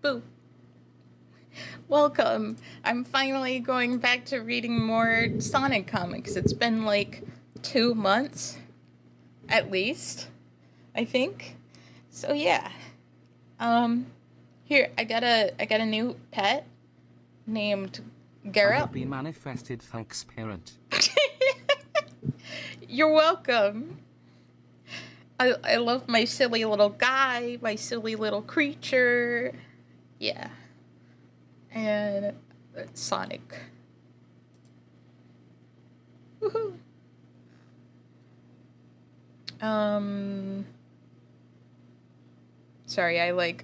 Boo. Welcome. I'm finally going back to reading more Sonic comics. It's been like 2 months, at least, I think. So yeah. Here I got a new pet named Garrett. Have been manifested, thanks, parent. You're welcome. I love my silly little guy, my silly little creature. Yeah. And Sonic. Woohoo. Sorry, I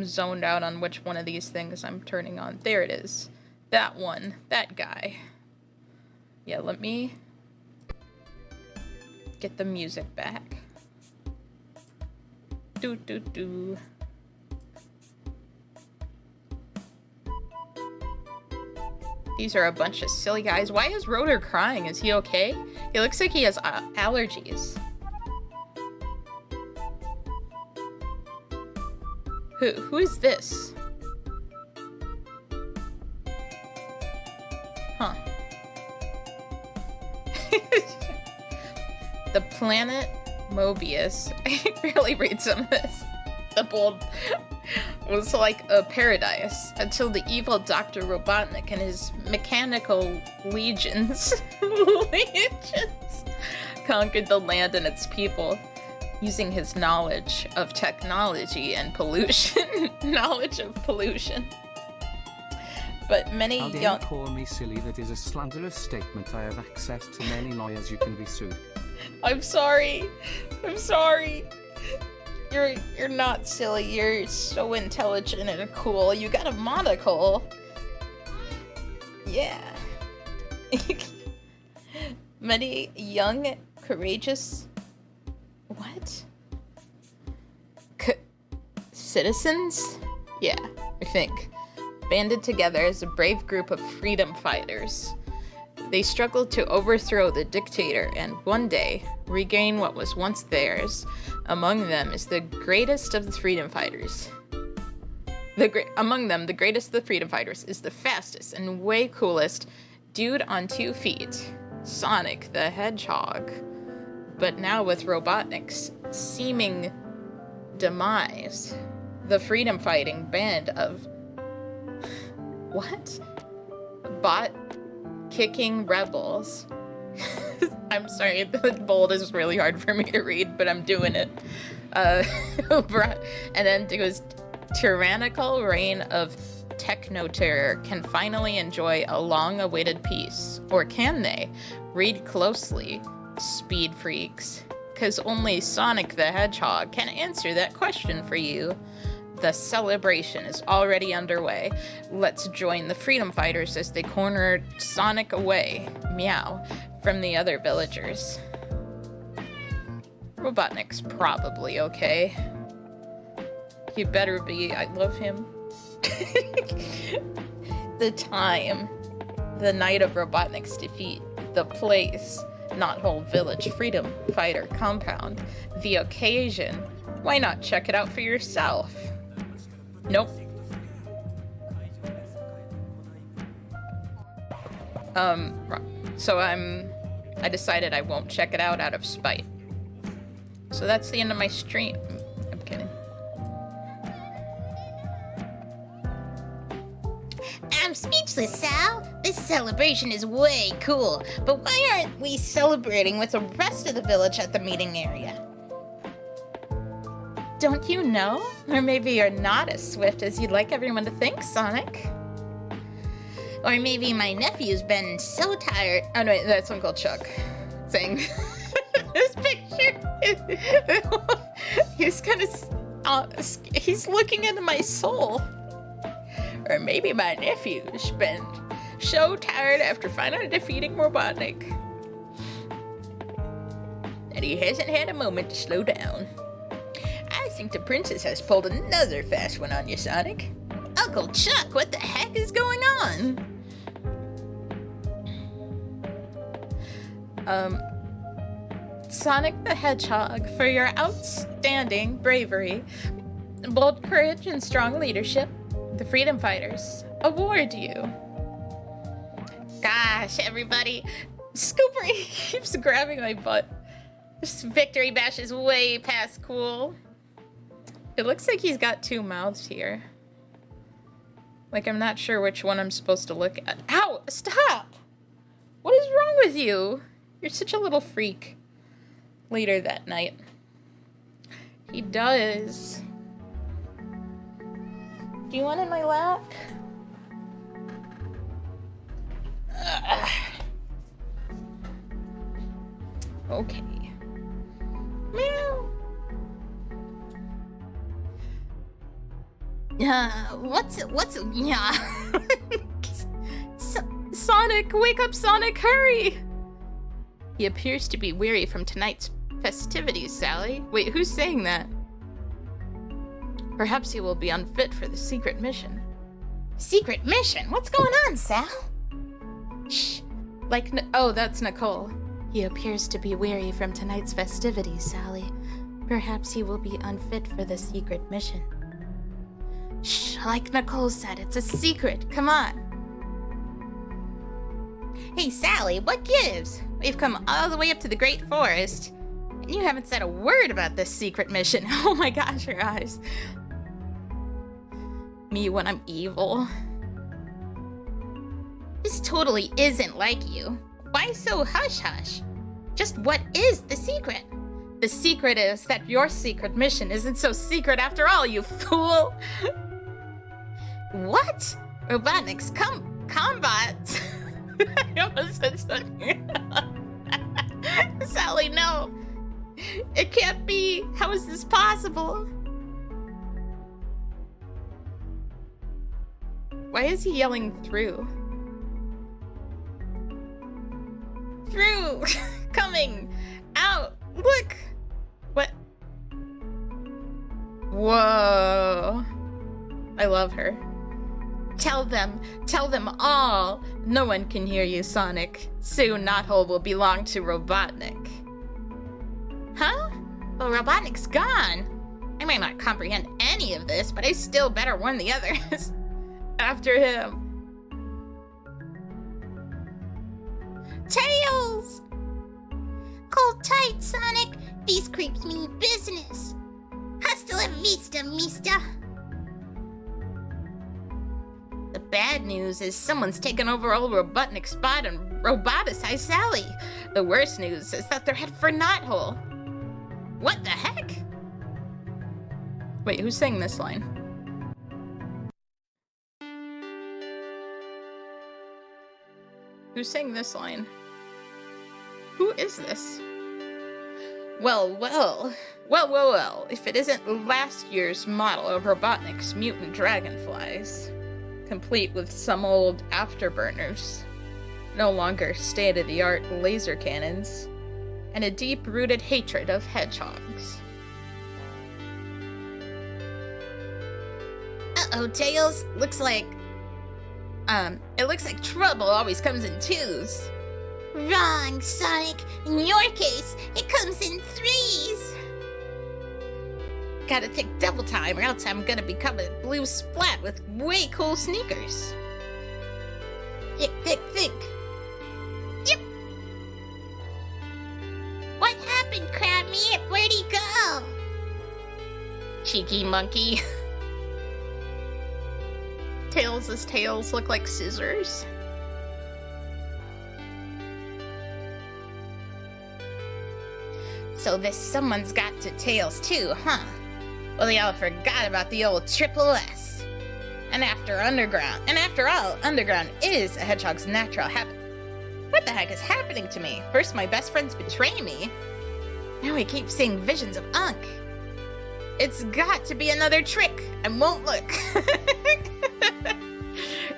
zoned out on which one of these things I'm turning on. There it is. That one. That guy. Yeah, let me get the music back. Do. These are a bunch of silly guys. Why is Rotor crying? Is he okay? He looks like he has allergies. Who is this? Huh. The planet Mobius. I really read some of this. The bold was like a paradise until the evil Dr. Robotnik and his mechanical legions conquered the land and its people using his knowledge of technology and pollution. Knowledge of pollution. But many How dare you call me silly? That is a slanderous statement. I have access to many lawyers. You can be sued. I'm sorry. You're not silly. You're so intelligent and cool. You got a monocle. Yeah. Many young, courageous... What? Citizens? Yeah, I think. Banded together as a brave group of freedom fighters. They struggled to overthrow the dictator and one day regain what was once theirs. Among them is the greatest of the freedom fighters. Among them, the greatest of the freedom fighters is the fastest and way coolest dude on 2 feet, Sonic the Hedgehog. But now with Robotnik's seeming demise, the freedom fighting band of what? Bot-kicking rebels. I'm sorry, the bold is really hard for me to read, but I'm doing it. And then it goes, tyrannical reign of techno-terror can finally enjoy a long-awaited peace. Or can they? Read closely, speed freaks. 'Cause only Sonic the Hedgehog can answer that question for you. The celebration is already underway. Let's join the freedom fighters as they corner Sonic away, meow, from the other villagers. Robotnik's probably okay. He better be. I love him. The time. The night of Robotnik's defeat. The place. Not whole village freedom fighter compound. The occasion. Why not check it out for yourself? Nope. So I decided I won't check it out of spite. So that's the end of my stream. I'm kidding. I'm speechless, Sal. This celebration is way cool, but why aren't we celebrating with the rest of the village at the meeting area? Don't you know? Or maybe you're not as swift as you'd like everyone to think, Sonic. Or maybe my nephew's been so tired. Oh no, wait, that's Uncle Chuck saying this picture. He's kind of he's looking into my soul. Or maybe my nephew's been so tired after finally defeating Robotnik that he hasn't had a moment to slow down. I think the princess has pulled another fast one on you, Sonic. Uncle Chuck, what the heck is going on? Sonic the Hedgehog, for your outstanding bravery, bold courage, and strong leadership, The freedom fighters award you. Gosh, everybody. Scooper keeps grabbing my butt. This victory bash is way past cool. It looks like he's got two mouths here. Like, I'm not sure which one I'm supposed to look at. Ow! Stop! What is wrong with you? You're such a little freak. Later that night. He does. Do you want in my lap? Okay. Meow. Yeah. Sonic, wake up, Sonic, hurry! He appears to be weary from tonight's festivities, Sally. Wait, who's saying that? Perhaps he will be unfit for the secret mission. Secret mission? What's going on, Sal? Shh. Oh, that's Nicole. He appears to be weary from tonight's festivities, Sally. Perhaps he will be unfit for the secret mission. Shh, like Nicole said, it's a secret. Come on. Hey, Sally, what gives? We've come all the way up to the Great Forest, and you haven't said a word about this secret mission. Oh my gosh, your eyes. Me when I'm evil. This totally isn't like you. Why so hush-hush? Just what is the secret? The secret is that your secret mission isn't so secret after all, you fool! What? Robotnik's combat? I almost said something. Sally, no. It can't be. How is this possible? Why is he yelling through? Through! Coming! Out! Look! What? Whoa. I love her. Tell them all. No one can hear you, Sonic. Soon Knothole will belong to Robotnik. Huh? Well, Robotnik's gone. I might not comprehend any of this, but I still better warn the others. After him. Tails! Hold tight, Sonic. These creeps mean business. Hasta la vista, mister. The bad news is someone's taken over old Robotnik's spot and roboticized Sally. The worst news is that they're headed for Knothole. What the heck? Wait, who's saying this line? Who's saying this line? Who is this? Well. If it isn't last year's model of Robotnik's mutant dragonflies, complete with some old afterburners, no longer state-of-the-art laser cannons, and a deep-rooted hatred of hedgehogs. Uh-oh, Tails. It looks like trouble always comes in twos. Wrong, Sonic. In your case, it comes in threes. Gotta think double time or else I'm gonna become a blue splat with way cool sneakers. Think. Yep. What happened, Crabmeat? Where'd he go? Cheeky monkey. Tails' tails look like scissors. So this someone's got to Tails too, huh? Well, they all forgot about the old Triple S. And after all, Underground is a hedgehog's natural habit. What the heck is happening to me? First my best friends betray me. Now I keep seeing visions of Unk. It's got to be another trick. I won't look.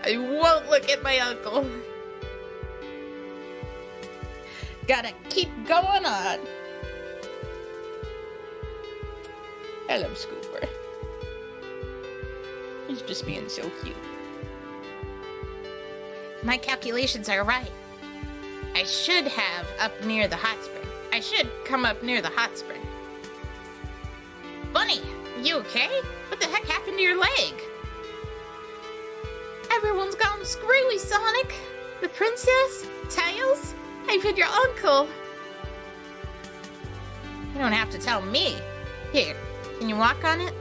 I won't look at my uncle. Gotta keep going on. I love Scooper. He's just being so cute. My calculations are right. I should have up near the hot spring. I should come up near the hot spring. Bunny, you okay? What the heck happened to your leg? Everyone's gone screwy, Sonic. The princess, Tails, even your uncle. You don't have to tell me. Here, can you walk on it?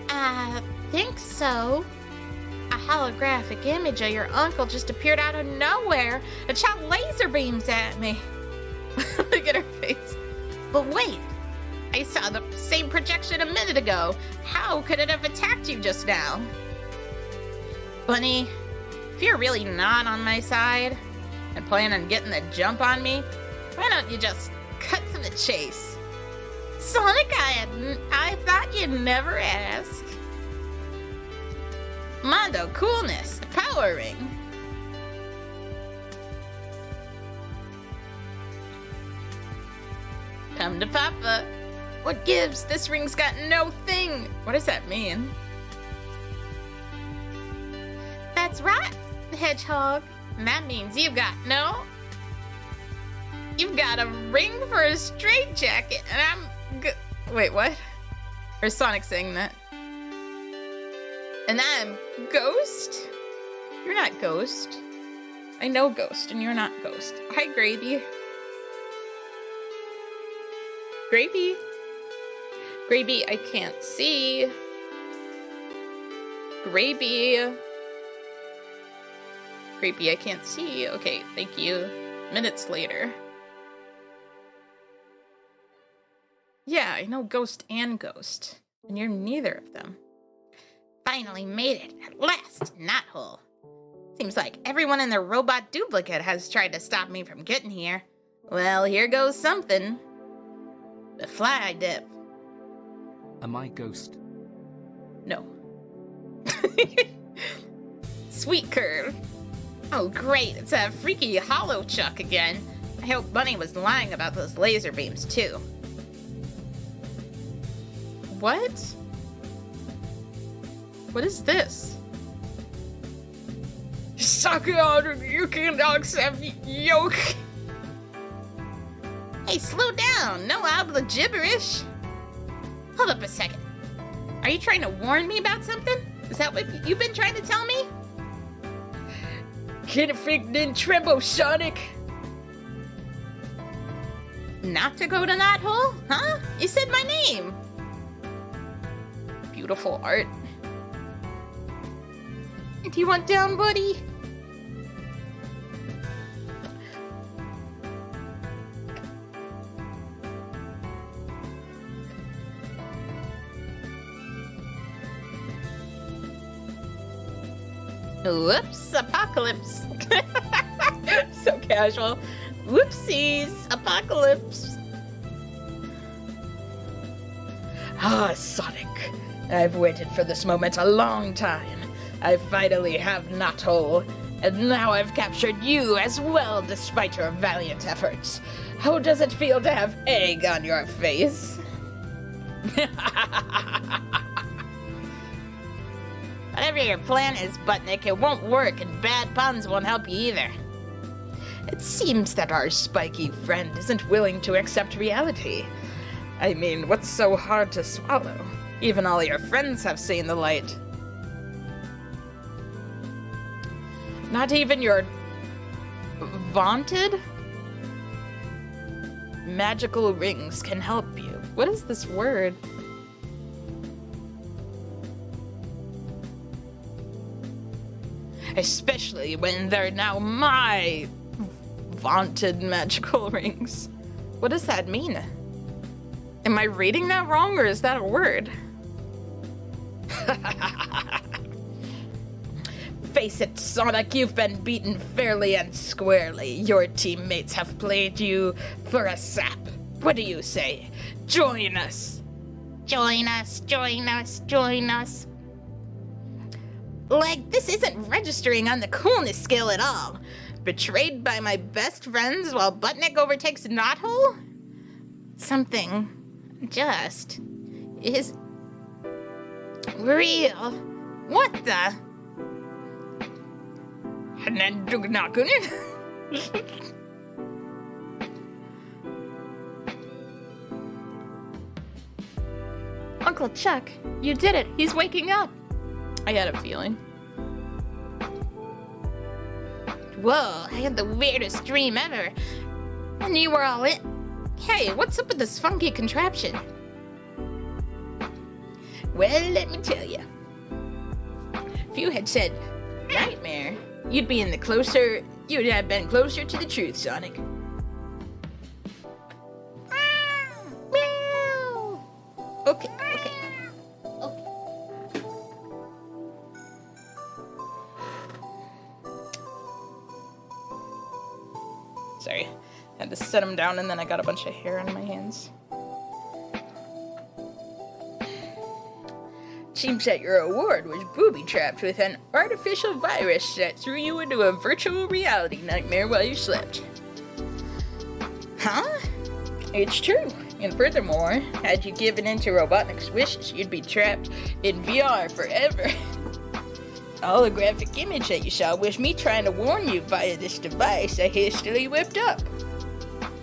I think so. A holographic image of your uncle just appeared out of nowhere and shot laser beams at me. Look at her face. But wait, I saw the same projection a minute ago. How could it have attacked you just now? Bunny, if you're really not on my side and plan on getting the jump on me, why don't you just cut to the chase? Sonic, I thought you'd never ask. Mondo coolness, power ring. Come to Papa. What gives? This ring's got no thing. What does that mean? That's right, Hedgehog. That means you've got a ring for a straitjacket, and Wait, what? Or Sonic saying that? and I'm Ghost? You're not Ghost. I know Ghost, and you're not Ghost. Hi, Gravy. Gravy? Gravy, I can't see. Gravy. Gravy, I can't see. Okay, thank you. Minutes later. Yeah, I know Ghost and Ghost. And you're neither of them. Finally made it, at last, Knothole. Seems like everyone in their robot duplicate has tried to stop me from getting here. Well, here goes something. The fly dip. Am I Ghost? No. Sweet curve. Oh great, it's a freaky hollow chuck again. I hope Bunny was lying about those laser beams too. What? What is this? Suck it out, you cannot accept yoke. Hey, slow down, no habla gibberish. Hold up a second. Are you trying to warn me about something? Is that what you've been trying to tell me? Kid freak didn't tremble, Sonic. Not to go to Knothole? Huh? You said my name. Beautiful art. Do you want down, buddy? Whoops, apocalypse. So casual. Whoopsies, apocalypse. Ah, Sonic. I've waited for this moment a long time. I finally have Knothole, and now I've captured you as well despite your valiant efforts. How does it feel to have egg on your face? Whatever your plan is, Butnick, it won't work, and bad puns won't help you either. It seems that our spiky friend isn't willing to accept reality. I mean, what's so hard to swallow? Even all your friends have seen the light. Not even your vaunted magical rings can help you. What is this word? Especially when they're now my vaunted magical rings. What does that mean? Am I reading that wrong, or is that a word? Face it, Sonic, you've been beaten fairly and squarely. Your teammates have played you for a sap. What do you say? Join us. Join us, join us, join us. Like, this isn't registering on the coolness scale at all. Betrayed by my best friends while Butnick overtakes Knothole? Something just is real. What the? Uncle Chuck, you did it. He's waking up. I had a feeling. Whoa, I had the weirdest dream ever. And you were all in. Hey, what's up with this funky contraption? Well, let me tell you. If you had said nightmare, you'd have been closer to the truth, Sonic. Okay. Sorry. Had to set him down and then I got a bunch of hair on my hands. Seems that your award was booby-trapped with an artificial virus that threw you into a virtual reality nightmare while you slept. Huh? It's true. And furthermore, had you given in to Robotnik's wishes, you'd be trapped in VR forever. The holographic image that you saw was me trying to warn you via this device I hastily whipped up.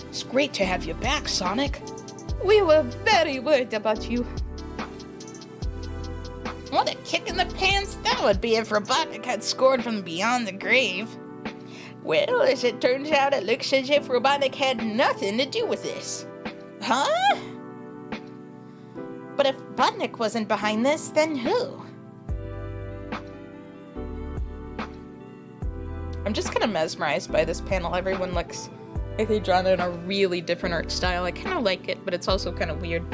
It's great to have you back, Sonic. We were very worried about you. What a kick in the pants that would be if Robotnik had scored from beyond the grave. Well, as it turns out, it looks as if Robotnik had nothing to do with this. Huh? But if Robotnik wasn't behind this, then who? I'm just kind of mesmerized by this panel. Everyone looks like they've drawn it in a really different art style. I kind of like it, but it's also kind of weird.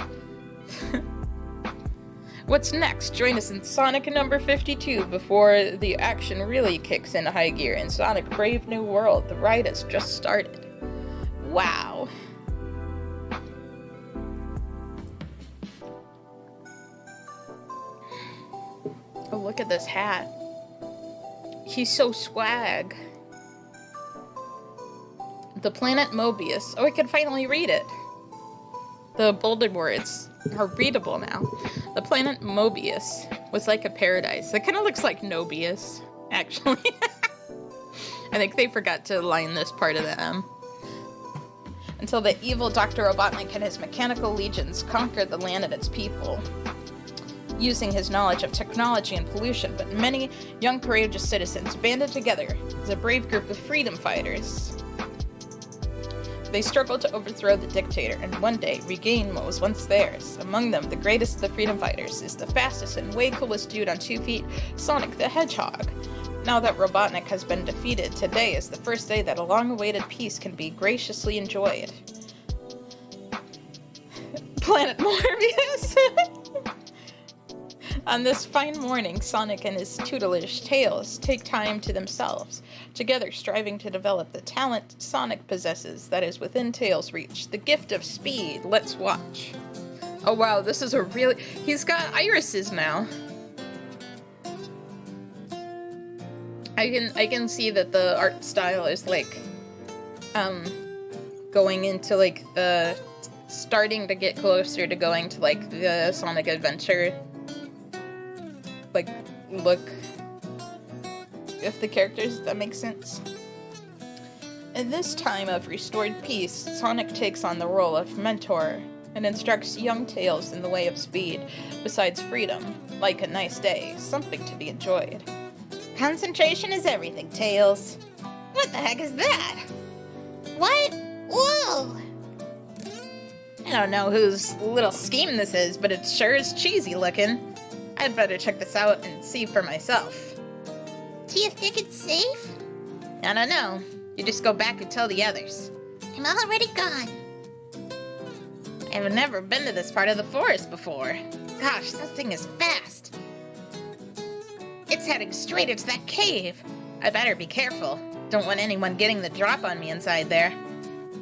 What's next? Join us in Sonic number 52 before the action really kicks into high gear in Sonic Brave New World. The ride has just started. Wow. Oh, look at this hat. He's so swag. The planet Mobius. Oh, I can finally read it. The bolded words are readable now. The planet Mobius was like a paradise. It kind of looks like Nobius, actually. I think they forgot to line this part of the M. Until the evil Dr. Robotnik and his mechanical legions conquered the land and its people, using his knowledge of technology and pollution, but many young courageous citizens banded together as a brave group of freedom fighters. They struggled to overthrow the dictator and one day regain what was once theirs. Among them, the greatest of the freedom fighters is the fastest and way coolest dude on 2 feet, Sonic the Hedgehog. Now that Robotnik has been defeated, today is the first day that a long-awaited peace can be graciously enjoyed. Planet Morbius! On this fine morning, Sonic and his tutelage Tails take time to themselves, together striving to develop the talent Sonic possesses that is within Tails' reach, the gift of speed. Let's watch. Oh wow, this is a really... He's got irises now. I can see that the art style is like, going into like the... starting to get closer to going to like the Sonic Adventure like look of the characters, if that makes sense. In this time of restored peace, Sonic takes on the role of mentor and instructs young Tails in the way of speed, besides freedom, like a nice day, something to be enjoyed. Concentration is everything, Tails. What the heck is that? What? Whoa! I don't know whose little scheme this is, but it sure is cheesy looking. I'd better check this out and see for myself. Do you think it's safe? I don't know. You just go back and tell the others. I'm already gone. I've never been to this part of the forest before. Gosh, that thing is fast. It's heading straight into that cave. I better be careful. Don't want anyone getting the drop on me inside there.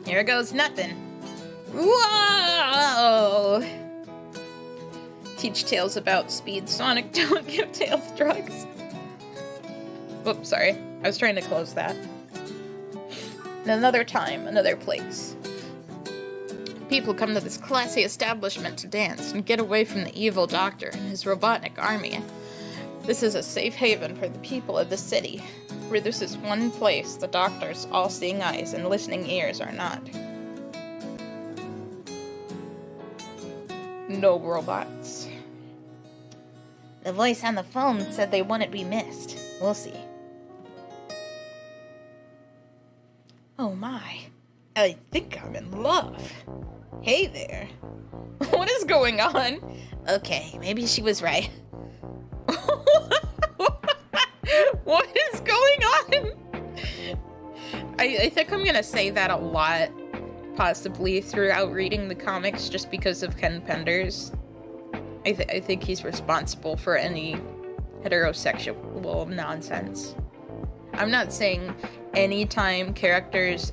Here goes nothing. Whoa! Teach Tails about speed. Sonic, don't give Tails drugs. Whoops, sorry. I was trying to close that. In another time, another place. People come to this classy establishment to dance and get away from the evil doctor and his Robotnik army. This is a safe haven for the people of the city, where this is one place the doctor's all-seeing eyes and listening ears are not. No robots. The voice on the phone said they wouldn't be missed. We'll see. Oh my, I think I'm in love. Hey there. What is going on? Okay, maybe she was right. What is going on? I think I'm gonna say that a lot, possibly throughout reading the comics, just because of Ken Penders. I think he's responsible for any heterosexual nonsense. I'm not saying anytime characters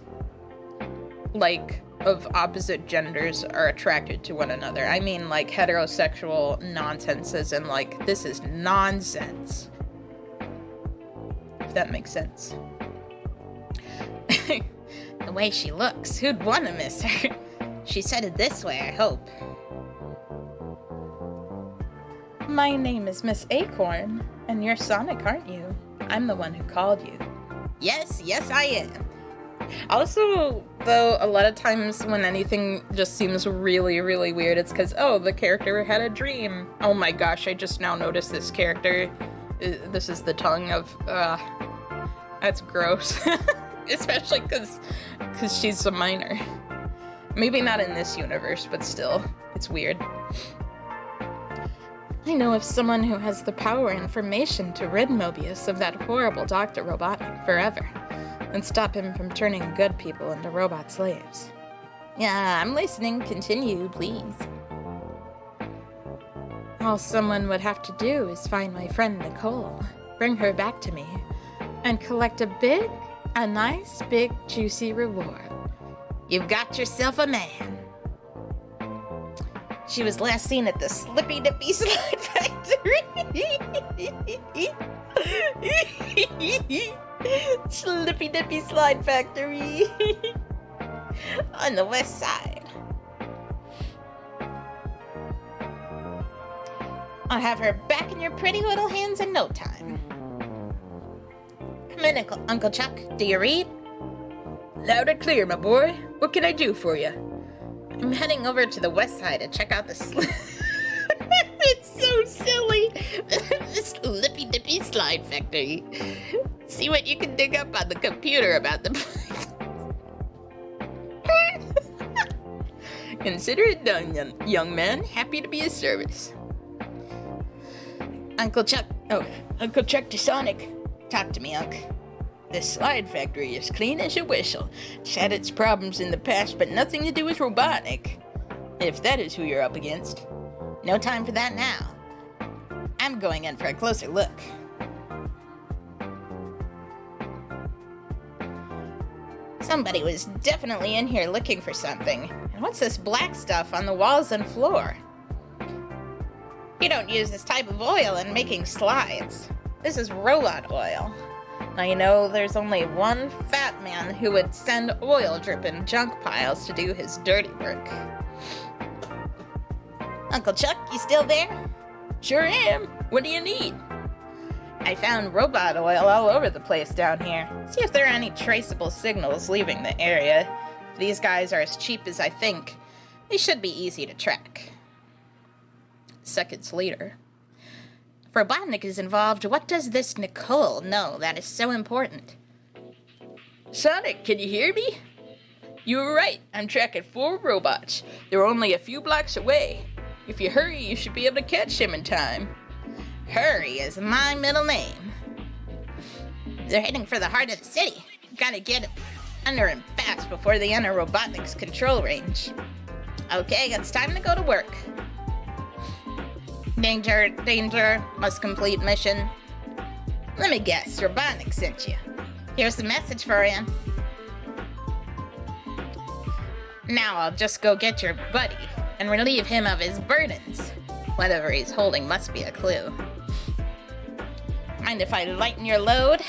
like of opposite genders are attracted to one another. I mean like heterosexual nonsense as in like this is nonsense. If that makes sense. The way she looks, who'd want to miss her? She's headed this way, I hope. My name is Miss Acorn, and you're Sonic, aren't you? I'm the one who called you. Yes, I am. Also, though, a lot of times when anything just seems really, really weird, it's because, oh, the character had a dream. Oh my gosh, I just now noticed this character. This is the tongue of, that's gross. Especially because she's a minor. Maybe not in this universe, but still, it's weird. I know of someone who has the power and information to rid Mobius of that horrible Dr. Robotnik forever, and stop him from turning good people into robot slaves. Yeah, I'm listening. Continue, please. All someone would have to do is find my friend Nicole, bring her back to me, and collect a nice, big, juicy reward. You've got yourself a man. She was last seen at the Slippy Dippy Slide Factory. Slippy Dippy Slide Factory. On the west side. I'll have her back in your pretty little hands in no time. Come in, Uncle Chuck. Do you read? Loud and clear, my boy. What can I do for you? I'm heading over to the west side to check out the It's so silly. This Lippy Dippy Slide Factory. See what you can dig up on the computer about the place. Consider it done, young man. Happy to be of service. Uncle Chuck. Oh, Uncle Chuck to Sonic. Talk to me, Unc. This slide factory is clean as a whistle. It's had its problems in the past, but nothing to do with Robotnik. If that is who you're up against. No time for that now. I'm going in for a closer look. Somebody was definitely in here looking for something. And what's this black stuff on the walls and floor? You don't use this type of oil in making slides. This is robot oil. I know there's only one fat man who would send oil dripping junk piles to do his dirty work. Uncle Chuck, you still there? Sure am. What do you need? I found robot oil all over the place down here. See if there are any traceable signals leaving the area. If these guys are as cheap as I think, they should be easy to track. Seconds later. If Robotnik is involved, what does this Nicole know that is so important? Sonic, can you hear me? You were right. I'm tracking 4 robots. They're only a few blocks away. If you hurry, you should be able to catch them in time. Hurry is my middle name. They're heading for the heart of the city. Gotta get under him fast before they enter Robotnik's control range. Okay, it's time to go to work. Danger, danger, must complete mission. Let me guess, Robotnik sent you. Here's the message for you. Now I'll just go get your buddy and relieve him of his burdens. Whatever he's holding must be a clue. Mind if I lighten your load?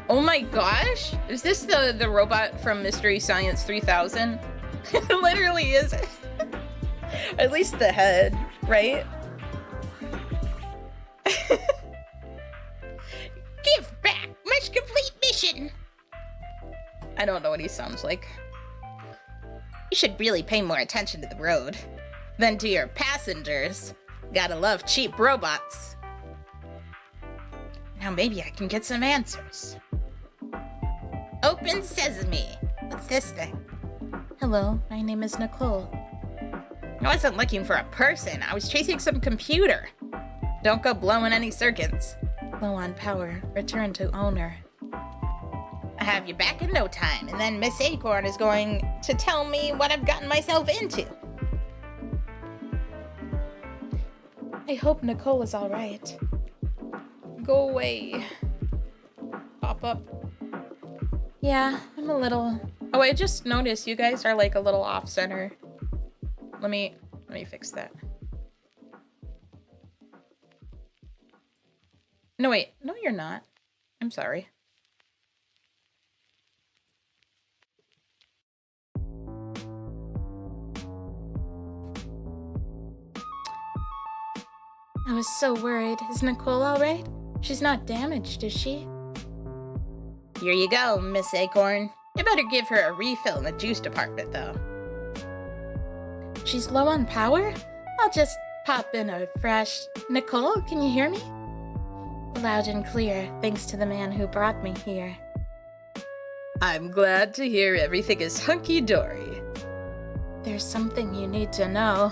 Oh my gosh! Is this the robot from Mystery Science 3000? It literally is. At least the head, right? Give back! Must complete mission! I don't know what he sounds like. You should really pay more attention to the road than to your passengers. Gotta love cheap robots. Now maybe I can get some answers. Open sesame. What's this thing? Hello, my name is Nicole. I wasn't looking for a person. I was chasing some computer. Don't go blowing any circuits. Low on power. Return to owner. I have you back in no time, and then Miss Acorn is going to tell me what I've gotten myself into. I hope Nicole is all right. Go away. Pop up. Yeah, I'm a little... Oh, I just noticed you guys are like a little off center. Let me fix that. No, wait. No, you're not. I'm sorry. I was so worried. Is Nicole all right? She's not damaged, is she? Here you go, Miss Acorn. You better give her a refill in the juice department, though. She's low on power? I'll just pop in a fresh... Nicole, can you hear me? Loud and clear, thanks to the man who brought me here. I'm glad to hear everything is hunky-dory. There's something you need to know.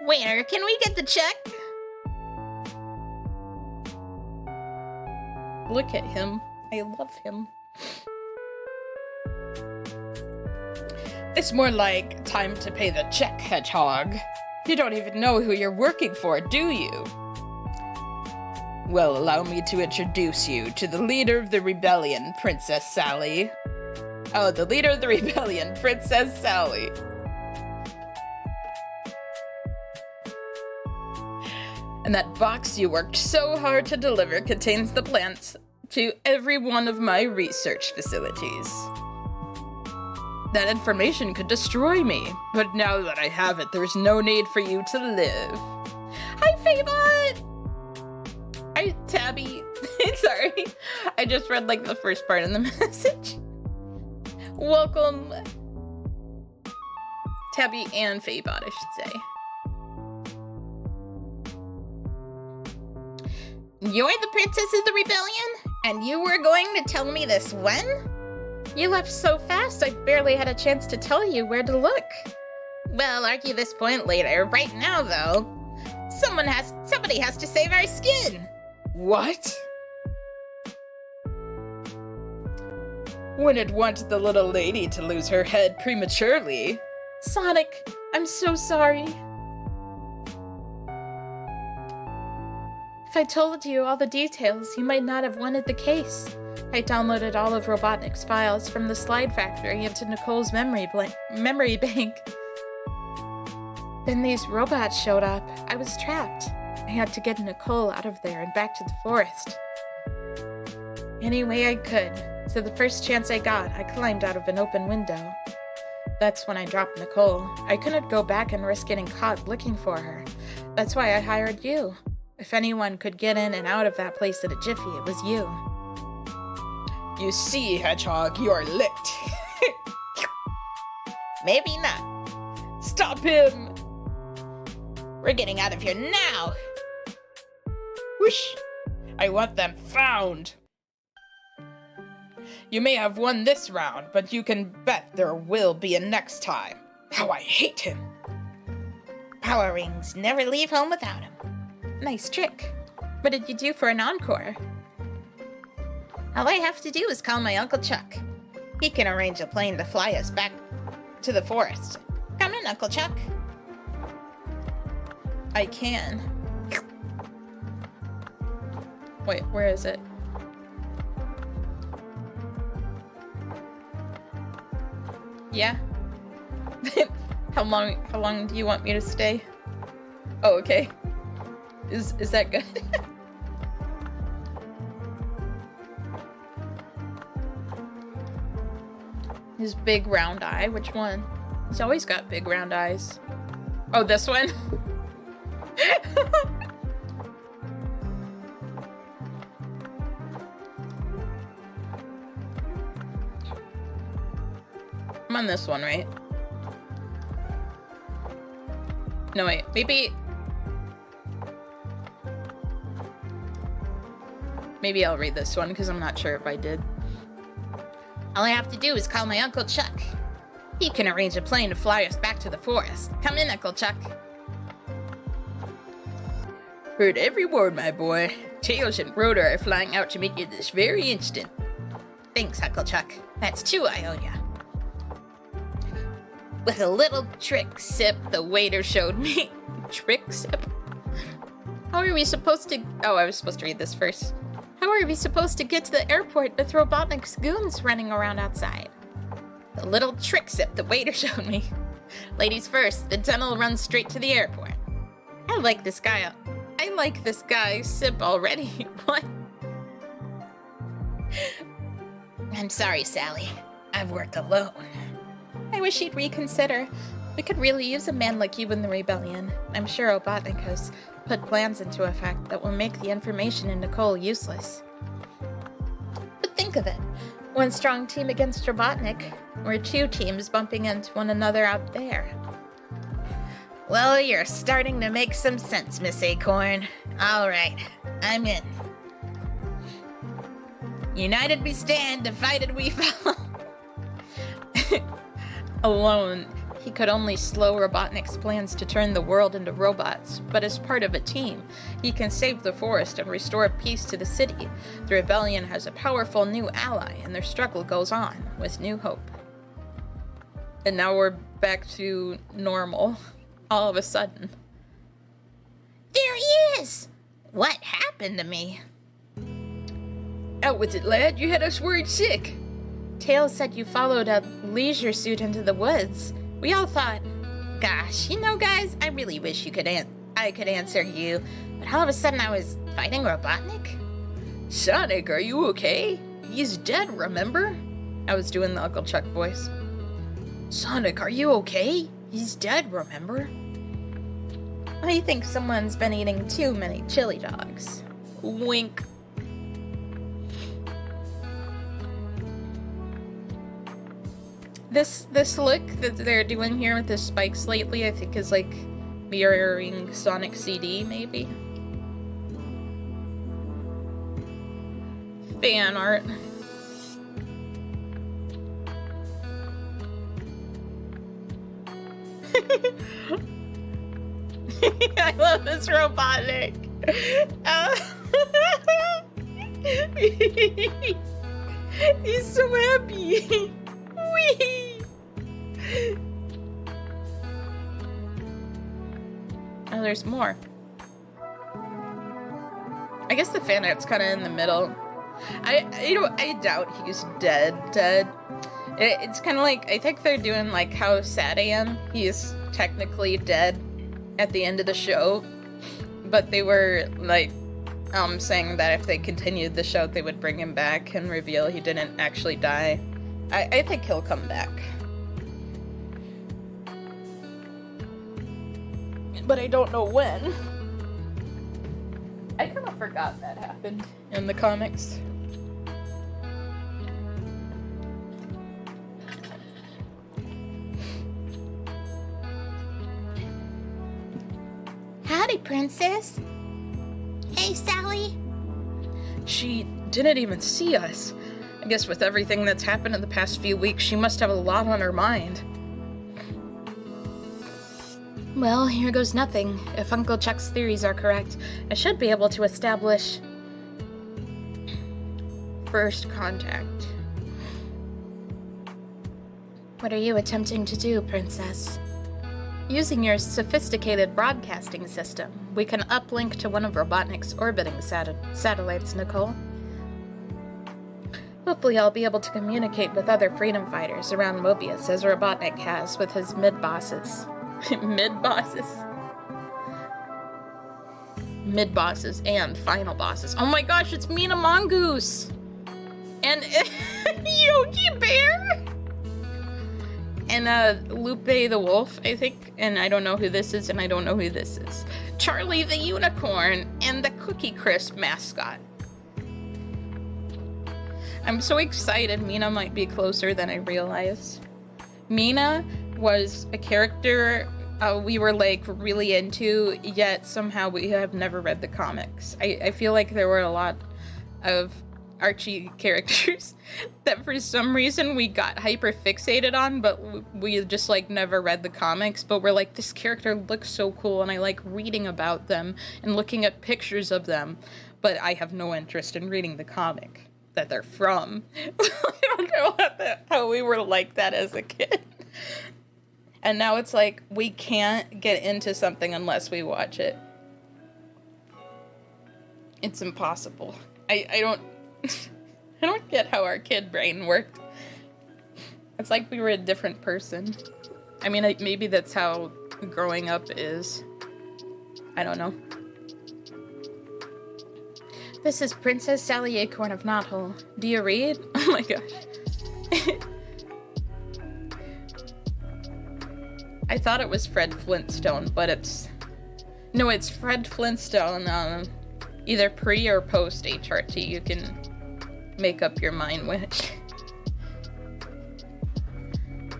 Waiter, can we get the check? Look at him. I love him. It's more like time to pay the check, Hedgehog. You don't even know who you're working for, do you? Well, allow me to introduce you to the leader of the rebellion, Princess Sally. Oh, the leader of the rebellion, Princess Sally. And that box you worked so hard to deliver contains the plans to every one of my research facilities. That information could destroy me, but now that I have it, there's no need for you to live. Hi, Fabot! Hi, Tabby. Sorry, I just read like the first part of the message. Welcome, Tabby and Fabot, I should say. You're the princess of the rebellion? And you were going to tell me this when? You left so fast, I barely had a chance to tell you where to look. Well, argue this point later. Right now, though, somebody has to save our skin. What? Wouldn't want the little lady to lose her head prematurely. Sonic, I'm so sorry. If I told you all the details, you might not have wanted the case. I downloaded all of Robotnik's files from the slide factory into Nicole's memory bank. Then these robots showed up. I was trapped. I had to get Nicole out of there and back to the forest. Any way I could. So the first chance I got, I climbed out of an open window. That's when I dropped Nicole. I couldn't go back and risk getting caught looking for her. That's why I hired you. If anyone could get in and out of that place in a jiffy, it was you. You see, Hedgehog, you're licked. Maybe not. Stop him! We're getting out of here now. Whoosh! I want them found. You may have won this round, but you can bet there will be a next time. How I hate him. Power rings never leave home without him. Nice trick. What did you do for an encore? All I have to do is call my Uncle Chuck. He can arrange a plane to fly us back to the forest. Come in, Uncle Chuck. I can. Wait, where is it? Yeah? How long do you want me to stay? Oh, okay. Is that good? His big round eye, which one? He's always got big round eyes. Oh, this one? I'm on this one, right? No, wait, maybe I'll read this one because I'm not sure if I did. All I have to do is call my Uncle Chuck. He can arrange a plane to fly us back to the forest. Come in, Uncle Chuck. Heard every word, my boy. Tails and Rhoda are flying out to meet you this very instant. Thanks, Uncle Chuck. That's 2 I owe ya. With a little trick sip the waiter showed me. Trick sip? How are we supposed to... Oh, I was supposed to read this first. How are we supposed to get to the airport with Robotnik's goons running around outside? The little trick sip the waiter showed me. Ladies first, the tunnel runs straight to the airport. I like this guy. I like this guy sip already. What? I'm sorry, Sally. I've worked alone. I wish he'd reconsider. We could really use a man like you in the rebellion. I'm sure Robotnik has put plans into effect that will make the information in Nicole useless. But think of it. One strong team against Robotnik, or 2 teams bumping into one another out there. Well, you're starting to make some sense, Miss Acorn. All right, I'm in. United we stand, divided we fall. Alone, he could only slow Robotnik's plans to turn the world into robots, but as part of a team, he can save the forest and restore peace to the city. The rebellion has a powerful new ally, and their struggle goes on with new hope. And now we're back to normal, all of a sudden. There he is! What happened to me? Out with it, lad. You had us worried sick. Tails said you followed a leisure suit into the woods. We all thought, gosh, you know, guys, I really wish I could answer you, but all of a sudden I was fighting Robotnik. Sonic, are you okay? He's dead, remember? I was doing the Uncle Chuck voice. Sonic, are you okay? He's dead, remember? I think someone's been eating too many chili dogs. Wink. This look that they're doing here with the spikes lately, I think is like mirroring Sonic CD, maybe? Fan art. I love this Robotnik. He's so happy. Whee! Oh, there's more. I guess the fan art's kind of in the middle. I doubt he's dead. It's kind of like, I think they're doing like How Sad I Am. He's technically dead at the end of the show, but they were like saying that if they continued the show, they would bring him back and reveal he didn't actually die. I think he'll come back. But I don't know when. I kind of forgot that happened in the comics. Howdy, Princess. Hey, Sally. She didn't even see us. I guess with everything that's happened in the past few weeks, she must have a lot on her mind. Well, here goes nothing. If Uncle Chuck's theories are correct, I should be able to establish first contact. What are you attempting to do, Princess? Using your sophisticated broadcasting system, we can uplink to one of Robotnik's orbiting satellites, Nicole. Hopefully I'll be able to communicate with other freedom fighters around Mobius as Robotnik has with his mid-bosses. Mid-bosses? Mid-bosses and final bosses. Oh my gosh, it's Mina Mongoose! And Yogi Bear! And Lupe the Wolf, I think. And I don't know who this is, and I don't know who this is. Charlie the Unicorn and the Cookie Crisp mascot. I'm so excited. Mina might be closer than I realized. Mina was a character we were like really into, yet somehow we have never read the comics. I feel like there were a lot of Archie characters that for some reason we got hyper fixated on, but we just like never read the comics, but we're like, this character looks so cool and I like reading about them and looking at pictures of them, but I have no interest in reading the comic that they're from. I don't know how we were like that as a kid. And now it's like, we can't get into something unless we watch it. It's impossible. I don't get how our kid brain worked. It's like we were a different person. I mean, maybe that's how growing up is. I don't know. This is Princess Sally Acorn of Knothole. Do you read? Oh my gosh. I thought it was Fred Flintstone, but it's... No, it's Fred Flintstone, either pre or post HRT. You can make up your mind which.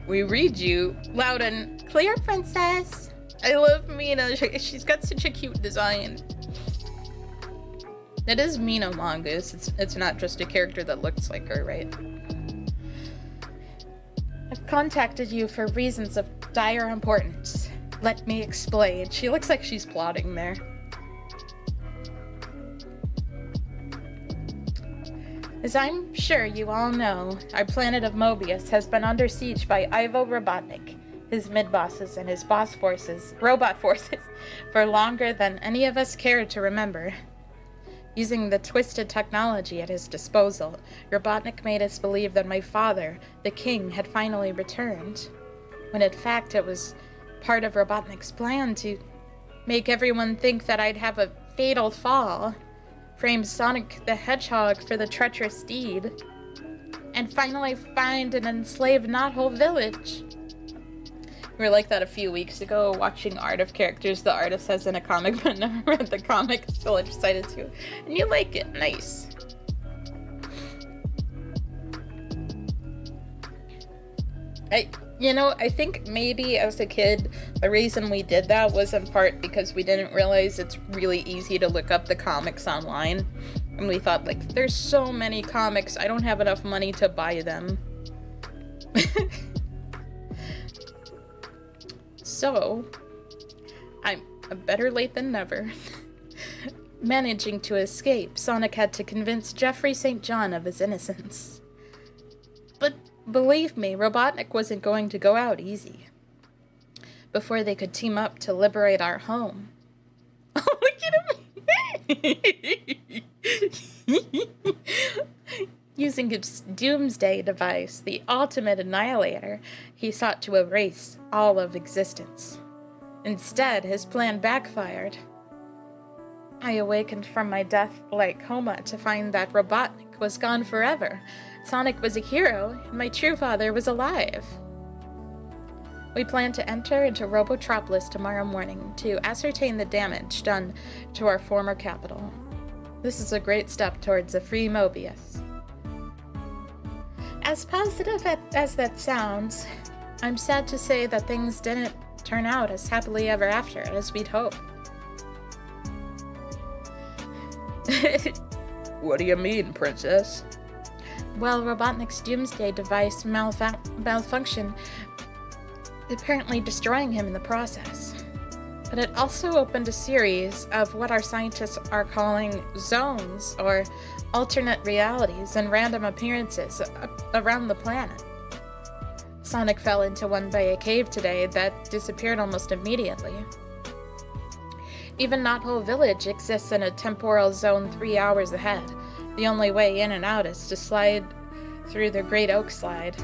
We read you loud and clear, princess. I love Mina. She's got such a cute design. It is Mina Mongoose. It's not just a character that looks like her, right? I've contacted you for reasons of dire importance. Let me explain. She looks like she's plotting there. As I'm sure you all know, our planet of Mobius has been under siege by Ivo Robotnik, his mid-bosses, and his boss forces, robot forces, for longer than any of us care to remember. Using the twisted technology at his disposal, Robotnik made us believe that my father, the king, had finally returned, when in fact it was part of Robotnik's plan to make everyone think that I'd have a fatal fall, frame Sonic the Hedgehog for the treacherous deed, and finally find and enslave Knothole Village. We were like that a few weeks ago, watching art of characters the artist has in a comic, but never read the comic, so I decided to. And you like it. Nice. I think maybe as a kid, the reason we did that was in part because we didn't realize it's really easy to look up the comics online. And we thought, like, there's so many comics, I don't have enough money to buy them. So, I'm better late than never. Managing to escape, Sonic had to convince Jeffrey St. John of his innocence. But believe me, Robotnik wasn't going to go out easy. Before they could team up to liberate our home. Oh, look at him! Using his doomsday device, the ultimate annihilator, he sought to erase all of existence. Instead, his plan backfired. I awakened from my death-like coma to find that Robotnik was gone forever. Sonic was a hero, and my true father was alive. We plan to enter into Robotropolis tomorrow morning to ascertain the damage done to our former capital. This is a great step towards a free Mobius. As positive as that sounds, I'm sad to say that things didn't turn out as happily ever after as we'd hoped. What do you mean, princess? Well, Robotnik's doomsday device malfunctioned, apparently destroying him in the process. But it also opened a series of what our scientists are calling zones, or alternate realities and random appearances around the planet. Sonic fell into one by a cave today that disappeared almost immediately. Even Knothole Village exists in a temporal zone 3 hours ahead. The only way in and out is to slide through the Great Oak Slide.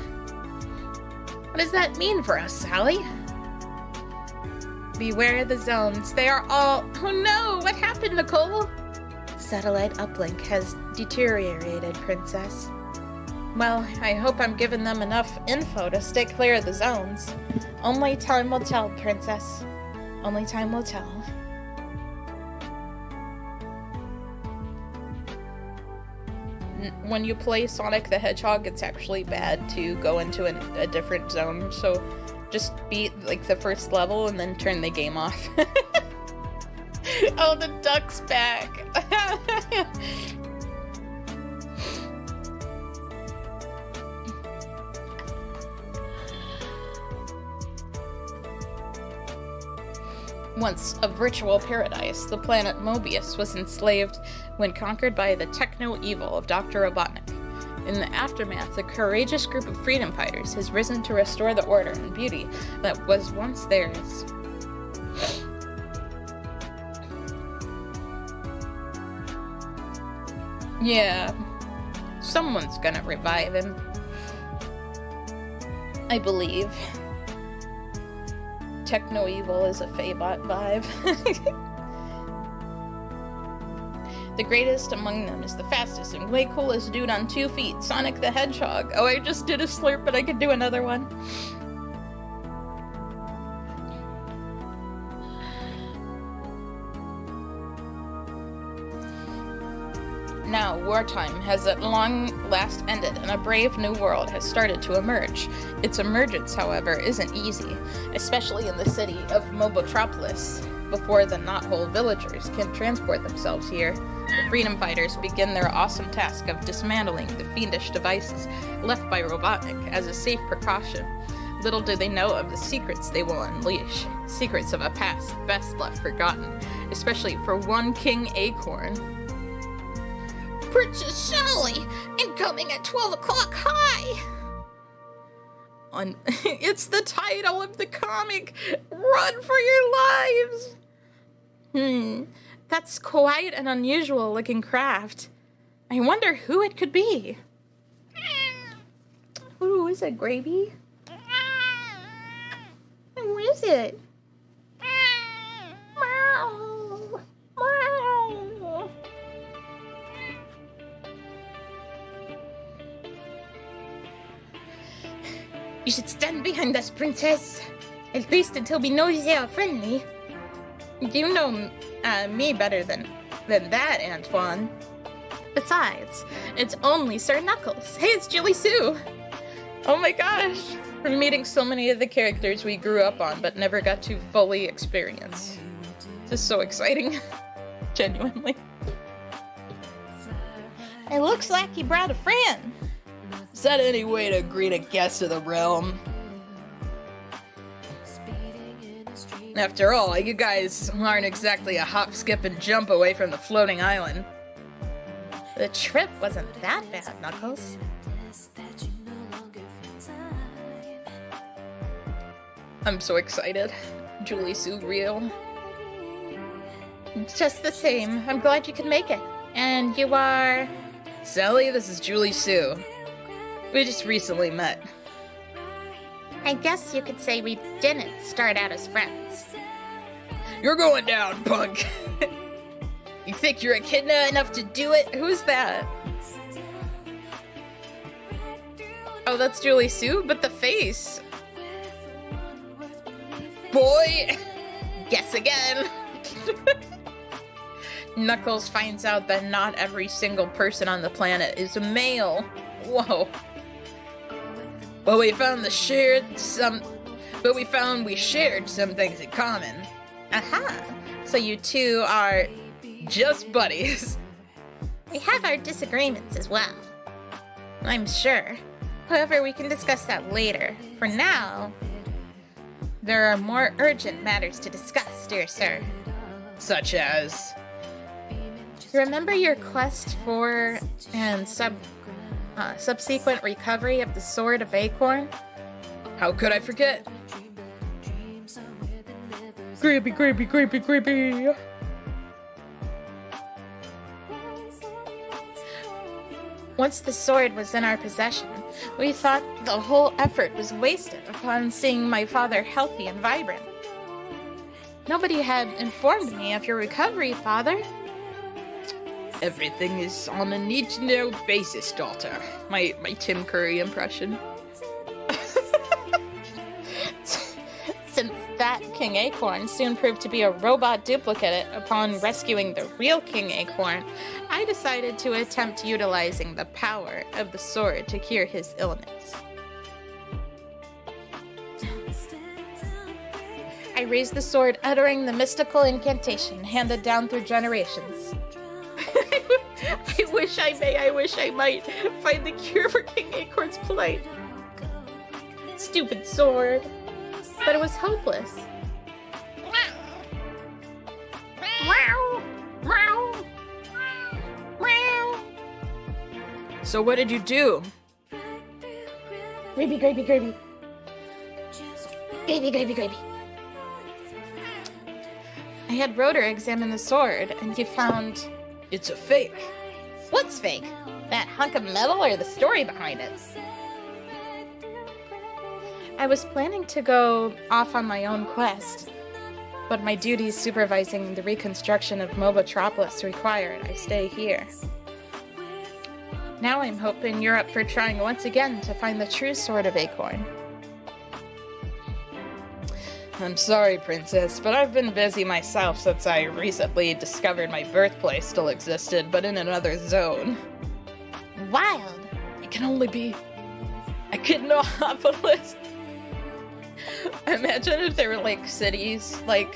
What does that mean for us, Sally? Beware the zones. They are all... Oh no! What happened, Nicole? Satellite uplink has deteriorated, Princess. Well, I hope I'm giving them enough info to stay clear of the zones. Only time will tell, Princess. Only time will tell. When you play Sonic the Hedgehog, it's actually bad to go into a different zone, so just beat, like, the first level and then turn the game off. Oh, the duck's back! Once a virtual paradise, the planet Mobius was enslaved when conquered by the techno-evil of Dr. Robotnik. In the aftermath, a courageous group of freedom fighters has risen to restore the order and beauty that was once theirs. Yeah, someone's gonna revive him. I believe. Techno-evil is a Fabot vibe. The greatest among them is the fastest and way coolest dude on 2 feet, Sonic the Hedgehog. Oh, I just did a slurp, but I could do another one. Now, wartime has at long last ended, and a brave new world has started to emerge. Its emergence, however, isn't easy, especially in the city of Mobotropolis. Before the knothole villagers can transport themselves here, the freedom fighters begin their awesome task of dismantling the fiendish devices left by Robotnik as a safe precaution. Little do they know of the secrets they will unleash, secrets of a past best left forgotten, especially for one King Acorn. Princess Sally, incoming at 12 o'clock high! It's the title of the comic! Run for your lives! That's quite an unusual looking craft. I wonder who it could be. Who is it, Gravy? Who is it? Meow. Meow. You should stand behind us, Princess. At least until we know they are friendly. You know me better than that, Antoine. Besides, it's only Sir Knuckles. Hey, it's Julie Sue. Oh my gosh. We're meeting so many of the characters we grew up on but never got to fully experience. This is so exciting. Genuinely. It looks like you brought a friend. Is that any way to greet a guest of the realm? After all, you guys aren't exactly a hop, skip, and jump away from the floating island. The trip wasn't that bad, Knuckles. I'm so excited. Julie Sue real. Just the same, I'm glad you could make it. And you are... Sally, this is Julie Sue. We just recently met. I guess you could say we didn't start out as friends. You're going down, punk. You think you're echidna enough to do it? Who's that? Oh, that's Julie Sue, but the face. Boy! Guess again. Knuckles finds out that not every single person on the planet is a male. Whoa. But we found we shared some things in common. Aha! So you two are just buddies. We have our disagreements as well. I'm sure. However, we can discuss that later. For now, there are more urgent matters to discuss, dear sir. Such as? Remember your quest for and subsequent recovery of the Sword of Acorn? How could I forget? Creepy. Once the sword was in our possession, we thought the whole effort was wasted upon seeing my father healthy and vibrant. Nobody had informed me of your recovery, Father. Everything is on a need-to-know basis, daughter. My Tim Curry impression. Since that King Acorn soon proved to be a robot duplicate upon rescuing the real King Acorn, I decided to attempt utilizing the power of the sword to cure his illness. I raised the sword uttering the mystical incantation handed down through generations. I wish I might find the cure for King Acorn's plight. Stupid sword. But it was hopeless. So what did you do? Gravy, gravy, gravy. Gravy, gravy, gravy. I had Rotor examine the sword, and he found... It's a fake. What's fake? That hunk of metal or the story behind it? I was planning to go off on my own quest, but my duties supervising the reconstruction of Mobotropolis required I stay here. Now I'm hoping you're up for trying once again to find the true Sword of Acorn. I'm sorry, Princess, but I've been busy myself since I recently discovered my birthplace still existed, but in another zone. Wild. It can only be Echidnopolis. Imagine if there were, like, cities, like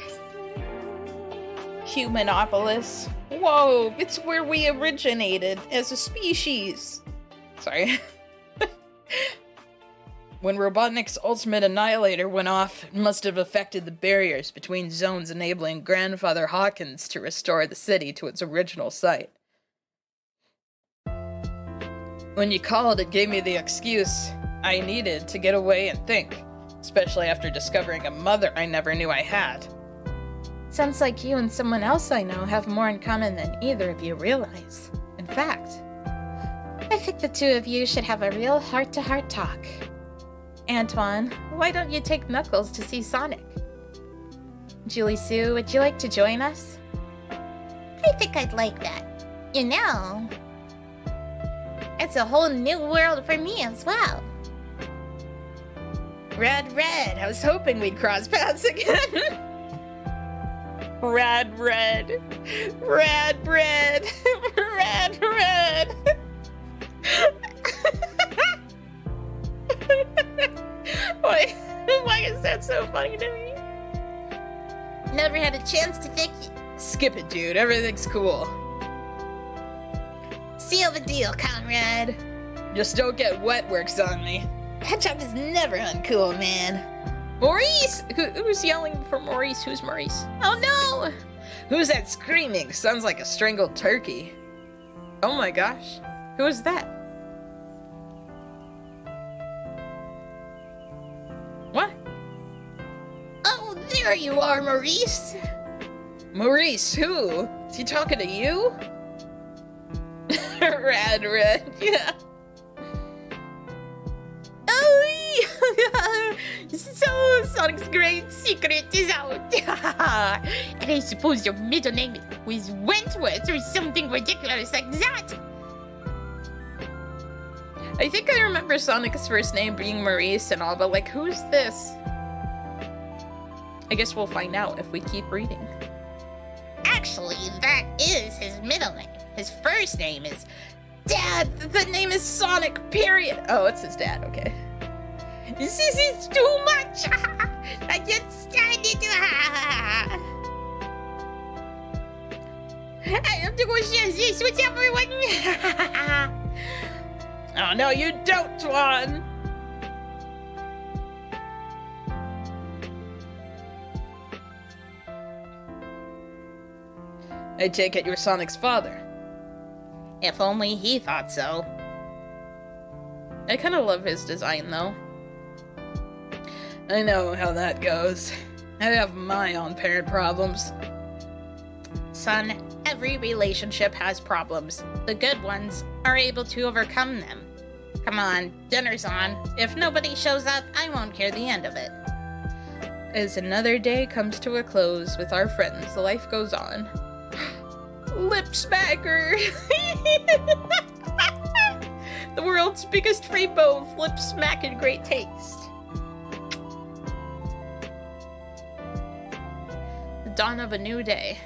Humanopolis. Whoa, it's where we originated as a species. Sorry. When Robotnik's ultimate annihilator went off, it must have affected the barriers between zones, enabling Grandfather Hawkins to restore the city to its original site. When you called, it gave me the excuse I needed to get away and think, especially after discovering a mother I never knew I had. Sounds like you and someone else I know have more in common than either of you realize. In fact, I think the two of you should have a real heart-to-heart talk. Antoine, why don't you take Knuckles to see Sonic? Julie Sue, would you like to join us? I think I'd like that. You know, it's a whole new world for me as well. Red, I was hoping we'd cross paths again. Rad, red. Why is that so funny to me? Never had a chance to thank you. Skip it, dude. Everything's cool. Seal the deal, Conrad. Just don't get wet works on me. Hedgehog is never uncool, man. Maurice! Who's yelling for Maurice? Who's Maurice? Oh no! Who's that screaming? Sounds like a strangled turkey. Oh my gosh. Who is that? What? Oh, there you are, Maurice. Maurice, who? Is he talking to you? Rad, yeah. So, Sonic's great secret is out. And I suppose your middle name was Wentworth or something ridiculous like that. I think I remember Sonic's first name being Maurice and all, but like, who's this? I guess we'll find out if we keep reading. Actually, that is his middle name. His first name is Dad! The name is Sonic, period! Oh, it's his dad, okay. This is too much! I can't stand it! I have to go share this with everyone! Oh, no, you don't, Twan! I take it you're Sonic's father. If only he thought so. I kind of love his design, though. I know how that goes. I have my own parent problems. Son, every relationship has problems. The good ones are able to overcome them. Come on, dinner's on. If nobody shows up, I won't hear the end of it. As another day comes to a close with our friends, life goes on. Lip smacker! The world's biggest rainbow of lip smack and great taste. The dawn of a new day.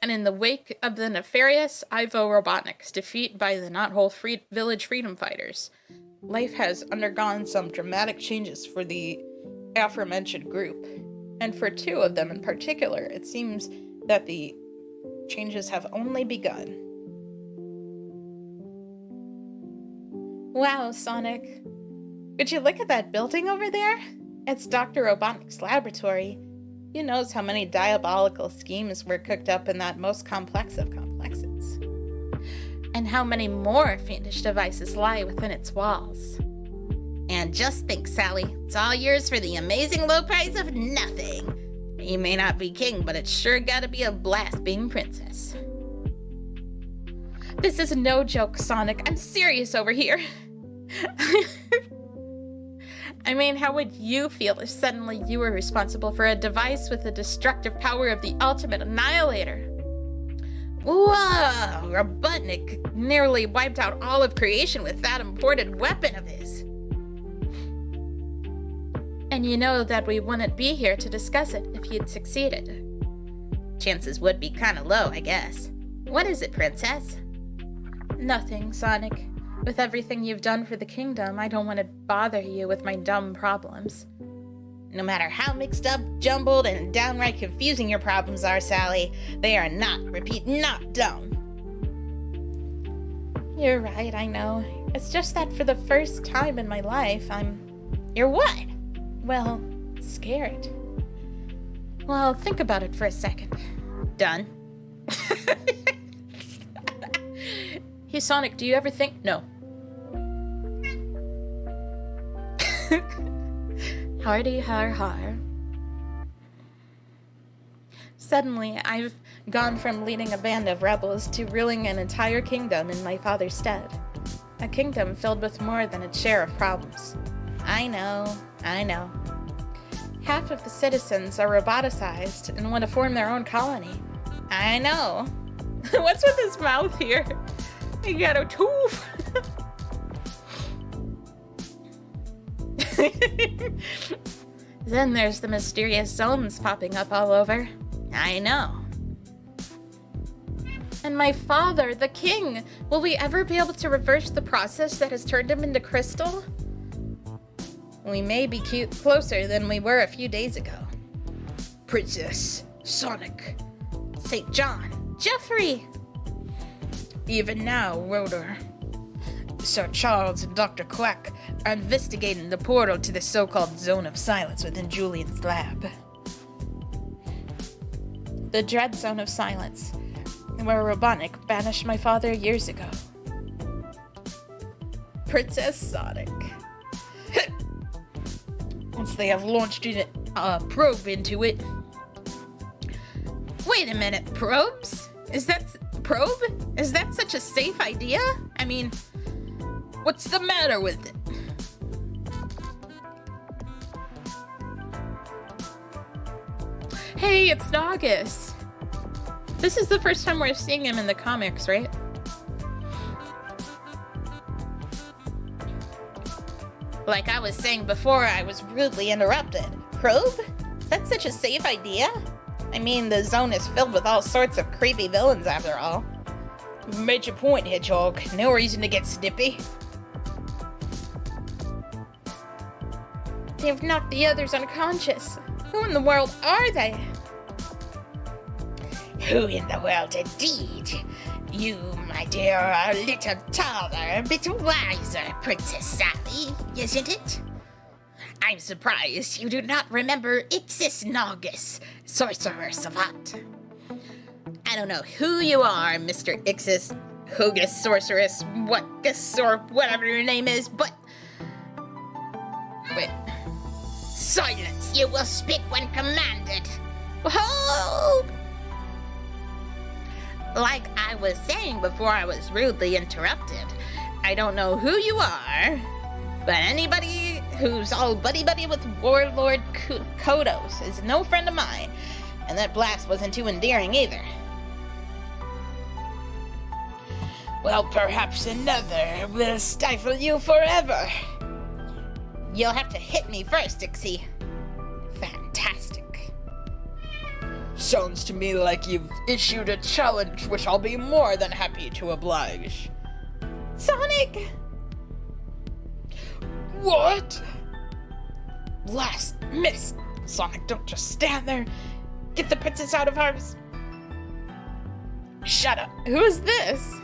And in the wake of the nefarious Ivo Robotnik's defeat by the Knothole Village Freedom Fighters, life has undergone some dramatic changes for the aforementioned group. And for two of them in particular, it seems that the changes have only begun. Wow, Sonic. Would you look at that building over there? It's Dr. Robotnik's laboratory. Who knows how many diabolical schemes were cooked up in that most complex of complexes? And how many more fiendish devices lie within its walls? And just think, Sally, it's all yours for the amazing low price of nothing. You may not be king, but it's sure gotta be a blast being princess. This is no joke, Sonic. I'm serious over here. I mean, how would you feel if suddenly you were responsible for a device with the destructive power of the ultimate annihilator? Whoa! Robotnik nearly wiped out all of creation with that imported weapon of his. And you know that we wouldn't be here to discuss it if you'd succeeded. Chances would be kinda low, I guess. What is it, princess? Nothing, Sonic. With everything you've done for the kingdom, I don't want to bother you with my dumb problems. No matter how mixed up, jumbled, and downright confusing your problems are, Sally, they are not, repeat, not dumb. You're right, I know. It's just that for the first time in my life, You're what? well, scared. Well, think about it for a second. Done. Hey, Sonic, do you ever think... No. Hardy har har. Suddenly, I've gone from leading a band of rebels to ruling an entire kingdom in my father's stead. A kingdom filled with more than its share of problems. I know. Half of the citizens are roboticized and want to form their own colony. I know. What's with his mouth here? You got a tooth. Then there's the mysterious zones popping up all over. I know. And my father, the king, will we ever be able to reverse the process that has turned him into crystal? We may be closer than we were a few days ago. Princess, Sonic, St. John, Jeffrey! even now, Rotor, Sir Charles and Dr. Quack are investigating the portal to the so-called Zone of Silence within Julian's lab. The dread zone of silence, where Robotnik banished my father years ago. Princess Sonic. Once they have launched a probe into it. Wait a minute, probes? Is that such a safe idea? I mean, What's the matter with it? Hey, it's Naugus! This is the first time we're seeing him in the comics, right? like I was saying before, I was rudely interrupted. Probe? Is that such a safe idea? I mean, the zone is filled with all sorts of creepy villains after all. You've made your point, Hedgehog. No reason to get snippy. They've knocked the others unconscious. Who in the world are they? Who in the world indeed? You, my dear, are a little taller, a bit wiser, Princess Sally, isn't it? I'm surprised you do not remember Ixis Naugus, Sorcerer Savant. I don't know who you are, Mr. Ixis, Hoogus, Sorceress, Whatgus, or whatever your name is, but... Wait. Silence! You will speak when commanded. Whoa! Like I was saying before I was rudely interrupted, I don't know who you are, but anybody who's all buddy-buddy with Warlord Kodos is no friend of mine, and that blast wasn't too endearing either. Well, perhaps another will stifle you forever. You'll have to hit me first, Ixie. Fantastic. Sounds to me like you've issued a challenge, which I'll be more than happy to oblige. Sonic! What? Blast! Missed! Sonic, don't just stand there. Get the princess out of harm's... Shut up. Who is this?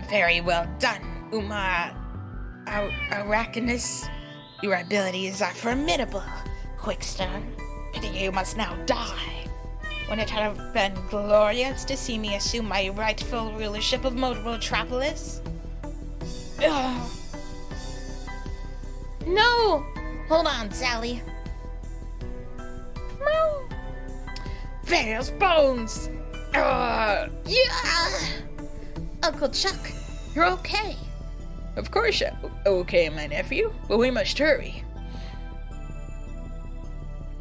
Very well done, Arachnus. Your abilities are formidable, Quickstar. pity you must now die. Wouldn't it have been glorious to see me assume my rightful rulership of Metropolis? Ugh. No! Hold on, Sally. Meow. There's Bones! Yeah! Uncle Chuck, you're okay. Of course I'm okay, my nephew, but we must hurry.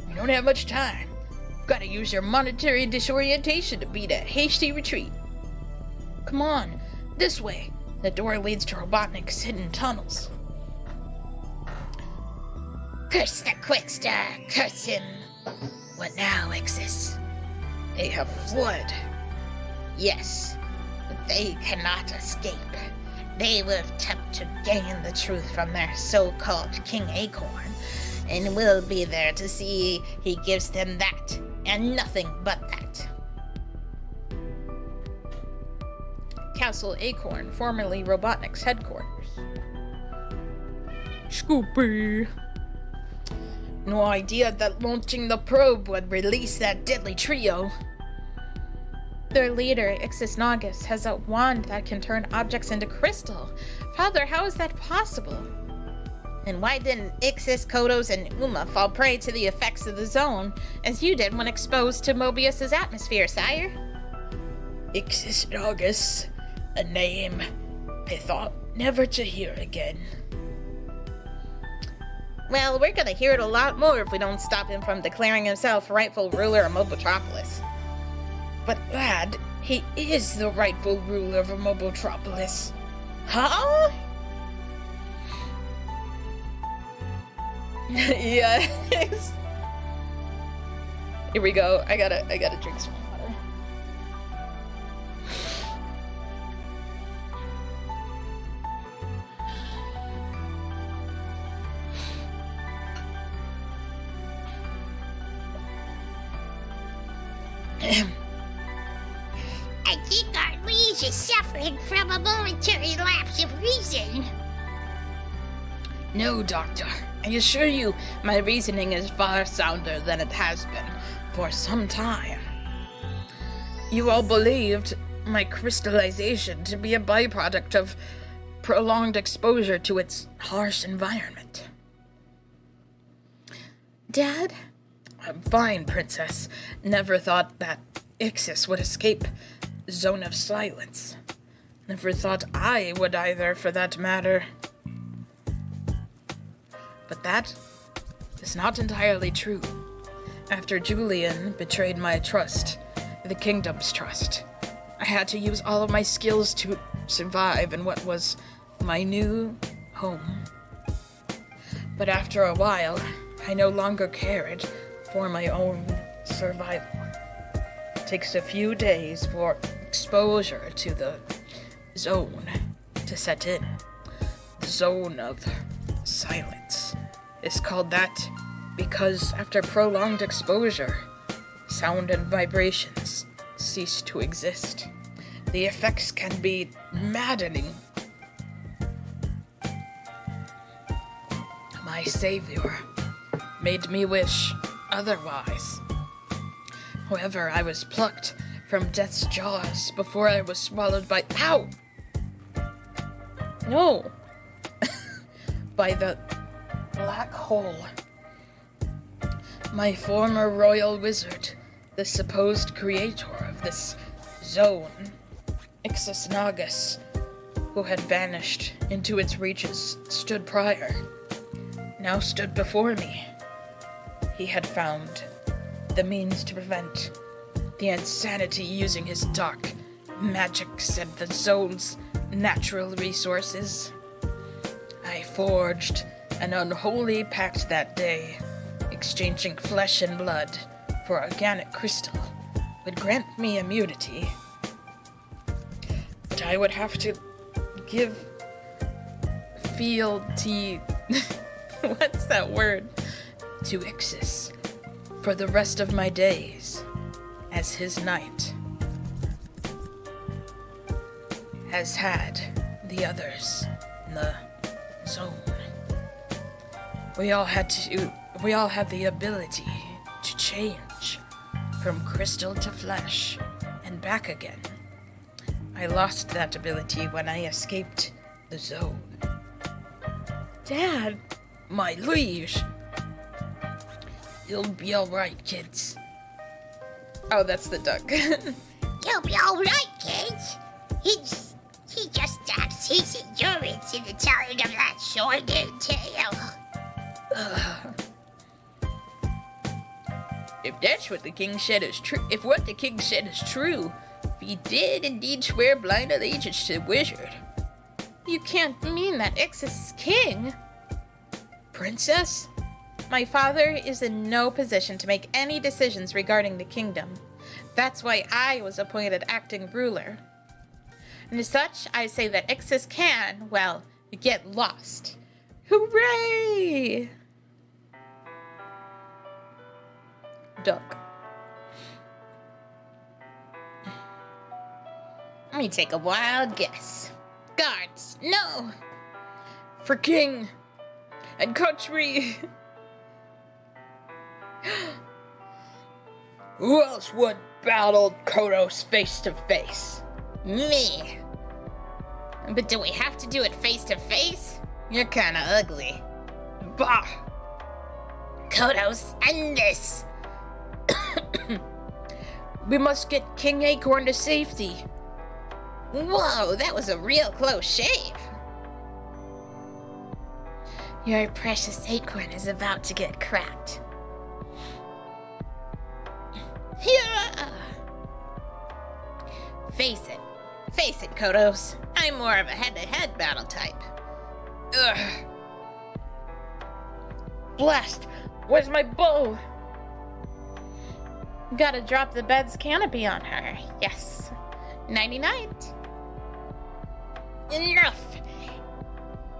We don't have much time. We've got to use your monetary disorientation to beat a hasty retreat. Come on, this way. The door leads to Robotnik's hidden tunnels. Curse the Quickster, curse him. What now, Ixis? They have fled. Yes, but they cannot escape. They will attempt to gain the truth from their so-called King Acorn, and we'll be there to see he gives them that, and nothing but that. Castle Acorn, formerly Robotnik's headquarters. Scoopy. No idea that launching the probe would release that deadly trio. Their leader, Ixis Nagus, has a wand that can turn objects into crystal. Father, how is that possible? And why didn't Ixis, Kodos, and Uma fall prey to the effects of the zone, as you did when exposed to Mobius's atmosphere, sire? Ixis Nagus, a name I thought never to hear again. Well, we're gonna hear it a lot more if we don't stop him from declaring himself rightful ruler of Mobotropolis. But lad, he is the rightful ruler of Mobotropolis. Huh? Yes. Here we go. I gotta drink some water. I think our liege is suffering from a momentary lapse of reason. No, Doctor. I assure you, my reasoning is far sounder than it has been for some time. You all believed my crystallization to be a byproduct of prolonged exposure to its harsh environment. Dad? I'm fine, Princess. Never thought that Ixis would escape Zone of Silence. Never thought I would either, for that matter. But that is not entirely true. After Julian betrayed my trust, the kingdom's trust, I had to use all of my skills to survive in what was my new home. But after a while, I no longer cared for my own survival. It takes a few days for exposure to the zone to set in. The Zone of Silence is called that because after prolonged exposure, sound and vibrations cease to exist. The effects can be maddening. My savior made me wish otherwise. However, I was plucked from death's jaws before I was swallowed by— Ow! No. By the black hole. My former royal wizard, the supposed creator of this zone, Ixis Nagus, who had vanished into its reaches, stood prior, now stood before me. He had found the means to prevent the insanity using his dark magics and the zone's natural resources. I forged an unholy pact that day, exchanging flesh and blood for organic crystal would grant me immunity. But I would have to give fealty What's that word? to Ixis for the rest of my days as his knight, as had the others in the zone. We all had the ability to change. change from crystal to flesh and back again. I lost that ability when I escaped the zone. Dad, My liege! You'll be alright, kids. oh, that's the duck. You'll be alright, kids. He just adds his endurance in the telling of that sordid tale. If that's what the king said is true, if what the king said is true, he did indeed swear blind allegiance to the wizard. You can't mean that Ixis is king. Princess? My father is in no position to make any decisions regarding the kingdom. That's why I was appointed acting ruler. And as such, I say that Ixis can, well, get lost. Hooray! Duck. Let me take a wild guess. Guards, no! For king and country! Who else would battle Kodos face to face? Me. But do we have to do it face to face? You're kinda ugly. Bah! Kodos, end this! We must get King Acorn to safety. Whoa, that was a real close shave. Your precious acorn is about to get cracked. Yeah. Face it, Kodos. I'm more of a head-to-head battle type. Ugh. Blast! Where's my bow? Gotta drop the bed's canopy on her. Yes. Nighty-night. Enough!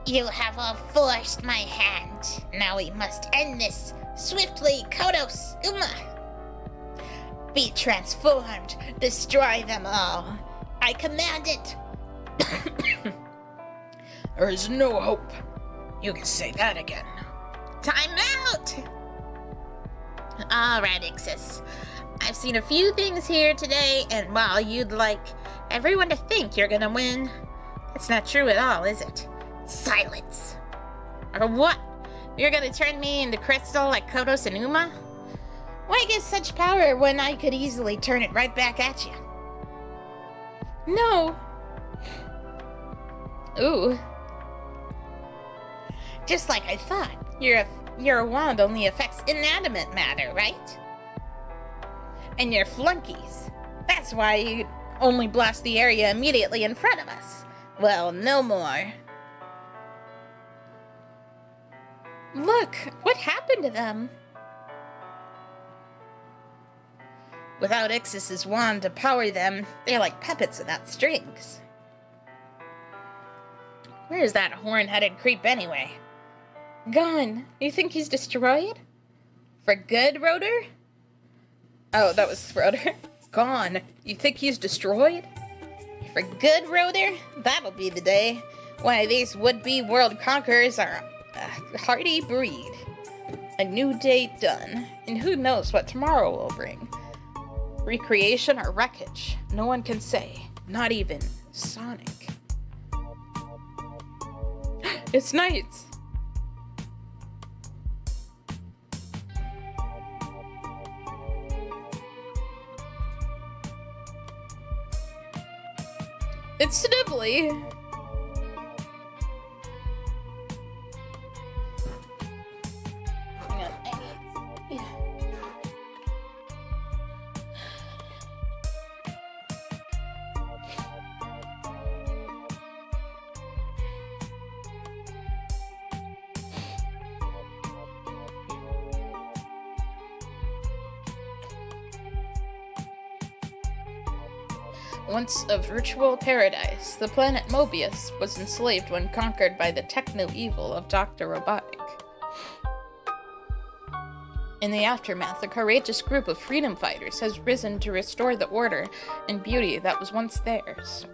You have all forced my hand. Now we must end this swiftly, Kodos, Uma. Be transformed. Destroy them all. I command it. There is no hope. You can say that again. Time out! Alright, Ixis. I've seen a few things here today, and while you'd like everyone to think you're gonna win, it's not true at all, is it? Silence. Or what? You're gonna turn me into crystal like Kodos and Uma? Why give such power when I could easily turn it right back at you? No. Ooh. Just like I thought, your wand only affects inanimate matter, right? And you're flunkies. That's why you only blast the area immediately in front of us. Well, no more. Look, what happened to them? Without Ixis's wand to power them, they're like puppets without strings. Where's that horn-headed creep anyway? Gone. You think he's destroyed? For good, Rotor? Oh, that was Rotor. Gone. You think he's destroyed? For good, Rotor? That'll be the day. Why, these would-be world conquerors are a hardy breed. A new day done, and who knows what tomorrow will bring. Recreation or wreckage, no one can say. Not even Sonic. It's night. It's Snivelly. Hang on, I need... Once a virtual paradise, the planet Mobius was enslaved when conquered by the techno-evil of Dr. Robotic. In the aftermath, a courageous group of freedom fighters has risen to restore the order and beauty that was once theirs.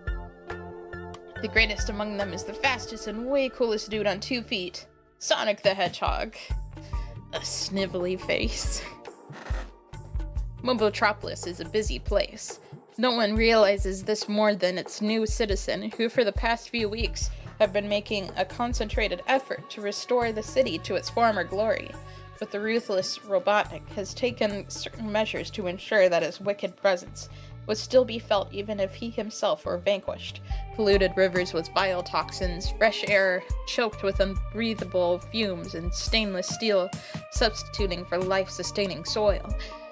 The greatest among them is the fastest and way coolest dude on 2 feet, Sonic the Hedgehog. A snivelly face. Mobotropolis is a busy place. No one realizes this more than its new citizen, who for the past few weeks have been making a concentrated effort to restore the city to its former glory. But the ruthless Robotnik has taken certain measures to ensure that his wicked presence would still be felt even if he himself were vanquished. Polluted rivers with vile toxins, fresh air choked with unbreathable fumes, and stainless steel substituting for life-sustaining soil.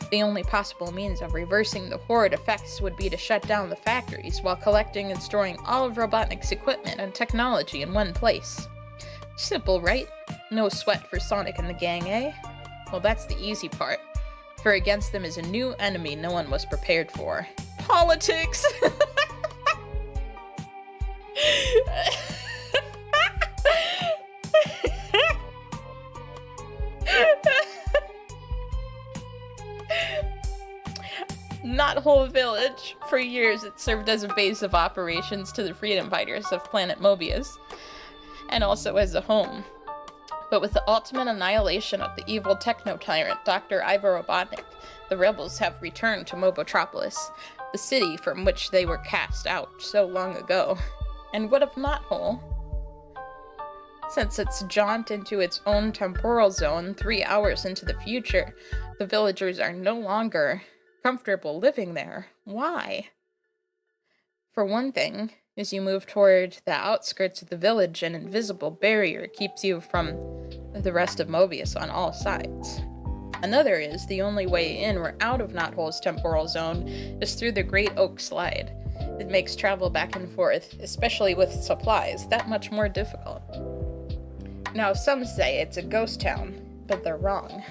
The only possible means of reversing the horrid effects would be to shut down the factories while collecting and storing all of Robotnik's equipment and technology in one place. Simple, right? No sweat for Sonic and the gang, eh? Well, that's the easy part. For against them is a new enemy no one was prepared for. Politics! Knothole Village. For years it served as a base of operations to the freedom fighters of Planet Mobius, and also as a home. But with the ultimate annihilation of the evil techno-tyrant Dr. Ivo Robotnik, the rebels have returned to Mobotropolis, the city from which they were cast out so long ago. And what of Knothole? Since its jaunt into its own temporal zone 3 hours into the future, the villagers are no longer comfortable living there. Why? For one thing, as you move toward the outskirts of the village, an invisible barrier keeps you from the rest of Mobius on all sides. Another is the only way in or out of Knothole's temporal zone is through the Great Oak Slide. It makes travel back and forth, especially with supplies, that much more difficult. Now, some say it's a ghost town, but they're wrong.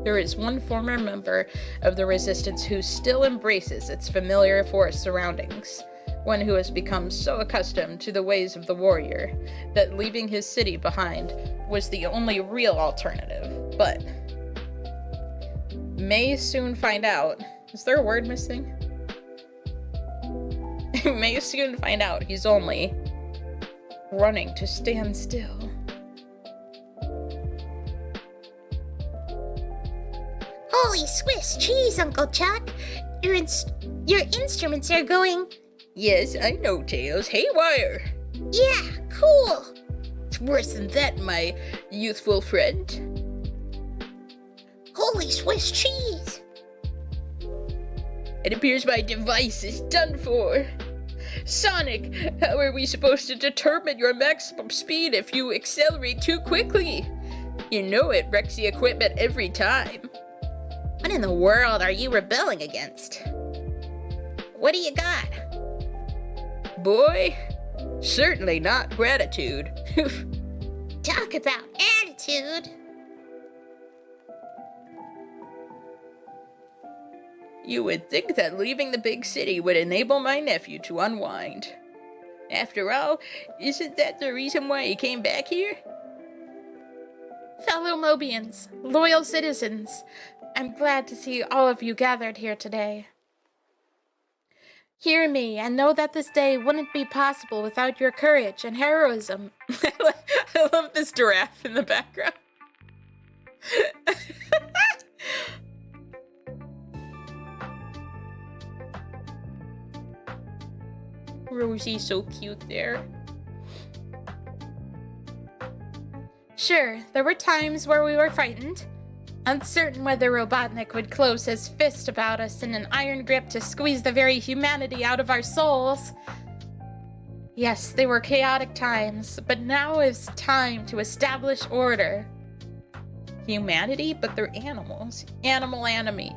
There is one former member of the Resistance who still embraces its familiar forest surroundings. One who has become so accustomed to the ways of the warrior that leaving his city behind was the only real alternative. But may soon find out. Is there a word missing? May soon find out he's only running to stand still. Holy Swiss cheese, Uncle Chuck! Your instruments are going... Yes, I know, Tails. Haywire! Yeah, cool! It's worse than that, my youthful friend. Holy Swiss cheese! It appears my device is done for. Sonic, how are we supposed to determine your maximum speed if you accelerate too quickly? You know it wrecks the equipment every time. What in the world are you rebelling against? What do you got? Boy, certainly not gratitude. Talk about attitude! You would think that leaving the big city would enable my nephew to unwind. After all, isn't that the reason why he came back here? Fellow Mobians, loyal citizens, I'm glad to see all of you gathered here today. Hear me and know that this day wouldn't be possible without your courage and heroism. I love this giraffe in the background. Rosie's so cute there. Sure, there were times where we were frightened, uncertain whether Robotnik would close his fist about us in an iron grip to squeeze the very humanity out of our souls. Yes, they were chaotic times, but now is time to establish order. Humanity? But they're animals. Animanity.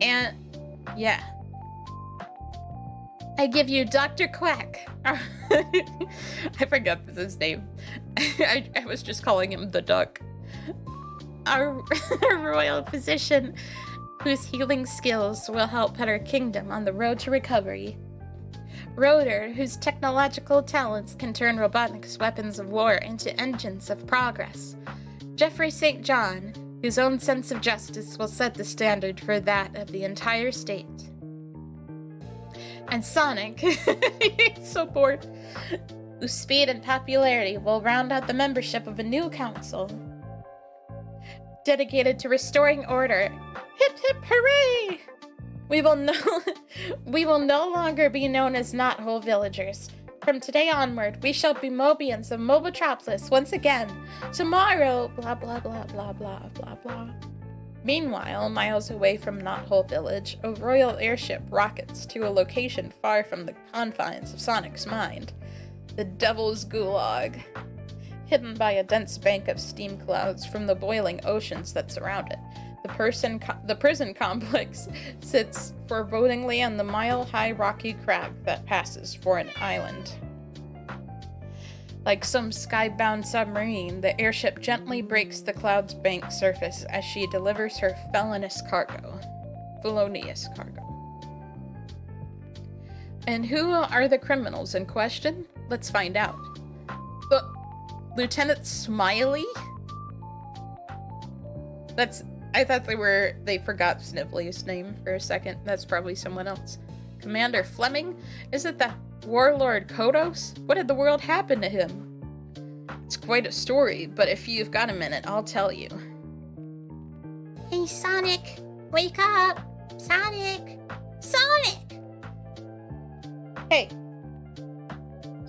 And, yeah. I give you Dr. Quack. I forgot his name. I was just calling him the duck. Our royal physician, whose healing skills will help put our kingdom on the road to recovery. Rotor, whose technological talents can turn Robotnik's weapons of war into engines of progress. Jeffrey St. John, whose own sense of justice will set the standard for that of the entire state. And Sonic, he's so bored, whose speed and popularity will round out the membership of a new council. Dedicated to restoring order Hip hip hooray! We will no longer be known as Knothole villagers. From today onward, we shall be Mobians of Mobotropolis once again. Tomorrow, blah blah blah blah blah blah blah. Meanwhile, miles away from Knothole Village, a royal airship rockets to a location far from the confines of Sonic's mind. The Devil's Gulag. Hidden by a dense bank of steam clouds from the boiling oceans that surround it, the prison complex sits forebodingly on the mile-high rocky crag that passes for an island. Like some skybound submarine, the airship gently breaks the cloud's bank surface as she delivers her felonious cargo. And who are the criminals in question? Let's find out. Lieutenant Smiley? I thought they forgot Snivelly's name for a second. That's probably someone else. Commander Fleming? Is it the warlord Kodos? What did the world happen to him? It's quite a story, but if you've got a minute, I'll tell you. Hey, Sonic, wake up! Sonic! Sonic! Hey!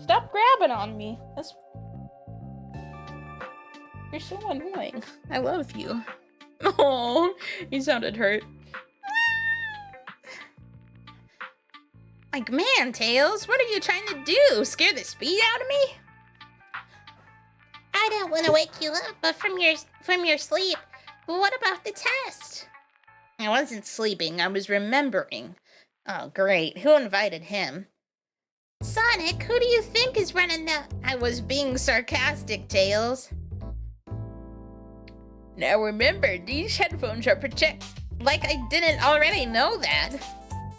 Stop grabbing on me. You're so annoying. I love you. Oh, he sounded hurt. Like, man, Tails, what are you trying to do? Scare the speed out of me? I don't want to wake you up, but from your sleep. What about the test? I wasn't sleeping, I was remembering. Oh, great. Who invited him? Sonic, who do you think is running the... I was being sarcastic, Tails. Now remember, these headphones are protected. Like I didn't already know that.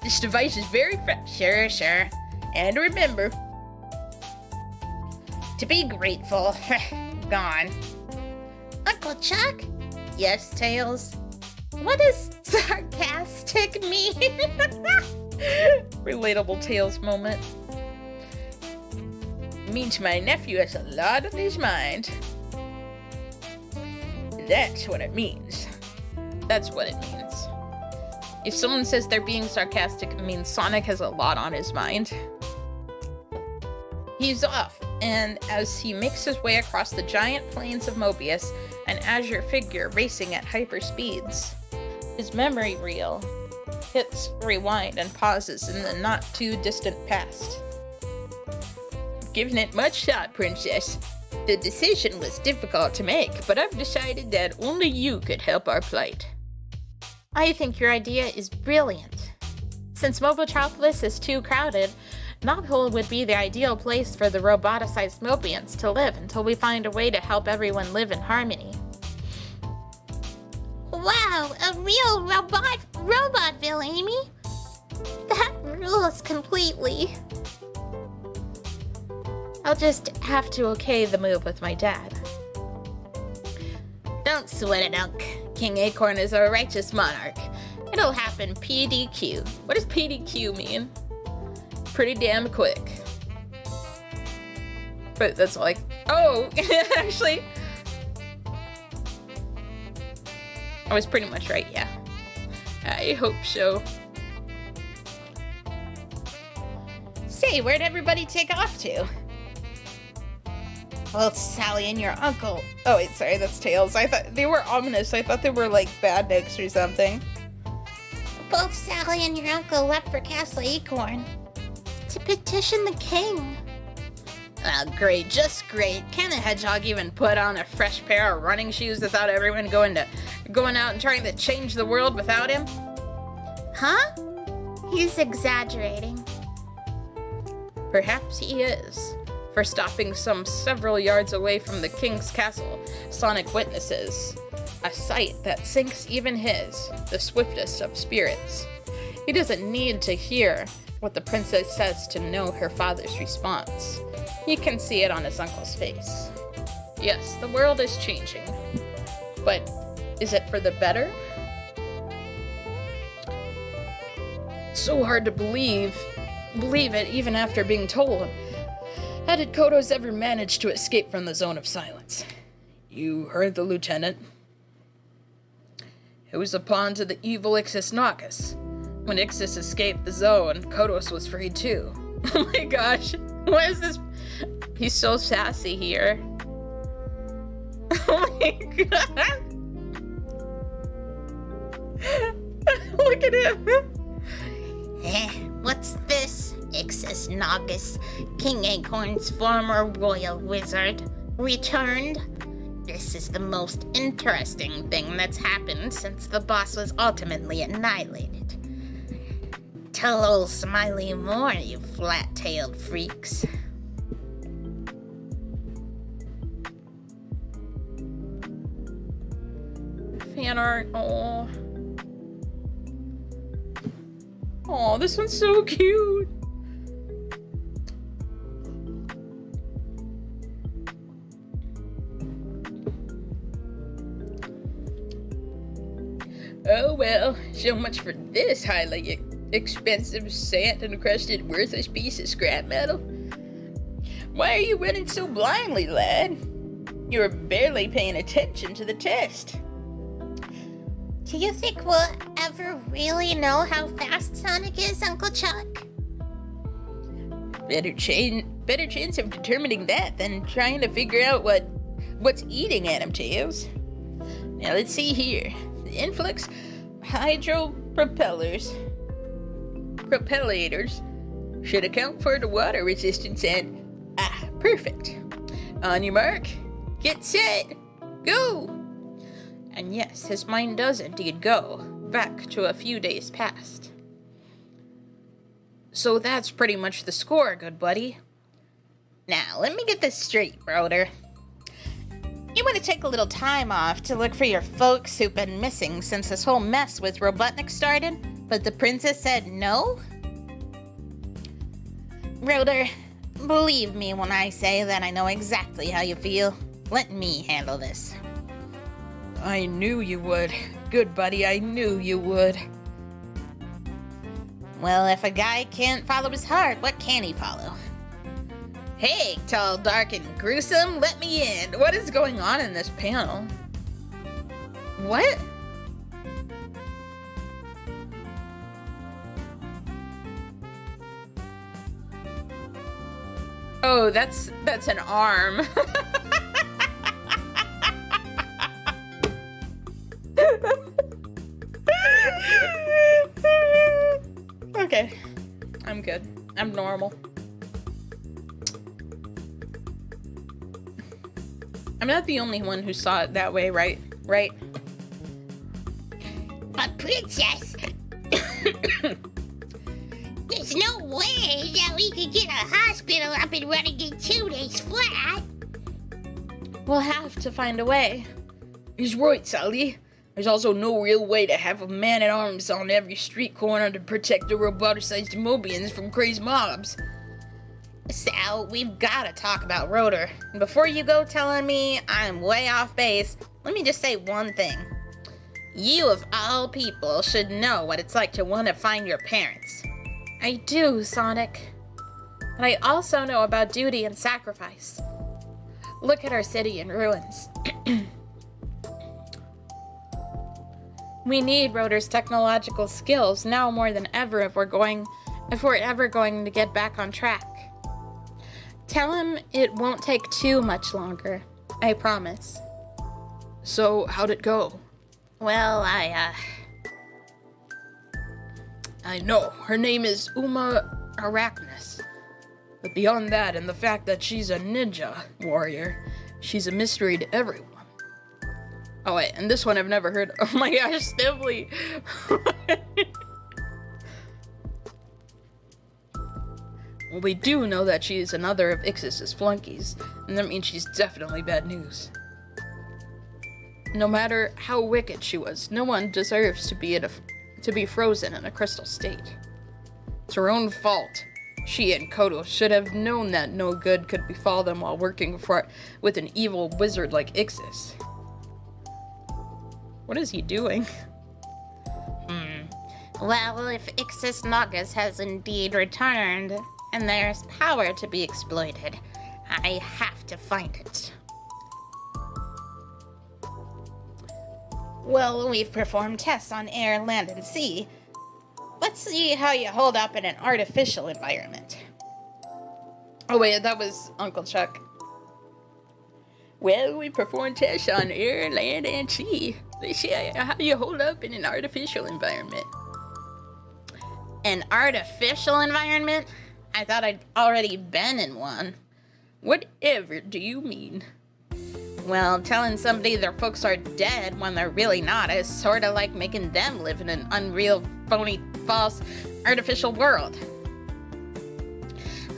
This device is very Sure. And remember, to be grateful. Gone. Uncle Chuck? Yes, Tails? What does sarcastic mean? Relatable Tails moment. it means my nephew has a lot on his mind. That's what it means. That's what it means. If someone says they're being sarcastic, it means Sonic has a lot on his mind. He's off, and as he makes his way across the giant plains of Mobius, an azure figure racing at hyper speeds. His memory reel hits rewind and pauses in the not too distant past. I've given it much thought, Princess. The decision was difficult to make, but I've decided that only you could help our plight. I think your idea is brilliant. Since Mobotropolis is too crowded, Knothole would be the ideal place for the roboticized Mobians to live until we find a way to help everyone live in harmony. Wow, a real robotville, Amy? That rules completely. I'll just have to okay the move with my dad. Don't sweat it, Unc. King Acorn is a righteous monarch. It'll happen PDQ. What does PDQ mean? Pretty damn quick. But that's like, oh, actually, I was pretty much right, yeah. I hope so. Say, where'd everybody take off to? Well, it's Sally and your uncle. Oh, wait, sorry, that's Tails. I thought they were ominous. I thought they were like bad nicks or something. Both Sally and your uncle left for Castle Acorn to petition the king. Oh, great, just great. Can a hedgehog even put on a fresh pair of running shoes without everyone going out and trying to change the world without him? Huh? He's exaggerating. Perhaps he is. For stopping some several yards away from the king's castle, Sonic witnesses a sight that sinks even his, the swiftest of spirits. He doesn't need to hear what the princess says to know her father's response. He can see it on his uncle's face. Yes, the world is changing. But is it for the better? So hard to believe it even after being told. How did Kodos ever manage to escape from the zone of silence? You heard the lieutenant. It was a pawn to the evil Ixis Nagus. When Ixis escaped the zone, Kodos was freed too. Oh my gosh. What is this? He's so sassy here. Oh my god. Look at him. What's this? Ixis Nagus, King Acorn's former royal wizard, returned? This is the most interesting thing that's happened since the boss was ultimately annihilated. Tell old Smiley more, you flat-tailed freaks. Fan art. Oh. Oh, this one's so cute. Oh well, so much for this highly expensive, sand-encrusted, worthless piece of scrap metal. Why are you running so blindly, lad? You're barely paying attention to the test. Do you think we'll ever really know how fast Sonic is, Uncle Chuck? Better chance of determining that than trying to figure out what's eating at him, Tails. Now let's see here. The influx hydropropellators should account for the water resistance and perfect. On your mark, get set, go! And yes, his mind does indeed go back to a few days past. So that's pretty much the score, good buddy. Now, let me get this straight, Broder. You want to take a little time off to look for your folks who've been missing since this whole mess with Robotnik started, but the princess said no? Broder, believe me when I say that I know exactly how you feel. Let me handle this. I knew you would. Good buddy, I knew you would. Well, if a guy can't follow his heart, what can he follow? Hey, tall, dark, and gruesome, let me in. What is going on in this panel? What? Oh, that's an arm. Okay, I'm good. I'm normal. I'm not the only one who saw it that way, right? Right? But princess, there's no way that we could get a hospital up and running in 2 days flat. We'll have to find a way. He's right, Sally. There's also no real way to have a man-at-arms on every street corner to protect the roboticized Mobians from crazed mobs. Sal, we've got to talk about Rotor. And before you go telling me I'm way off base, let me just say one thing. You, of all people, should know what it's like to want to find your parents. I do, Sonic. But I also know about duty and sacrifice. Look at our city in ruins. We need Rotor's technological skills now more than ever if we're ever going to get back on track. Tell him it won't take too much longer. I promise. So, how'd it go? Well, I know, her name is Uma Arachnus. But beyond that, and the fact that she's a ninja warrior, she's a mystery to everyone. Oh wait, and this one I've never heard. Oh my gosh, Stibbly! Well, we do know that she is another of Ixis's flunkies, and that means she's definitely bad news. No matter how wicked she was, no one deserves to be frozen in a crystal state. It's her own fault. She and Kodo should have known that no good could befall them while working with an evil wizard like Ixis. What is he doing? well, if Ixis Nagas has indeed returned, and there's power to be exploited, I have to find it. Well, we've performed tests on air, land, and sea. Let's see how you hold up in an artificial environment. Oh wait, that was Uncle Chuck. Well, we perform tests on air, land, and sea. Let's see how you hold up in an artificial environment. An artificial environment? I thought I'd already been in one. Whatever do you mean? Well, telling somebody their folks are dead when they're really not is sort of like making them live in an unreal, phony, false, artificial world.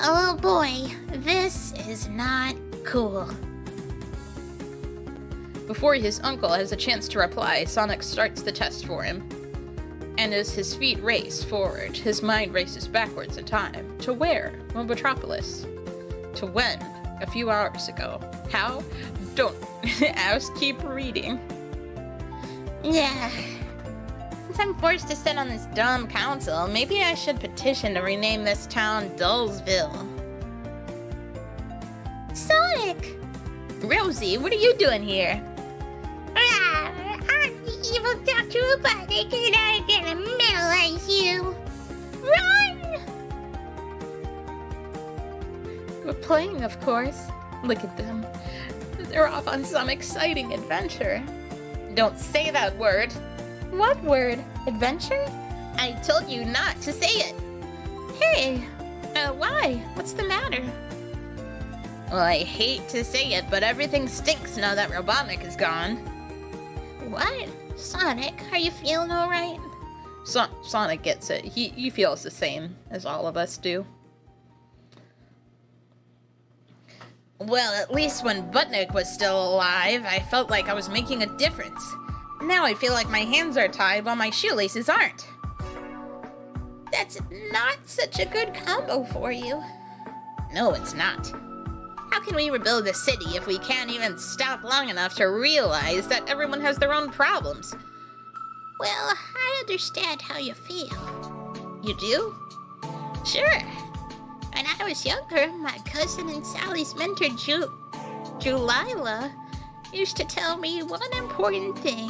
Oh boy, this is not cool. Before his uncle has a chance to reply, Sonic starts the test for him. And as his feet race forward, his mind races backwards in time. To where? Well, Metropolis. To when? A few hours ago. How? Don't ask, keep reading. Yeah. Since I'm forced to sit on this dumb council, maybe I should petition to rename this town Dullsville. Sonic! Rosie, what are you doing here? I'm the evil Dr. Robotnik and I'm gonna metalize you! Run! We're playing, of course. Look at them. They're off on some exciting adventure. Don't say that word. What word? Adventure? I told you not to say it. Hey, why? What's the matter? Well, I hate to say it, but everything stinks now that Robotnik is gone. What? Sonic, are you feeling alright? Sonic gets it. He feels the same as all of us do. Well, at least when Butnik was still alive, I felt like I was making a difference. Now I feel like my hands are tied while my shoelaces aren't. That's not such a good combo for you. No, it's not. How can we rebuild the city if we can't even stop long enough to realize that everyone has their own problems? Well, I understand how you feel. You do? Sure. When I was younger, my cousin and Sally's mentor, Julila, used to tell me one important thing.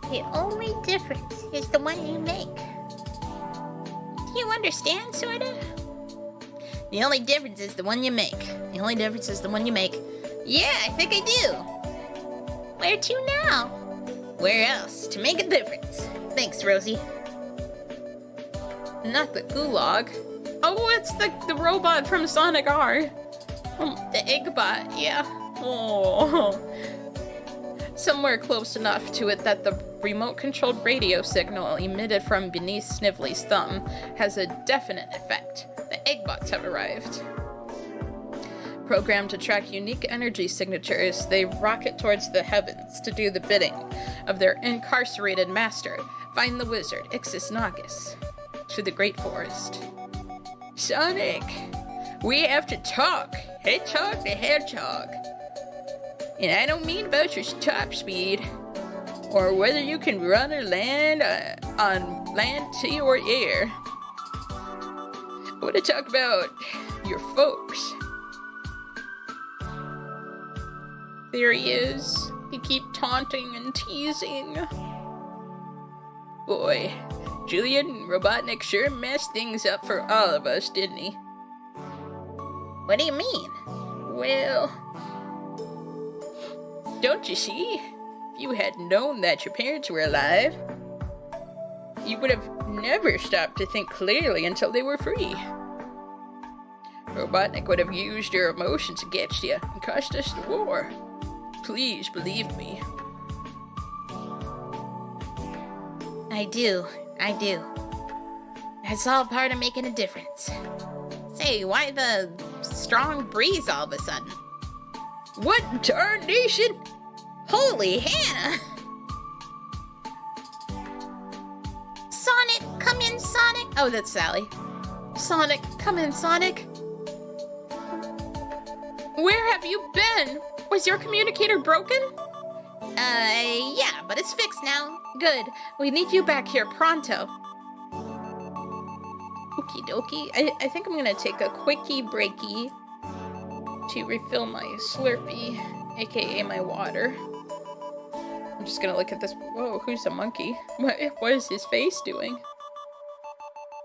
The only difference is the one you make. Do you understand, sorta? The only difference is the one you make. The only difference is the one you make. Yeah, I think I do. Where to now? Where else to make a difference? Thanks, Rosie. Not the gulag. Oh, it's the robot from Sonic R. The Eggbot, yeah. Oh. Somewhere close enough to it that the remote-controlled radio signal emitted from beneath Snively's thumb has a definite effect. The Eggbots have arrived. Programmed to track unique energy signatures, they rocket towards the heavens to do the bidding of their incarcerated master, find the wizard, Ixis Nagus, to the Great Forest. Sonic, we have to talk. Hedgehog to hedgehog. And I don't mean about your top speed, or whether you can run or land on land, sea, or air. I want to talk about your folks. There he is. He keeps taunting and teasing. Boy, Julian Robotnik sure messed things up for all of us, didn't he? What do you mean? Well, don't you see? If you had known that your parents were alive, you would have never stopped to think clearly until they were free. Robotnik would have used your emotions against you and caused us the war. Please believe me. I do. It's all part of making a difference. Say, why the strong breeze all of a sudden? What in tarnation? Holy Hannah! Sonic, come in, Sonic! Oh, that's Sally. Sonic, come in, Sonic. Where have you been? Was your communicator broken? Yeah, but it's fixed now. Good. We need you back here pronto. Okie dokie. I think I'm gonna take a quickie breaky to refill my Slurpee, aka my water. I'm just gonna look at this. Whoa, who's a monkey? What is his face doing?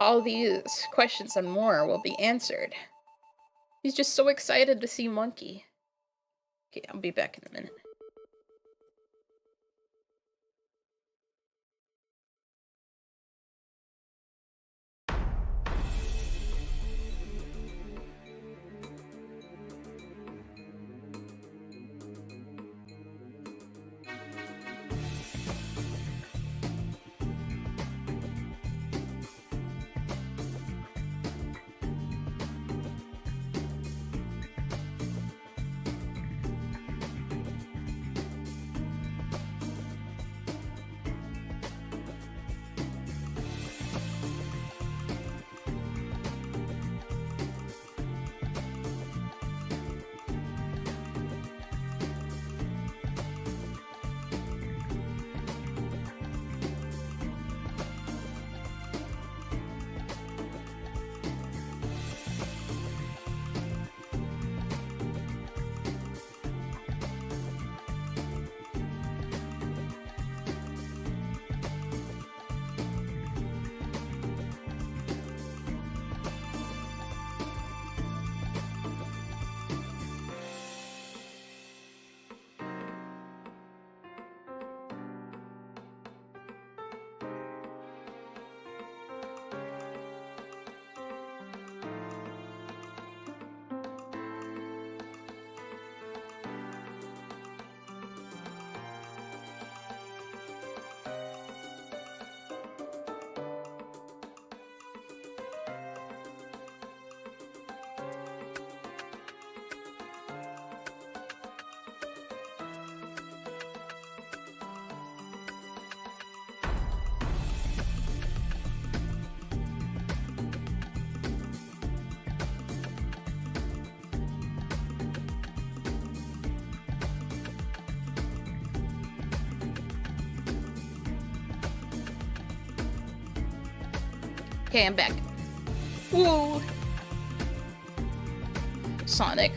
All these questions and more will be answered. He's just so excited to see Monkey. Okay, I'll be back in a minute. Okay, I'm back. Whoa! Sonic.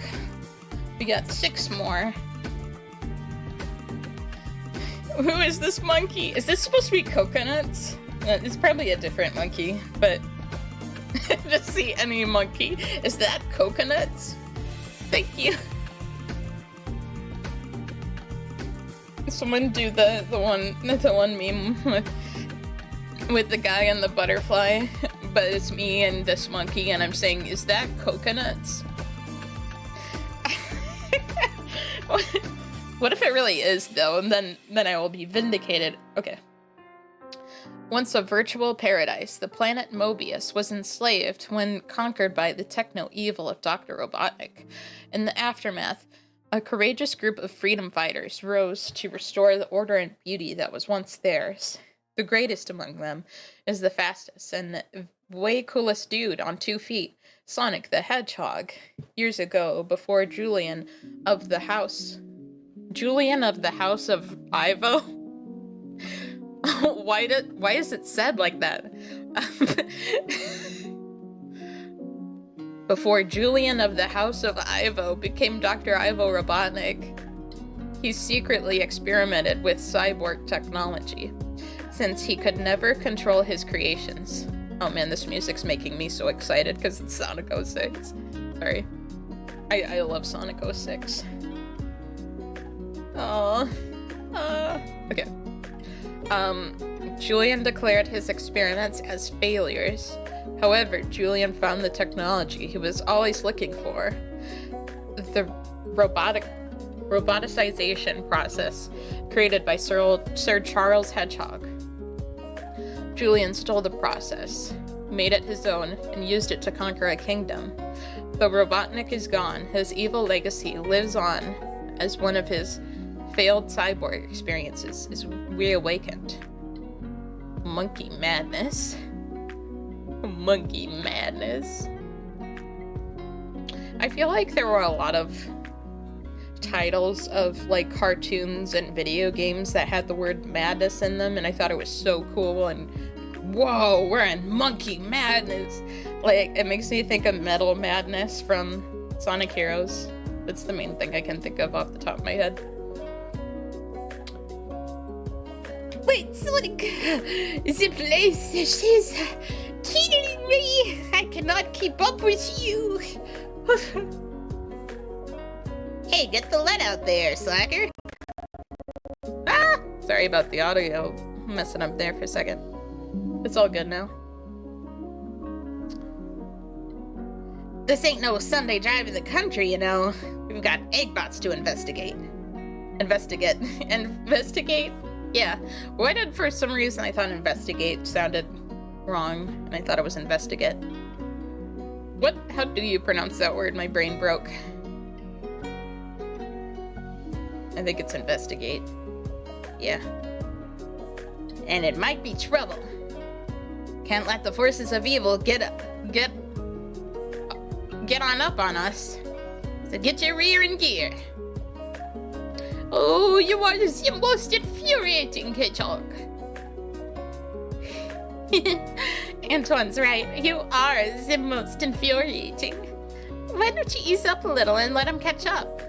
We got 6 more. Who is this monkey? Is this supposed to be Coconuts? It's probably a different monkey, but just see any monkey. Is that Coconuts? Thank you. Someone do the one meme with the guy and the butterfly, but it's me and this monkey, and I'm saying, is that Coconuts? What if it really is, though? And then I will be vindicated. Okay. Once a virtual paradise, the planet Mobius was enslaved when conquered by the techno-evil of Dr. Robotnik. In the aftermath, a courageous group of freedom fighters rose to restore the order and beauty that was once theirs. The greatest among them is the fastest and way coolest dude on 2 feet, Sonic the Hedgehog. Years ago, before Julian of the House of Ivo? Why is it said like that? Before Julian of the House of Ivo became Dr. Ivo Robotnik, he secretly experimented with cyborg technology, since he could never control his creations. Oh man, this music's making me so excited because it's Sonic 06. Sorry. I love Sonic 06. Aww. Okay. Julian declared his experiments as failures. However, Julian found the technology he was always looking for. The roboticization process created by Sir Charles Hedgehog. Julian stole the process, made it his own, and used it to conquer a kingdom. Though Robotnik is gone, his evil legacy lives on as one of his failed cyborg experiences is reawakened. Monkey madness. Monkey madness. I feel like there were a lot of titles of like cartoons and video games that had the word madness in them, and I thought it was so cool, and whoa, we're in monkey madness. Like, it makes me think of Metal Madness from Sonic Heroes. That's the main thing I can think of off the top of my head. Wait, Sonic! The place is killing me! I cannot keep up with you! Hey, get the lead out there, slacker! Ah! Sorry about the audio messing up there for a second. It's all good now. This ain't no Sunday drive in the country, you know. We've got eggbots to investigate. Investigate. Investigate? Yeah. Why did, for some reason, I thought investigate sounded wrong, and I thought it was investigate. How do you pronounce that word? My brain broke. I think it's investigate. Yeah. And it might be trouble. Can't let the forces of evil get on up on us. So get your rear in gear. Oh, you are the most infuriating hedgehog. Antoine's right. You are the most infuriating. Why don't you ease up a little and let him catch up?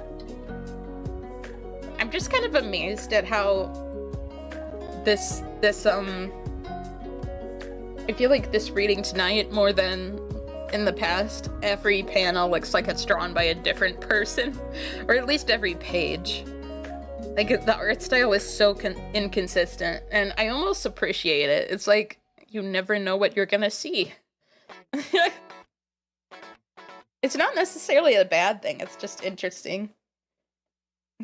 I'm just kind of amazed at how this I feel like this reading tonight, more than in the past, every panel looks like it's drawn by a different person, or at least every page. Like, the art style is so inconsistent, and I almost appreciate it. It's like, you never know what you're gonna see. It's not necessarily a bad thing, it's just interesting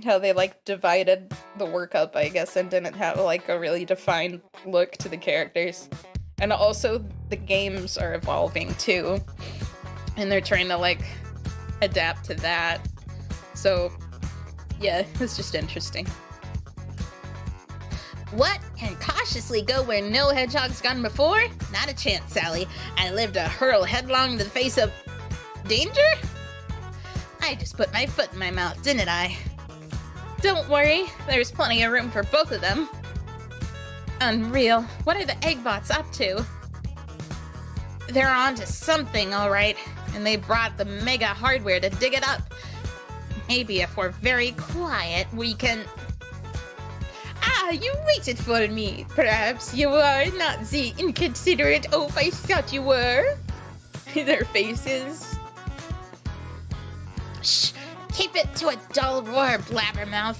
how they, like, divided the work up, I guess, and didn't have, like, a really defined look to the characters. And also, the games are evolving, too. And they're trying to, like, adapt to that. So, yeah, it's just interesting. What? And cautiously go where no hedgehog's gone before? Not a chance, Sally. I live to hurl headlong to the face of danger? I just put my foot in my mouth, didn't I? Don't worry, there's plenty of room for both of them. Unreal. What are the eggbots up to? They're on to something, all right. And they brought the mega hardware to dig it up. Maybe if we're very quiet, we can... Ah, you waited for me. Perhaps you are not the inconsiderate oaf I thought you were. Their faces. Shh! Keep it to a dull roar, blabbermouth.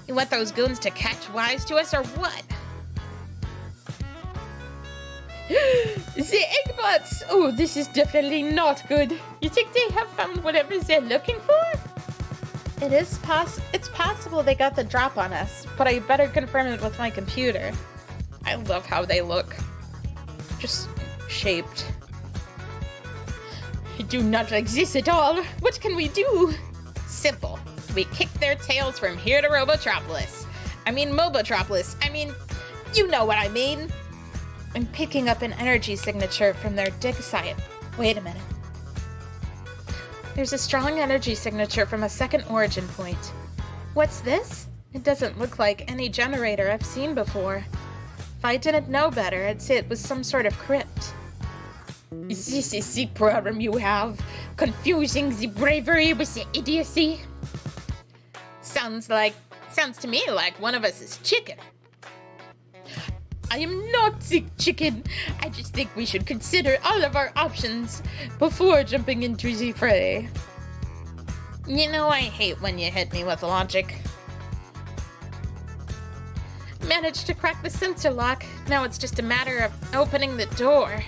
You want those goons to catch wise to us, or what? The eggbots! Oh, this is definitely not good. You think they have found whatever they're looking for? It's possible they got the drop on us, but I better confirm it with my computer. I love how they look. Just shaped. I do not like this at all. What can we do? Simple. We kick their tails from here to Mobotropolis. You know what I mean. I'm picking up an energy signature from their dig site. Wait a minute. There's a strong energy signature from a second origin point. What's this? It doesn't look like any generator I've seen before. If I didn't know better, I'd say it was some sort of crypt. This is the problem you have. Confusing the bravery with the idiocy. Sounds to me like one of us is chicken. I am not the chicken. I just think we should consider all of our options before jumping into the fray. You know I hate when you hit me with logic. Managed to crack the sensor lock. Now it's just a matter of opening the door.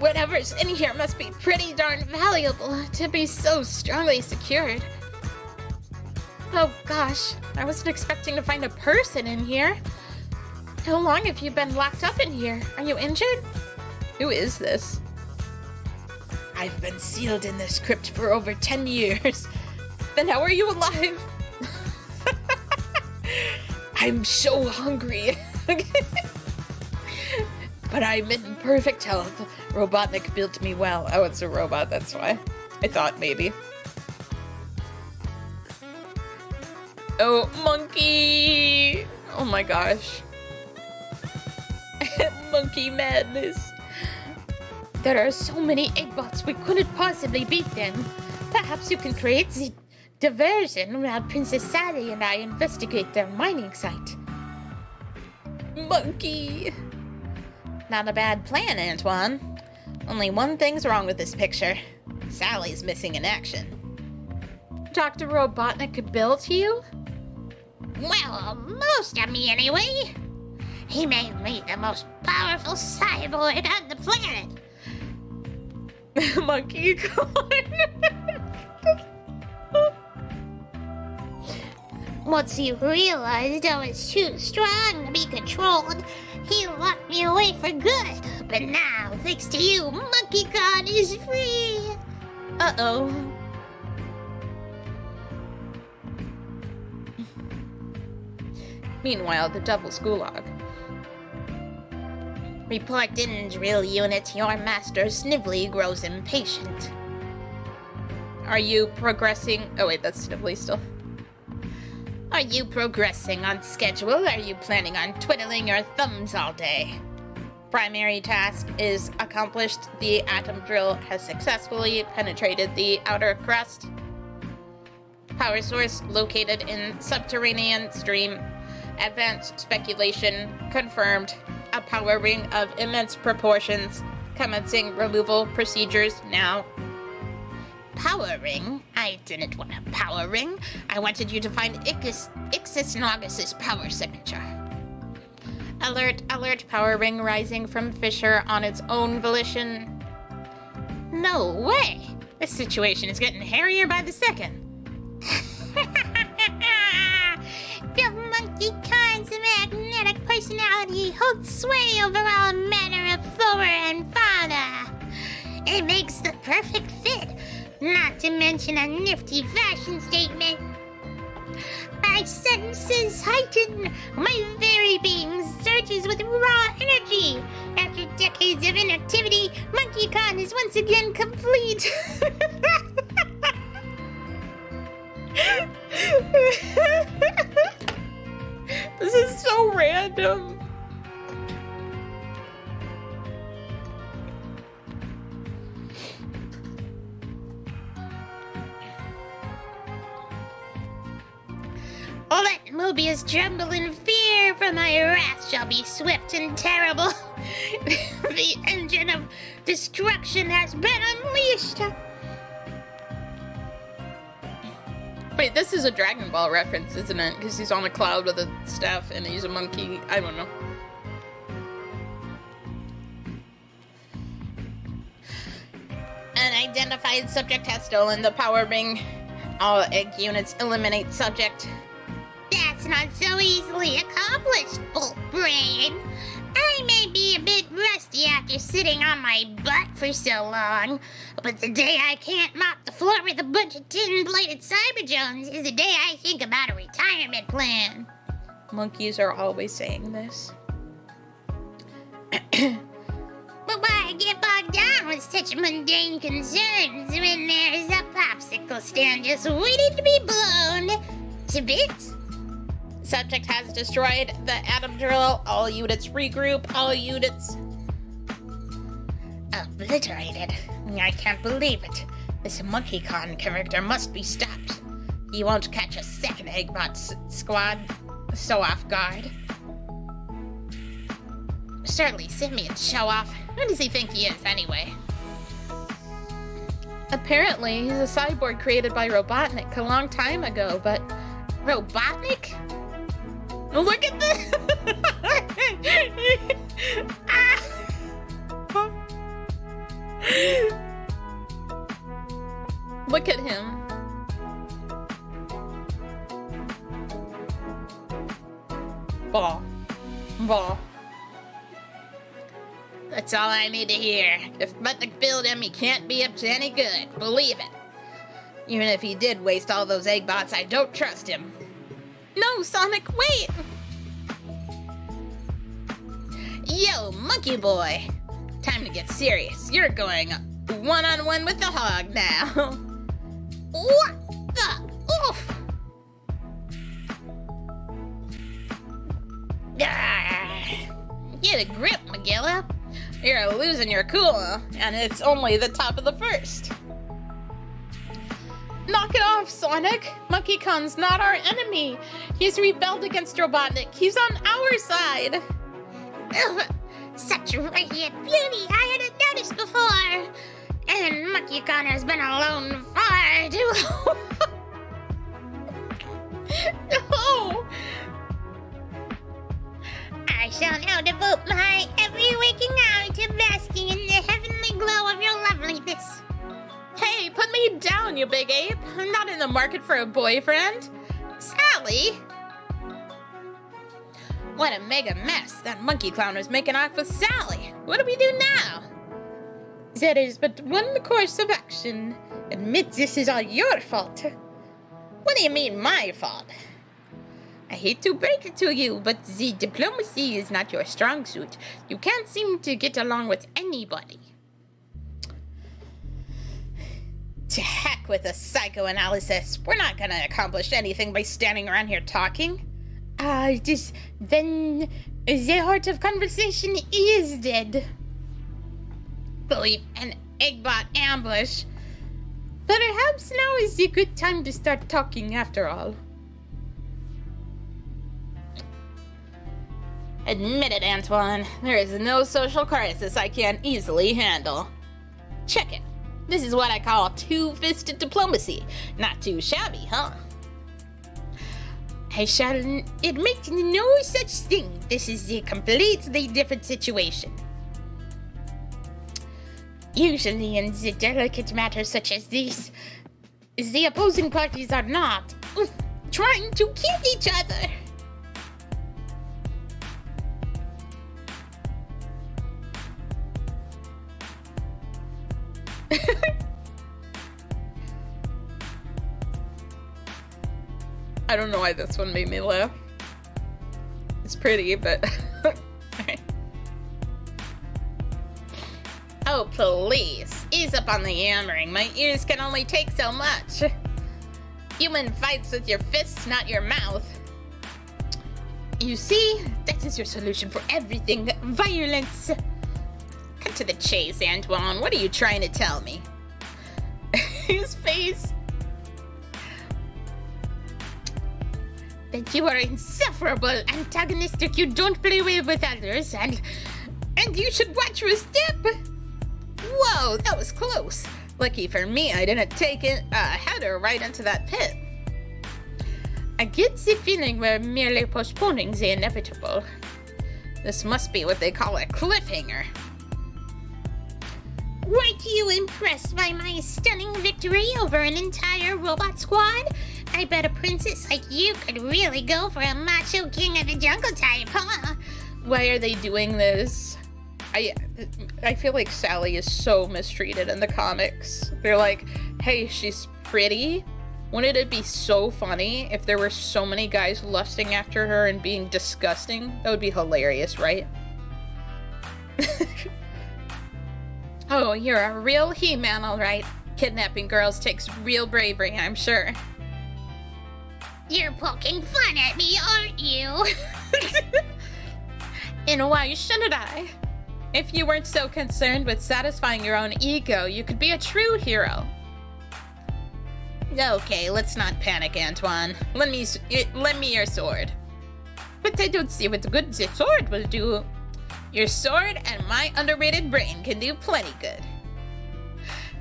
Whatever's in here must be pretty darn valuable to be so strongly secured. Oh gosh, I wasn't expecting to find a person in here. How long have you been locked up in here? Are you injured? Who is this? I've been sealed in this crypt for over 10 years. Then how are you alive? I'm so hungry. But I'm in perfect health. Robotnik built me well. Oh, it's a robot, that's why. I thought maybe. Oh, monkey! Oh my gosh. Monkey madness. There are so many eggbots, we couldn't possibly beat them. Perhaps you can create the diversion while Princess Sally and I investigate their mining site. Monkey! Not a bad plan, Antoine. Only one thing's wrong with this picture. Sally's missing in action. Dr. Robotnik could build you? Well, most of me anyway. He made me the most powerful cyborg on the planet. Monkey Con! Once he realized I was too strong to be controlled, he locked me away for good. But now, thanks to you, Monkey Con is free. Uh-oh. Meanwhile, the Devil's Gulag. Report in, drill unit. Your master Snively grows impatient. Are you progressing? Oh wait, that's Snively still. Are you progressing on schedule? Are you planning on twiddling your thumbs all day? Primary task is accomplished. The atom drill has successfully penetrated the outer crust. Power source located in subterranean stream. Advanced speculation confirmed. A power ring of immense proportions. Commencing removal procedures now. Power ring? I didn't want a power ring. I wanted you to find Ixis Naugus' power signature. Alert, alert, power ring rising from fissure on its own volition. No way! This situation is getting hairier by the second. The Monkey Con's magnetic personality holds sway over all manner of flora and fauna. It makes the perfect fit, not to mention a nifty fashion statement. My senses heighten, my very being surges with raw energy. After decades of inactivity, Monkey Con is once again complete. This is so random. Let Mobius tremble in fear, for my wrath shall be swift and terrible. The engine of destruction has been unleashed. Wait, this is a Dragon Ball reference, isn't it? Because he's on a cloud with a staff and he's a monkey. I don't know. Unidentified subject has stolen the power ring. All egg units eliminate subject. That's not so easily accomplished, Bolt Brain. I may be a bit rusty after sitting on my butt for so long, but the day I can't mop the floor with a bunch of tin-plated Cyberjones is the day I think about a retirement plan. Monkeys are always saying this. But why get bogged down with such mundane concerns when there's a popsicle stand just waiting to be blown to bits? Subject has destroyed the atom drill. All units regroup. All units obliterated. I can't believe it. This Monkey Con character must be stopped. He won't catch a second Eggbot squad so off guard. Certainly, Simian show off. Who does he think he is, anyway? Apparently, he's a cyborg created by Robotnik a long time ago, but... Robotnik? Look at this! Look at him. Ball. Ball. That's all I need to hear. If Butnick build him, he can't be up to any good. Believe it. Even if he did waste all those Eggbots, I don't trust him. No, Sonic, wait! Yo, monkey boy! Time to get serious. You're going one-on-one with the hog now. What the? Oof! Get a grip, Magilla. You're losing your cool, and it's only the top of the first. Knock it off, Sonic! Monkey Con's not our enemy! He's rebelled against Robotnik. He's on our side! Such radiant beauty I hadn't noticed before. And Monkey Con has been alone far too long. No! I shall now devote my every waking hour to basking in the heavenly glow of your loveliness. Hey, put me down, you big ape. I'm not in the market for a boyfriend. Sally? What a mega mess. That monkey clown was making off with Sally. What do we do now? There is but one course of action. Admit this is all your fault. What do you mean, my fault? I hate to break it to you, but the diplomacy is not your strong suit. You can't seem to get along with anybody. To heck with the psychoanalysis. We're not gonna accomplish anything by standing around here talking. Then the heart of conversation is dead. Believe an eggbot ambush. Perhaps now is a good time to start talking after all. Admit it, Antoine. There is no social crisis I can't easily handle. Check it. This is what I call two-fisted diplomacy. Not too shabby, huh? I shall admit no such thing. This is a completely different situation. Usually in the delicate matters such as these, the opposing parties are not trying to kill each other. I don't know why this one made me laugh. It's pretty, but... Oh, please. Ease up on the yammering. My ears can only take so much. Human fights with your fists, not your mouth. You see, that is your solution for everything. Violence. Cut to the chase, Antoine. What are you trying to tell me? His face. That you are insufferable, antagonistic, you don't play well with others, and you should watch your step. Whoa, that was close. Lucky for me, I didn't take a header right into that pit. I get the feeling we're merely postponing the inevitable. This must be what they call a cliffhanger. Weren't you impressed by my stunning victory over an entire robot squad? I bet a princess like you could really go for a macho king of the jungle type, huh? Why are they doing this? I feel like Sally is so mistreated in the comics. They're like, hey, she's pretty. Wouldn't it be so funny if there were so many guys lusting after her and being disgusting? That would be hilarious, right? Oh, you're a real He-Man, all right. Kidnapping girls takes real bravery, I'm sure. You're poking fun at me, aren't you? And why shouldn't I? If you weren't so concerned with satisfying your own ego, you could be a true hero. Okay, let's not panic, Antoine. Lend me your sword. But I don't see what good the sword will do. Your sword and my underrated brain can do plenty good.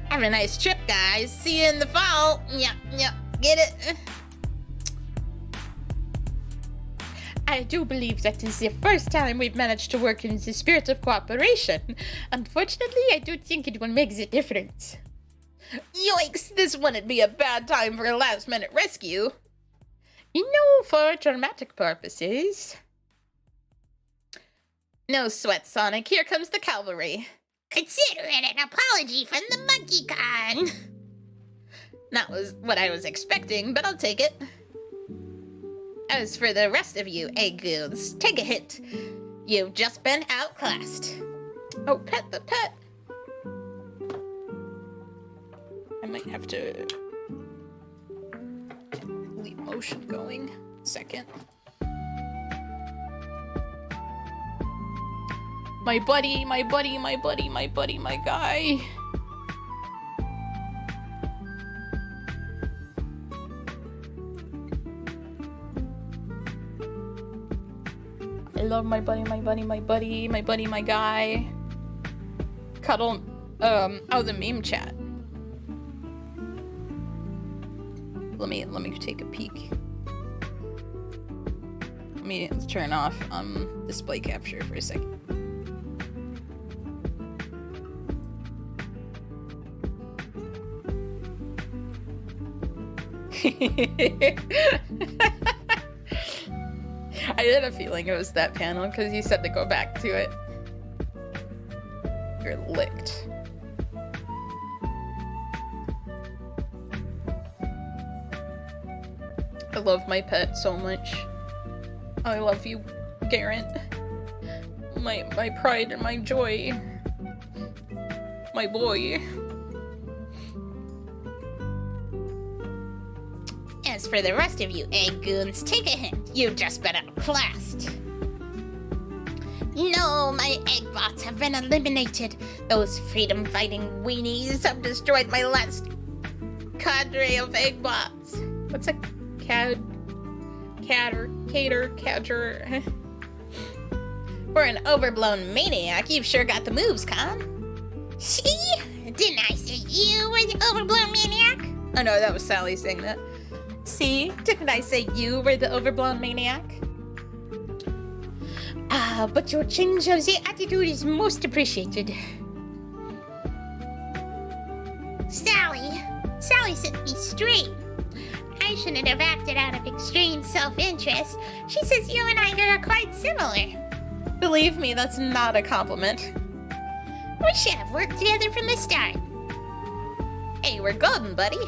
Have a nice trip, guys. See you in the fall. Yep, get it? I do believe that is the first time we've managed to work in the spirit of cooperation. Unfortunately, I don't think it will make the difference. Yikes, this wouldn't be a bad time for a last-minute rescue. You know, for dramatic purposes. No sweat, Sonic. Here comes the cavalry. Consider it an apology from the Monkey Con. That was what I was expecting, but I'll take it. As for the rest of you, egg-goons, take a hit. You've just been outclassed. Oh, pet the pet. I might have to leave motion going. Second. My buddy, my guy. I love my buddy, my buddy, my buddy, my buddy, my guy. Cuddle, the meme chat. Let me take a peek. Let me turn off display capture for a second. I had a feeling it was that panel because he said to go back to it. You're licked. I love my pet so much. I love you, Garrett. My pride and my joy. My boy. As for the rest of you egg goons, take a hint. You've just been outclassed. No, my egg bots have been eliminated. Those freedom-fighting weenies have destroyed my last cadre of egg bots. What's a cadger? For an overblown maniac, you've sure got the moves, Con. See? Didn't I say you were the overblown maniac? Oh no, that was Sally saying that. See? Didn't I say you were the overblown maniac? But your change of the attitude is most appreciated. Sally set me straight. I shouldn't have acted out of extreme self-interest. She says you and I are quite similar. Believe me, that's not a compliment. We should have worked together from the start. Hey, we're golden, buddy.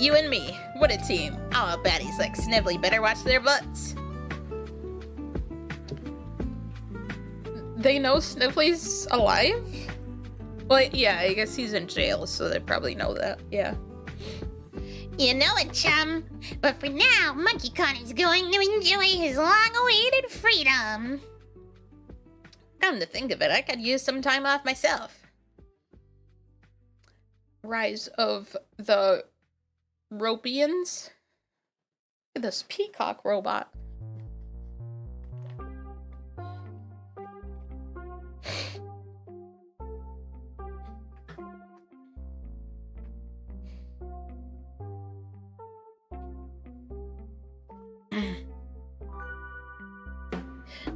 You and me. What a team. All baddies like Snively better watch their butts. They know Snively's alive? Well, yeah, I guess he's in jail, so they probably know that, yeah. You know it, chum. But for now, MonkeyCon is going to enjoy his long-awaited freedom. Come to think of it, I could use some time off myself. Rise of the Robians? Look at this peacock robot.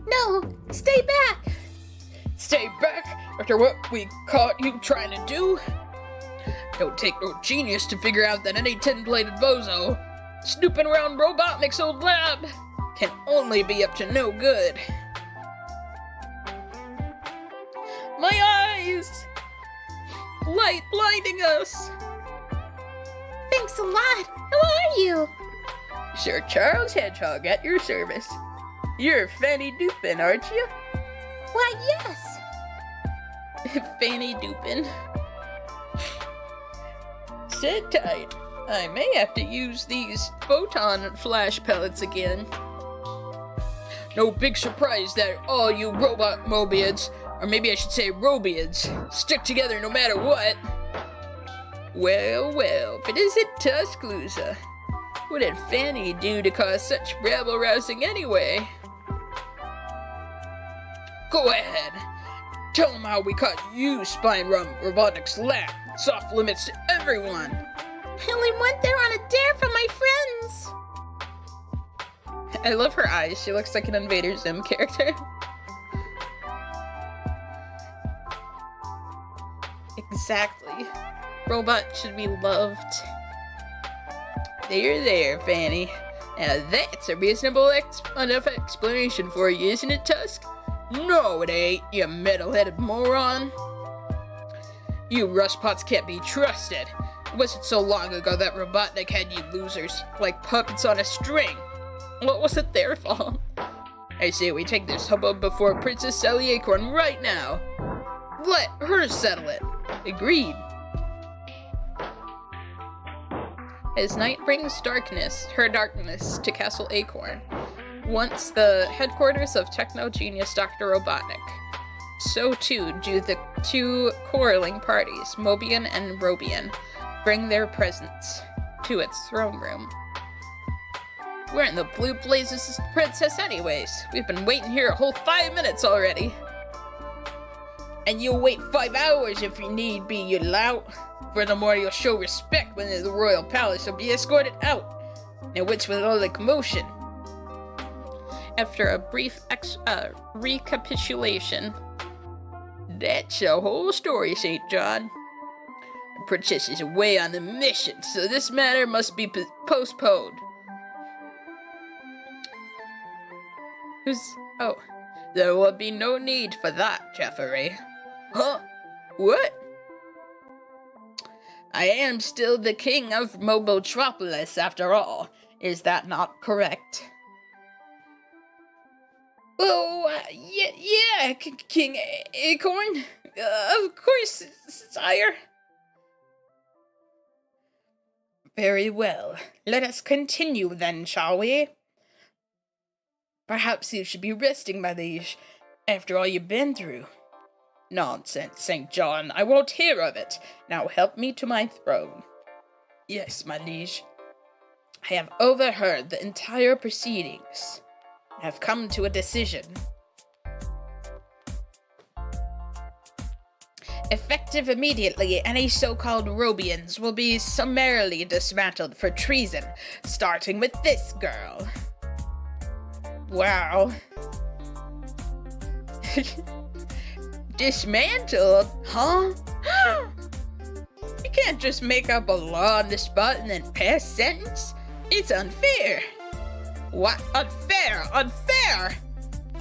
No, stay back. Stay back after what we caught you trying to do? Don't take no genius to figure out that any tin-plated bozo snooping around Robotnik's old lab can only be up to no good. My eyes! Light blinding us! Thanks a lot. Who are you? Sir Charles Hedgehog at your service. You're Fanny Dupin, aren't you? Why, yes. Fanny Dupin. Sit tight. I may have to use these photon flash pellets again. No big surprise that all you robot mobiids, or maybe I should say robiids, stick together no matter what. Well, well, if it isn't Tuscaloosa. What did Fanny do to cause such rabble-rousing anyway? Go ahead. Tell them how we caught you spying around Robotnik's lab. It's off limits to everyone. I only went there on a dare from my friends. I love her eyes. She looks like an Invader Zim character. Exactly. Robot should be loved. There, Fanny. Now that's a reasonable enough explanation for you, isn't it, Tusk? No, it ain't, you metal-headed moron. You rustpots can't be trusted. It wasn't so long ago that Robotnik had you losers like puppets on a string. What was it their fault? I say we take this hubbub before Princess Sally Acorn right now. Let her settle it. Agreed. As night brings darkness to Castle Acorn, once the headquarters of techno genius Dr. Robotnik, so too do the two quarreling parties, Mobian and Robian, bring their presence to its throne room. We're in the Blue Blazes Princess anyways. We've been waiting here a whole 5 minutes already. And you'll wait 5 hours if you need be, you lout. Furthermore, you'll show respect when in the royal palace and be escorted out. Now what's with all the commotion? After a brief recapitulation, That's the whole story, St. John. The princess is away on a mission, so this matter must be postponed. oh, There will be no need for that, Jeffrey. Huh? What? I am still the king of Mobotropolis, after all. Is that not correct? Oh, yeah, King Acorn. Of course, sire. Very well. Let us continue then, shall we? Perhaps you should be resting, my liege, after all you've been through. Nonsense, St. John. I won't hear of it. Now help me to my throne. Yes, my liege. I have overheard the entire proceedings. I have come to a decision. Effective immediately, any so-called Robians will be summarily dismantled for treason, starting with this girl. Wow. Dismantled? Huh? You can't just make up a law on the spot and then pass sentence. It's unfair. What? Unfair? Unfair?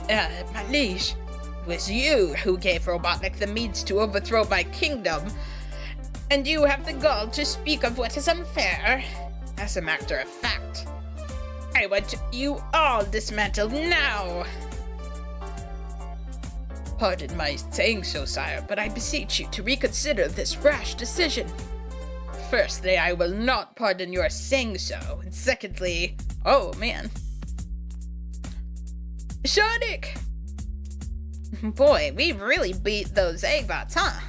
My liege, it was you who gave Robotnik the means to overthrow my kingdom, and you have the gall to speak of what is unfair. As a matter of fact, I want you all dismantled now. Pardon my saying so, sire, but I beseech you to reconsider this rash decision. Firstly, I will not pardon your saying so, and secondly, oh man. Sonic! Boy, we really beat those Eggbots, huh?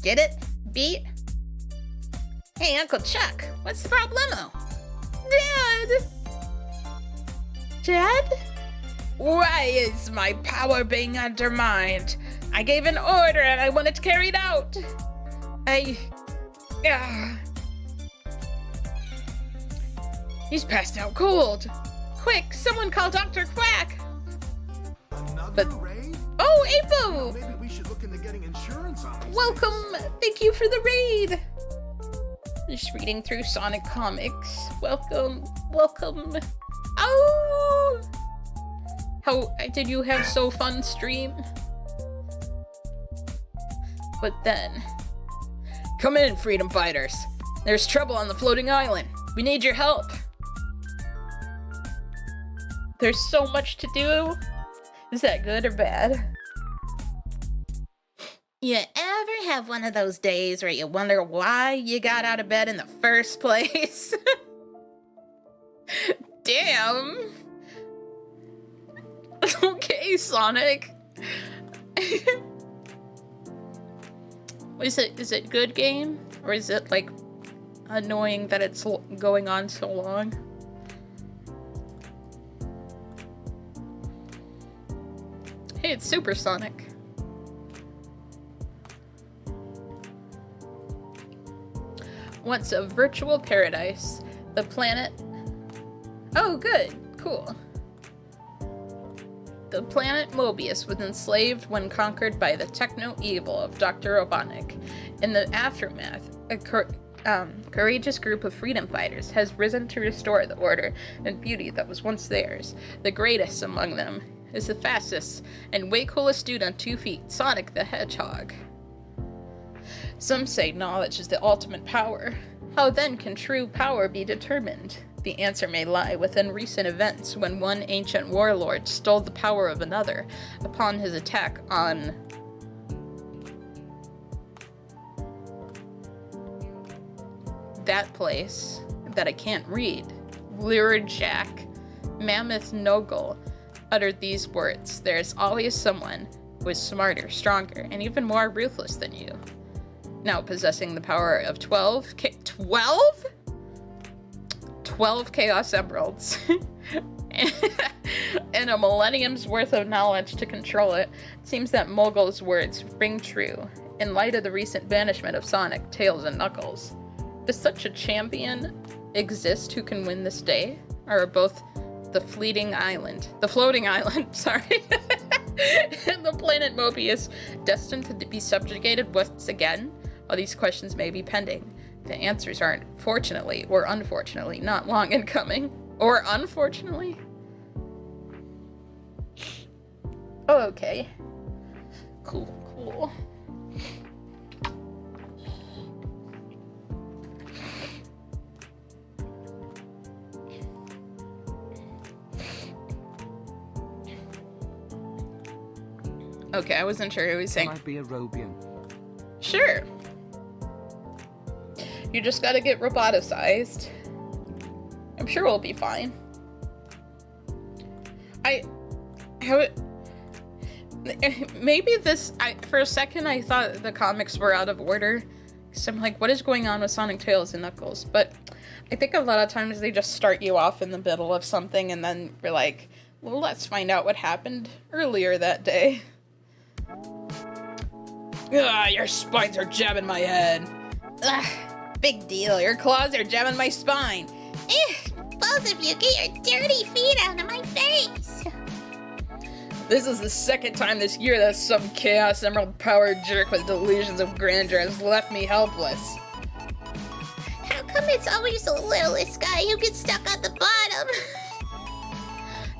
Get it? Beat? Hey, Uncle Chuck, what's the problemo? Dad! Dad? Why is my power being undermined? I gave an order and I want it carried out. He's passed out cold. Quick, someone call Dr. Quack. Another raid? Oh, Apo! Maybe we should look into getting insurance on these Welcome. Thank you for the raid. Just reading through Sonic comics. Welcome. Oh! How did you have so fun stream? But then, come in, freedom fighters. There's trouble on the floating island. We need your help. There's so much to do. Is that good or bad? You ever have one of those days where you wonder why you got out of bed in the first place? Damn. Okay, Sonic. Is it good game? Or is it like annoying that it's going on so long? Hey, it's Super Sonic. Once a virtual paradise, the planet... Oh, good. Cool. The planet Mobius was enslaved when conquered by the techno-evil of Dr. Robotnik. In the aftermath, a courageous group of freedom fighters has risen to restore the order and beauty that was once theirs. The greatest among them is the fastest and way coolest dude on 2 feet, Sonic the Hedgehog. Some say knowledge is the ultimate power. How then can true power be determined? The answer may lie within recent events when one ancient warlord stole the power of another upon his attack on that place that I can't read. Lirajak Mammoth Noggle uttered these words: "There's always someone who is smarter, stronger, and even more ruthless than you." Now possessing the power of 12? 12 Chaos Emeralds and a millennium's worth of knowledge to control it, it seems that Mogul's words ring true in light of the recent banishment of Sonic, Tails, and Knuckles. Does such a champion exist who can win this day? Or are both the floating island, sorry, and the planet Mobius destined to be subjugated once again? While these questions may be pending, the answers aren't, fortunately or unfortunately, not long in coming. Or unfortunately? Oh, okay. Cool. Okay, I wasn't sure who was saying. Can I be a Robian? Sure. You just gotta get roboticized. I'm sure we'll be fine. Maybe this, for a second I thought the comics were out of order. Because I'm like, what is going on with Sonic, Tails, and Knuckles? But I think a lot of times they just start you off in the middle of something and then we're like, well, let's find out what happened earlier that day. Your spines are jabbing my head. Big deal. Your claws are jamming my spine. Both of you, get your dirty feet out of my face. This is the second time this year that some Chaos Emerald powered jerk with delusions of grandeur has left me helpless. How come it's always the littlest guy who gets stuck at the bottom?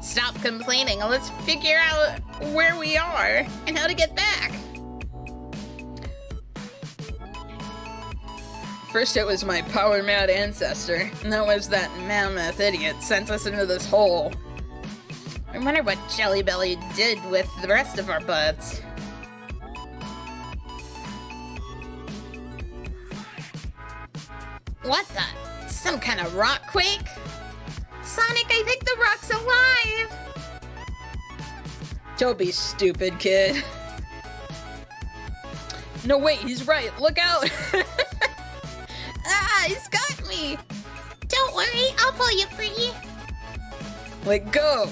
Stop complaining and let's figure out where we are and how to get back. First it was my power-mad ancestor, and now was that mammoth idiot sent us into this hole. I wonder what Jelly Belly did with the rest of our buds. What the? Some kind of rock quake? Sonic, I think the rock's alive! Don't be stupid, kid. No, wait, he's right. Look out! He's got me! Don't worry, I'll pull you free. Let go!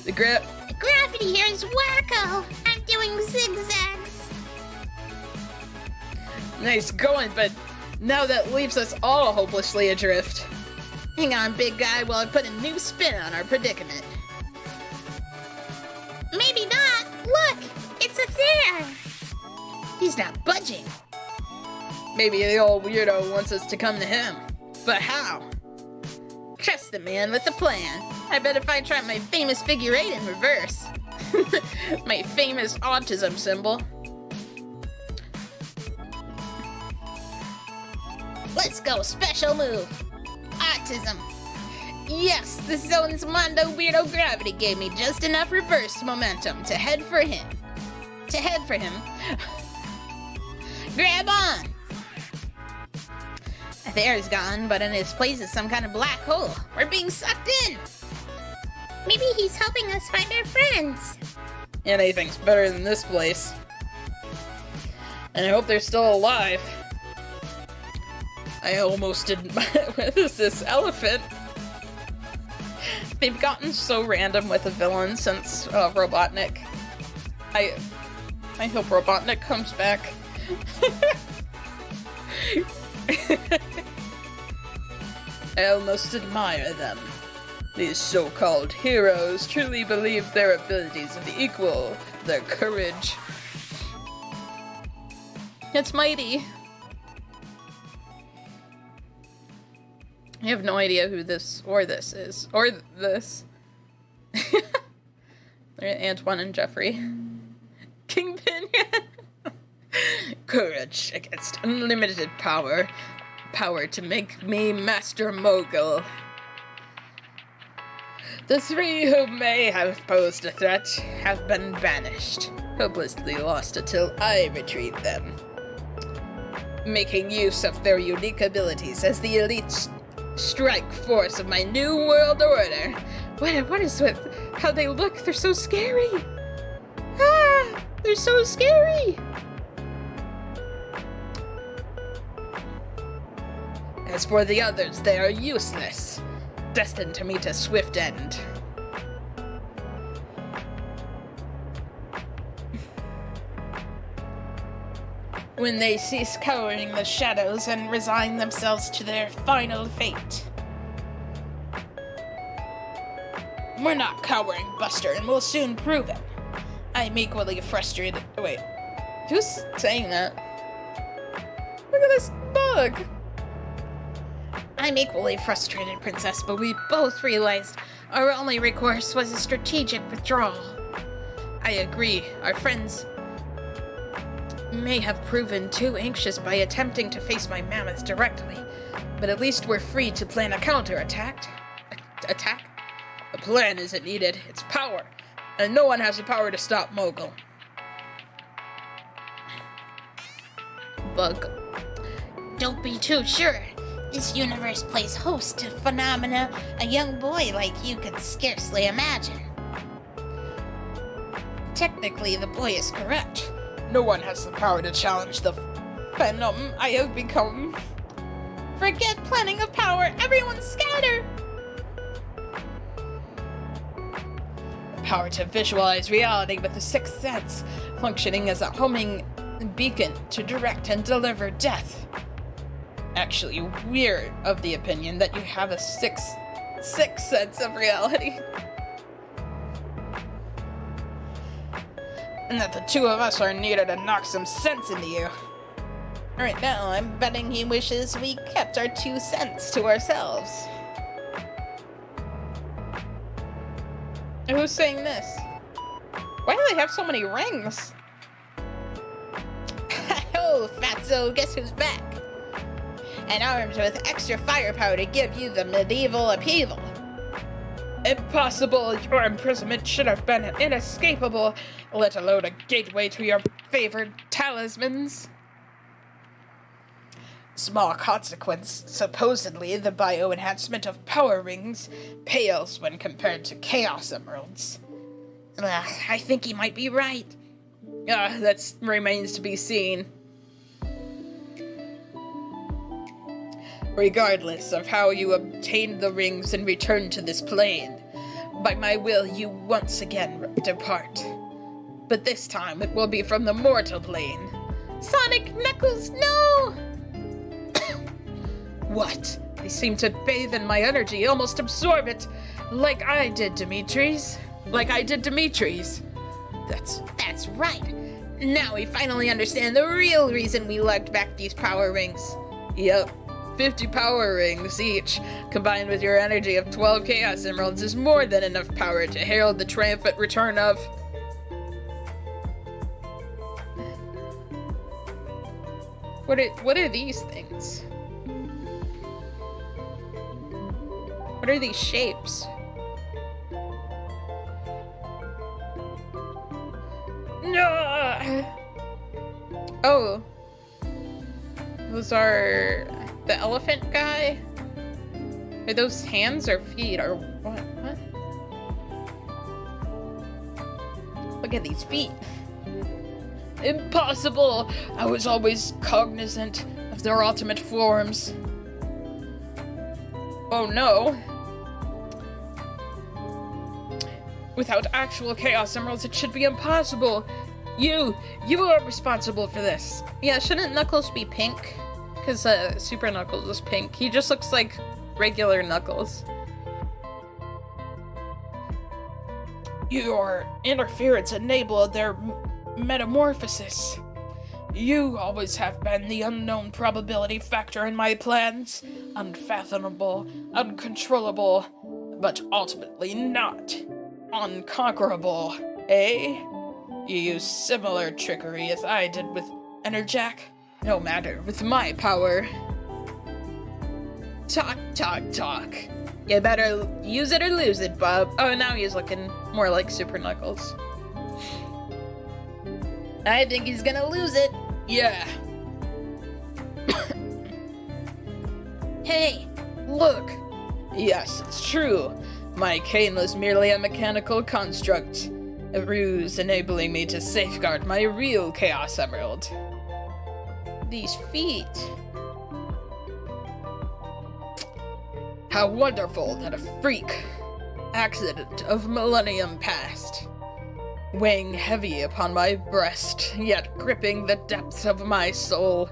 The gravity here is wacko. I'm doing zigzags. Nice going, but now that leaves us all hopelessly adrift. Hang on, big guy, while I put a new spin on our predicament. Maybe not. Look, it's a there. He's not budging. Maybe the old weirdo wants us to come to him. But how? Trust the man with the plan. I bet if I try my famous figure 8 in reverse. My famous autism symbol. Let's go, special move. Autism. Yes, the zone's Mondo Weirdo Gravity gave me just enough reverse momentum to head for him. Grab on! There's gone, but in his place is some kind of black hole. We're being sucked in! Maybe he's helping us find our friends. Anything's better than this place. And I hope they're still alive. I almost didn't. What is this elephant? They've gotten so random with the villain since Robotnik. I hope Robotnik comes back. I almost admire them. These so-called heroes truly believe their abilities and equal their courage. It's mighty. I have no idea who this is. Or this. They're Antoine and Jeffrey. Kingpin. Courage against unlimited power. Power to make me Master Mogul. The three who may have posed a threat have been banished, hopelessly lost until I retrieve them. Making use of their unique abilities as the elite strike force of my new world order. What is with how they look? They're so scary. They're so scary. As for the others, they are useless. destined to meet a swift end. When they cease cowering in the shadows and resign themselves to their final fate. We're not cowering, Buster, and we'll soon prove it. I'm equally frustrated. Wait, who's saying that? Look at this bug! I'm equally frustrated, Princess, but we both realized our only recourse was a strategic withdrawal. I agree. Our friends may have proven too anxious by attempting to face my mammoth directly, but at least we're free to plan a counterattack. Attack? A plan isn't needed. It's power, and no one has the power to stop Mogul. Bug. Don't be too sure. This universe plays host to phenomena a young boy like you could scarcely imagine. Technically, the boy is correct. No one has the power to challenge the phenom I have become. Forget planning of power. Everyone scatter! Power to visualize reality with the sixth sense, functioning as a homing beacon to direct and deliver death. Actually, we're of the opinion that you have a sixth sense of reality. And that the two of us are needed to knock some sense into you. Right now, I'm betting he wishes we kept our 2 cents to ourselves. Who's saying this? Why do they have so many rings? Oh, Fatso, guess who's back? And armed with extra firepower to give you the medieval upheaval. Impossible! Your imprisonment should have been inescapable, let alone a gateway to your favored talismans. Small consequence. Supposedly, the bio-enhancement of power rings pales when compared to Chaos Emeralds. I think he might be right. That remains to be seen. Regardless of how you obtained the rings and returned to this plane, by my will you once again depart. But this time it will be from the mortal plane. Sonic, Knuckles, no! What? They seem to bathe in my energy, almost absorb it, like I did Dimitri's. That's right. Now we finally understand the real reason we lugged back these power rings. Yep. 50 power rings each, combined with your energy of 12 Chaos Emeralds, is more than enough power to herald the triumphant return of... What are these things? What are these shapes? No! Oh. Those are... the elephant guy? Are those hands or feet or what? Look at these feet. Impossible! I was always cognizant of their ultimate forms. Oh no. Without actual Chaos Emeralds, it should be impossible. You are responsible for this. Yeah, shouldn't Knuckles be pink? Because Super Knuckles is pink. He just looks like regular Knuckles. Your interference enabled their metamorphosis. You always have been the unknown probability factor in my plans. Unfathomable, uncontrollable, but ultimately not unconquerable, eh? You use similar trickery as I did with Enerjack. No matter, with my power. Talk. You better use it or lose it, Bob. Oh, now he's looking more like Super Knuckles. I think he's gonna lose it. Yeah. Hey, look. Yes, it's true. My cane was merely a mechanical construct. A ruse enabling me to safeguard my real Chaos Emerald. These feet. How wonderful that a freak accident of millennium past, weighing heavy upon my breast, yet gripping the depths of my soul,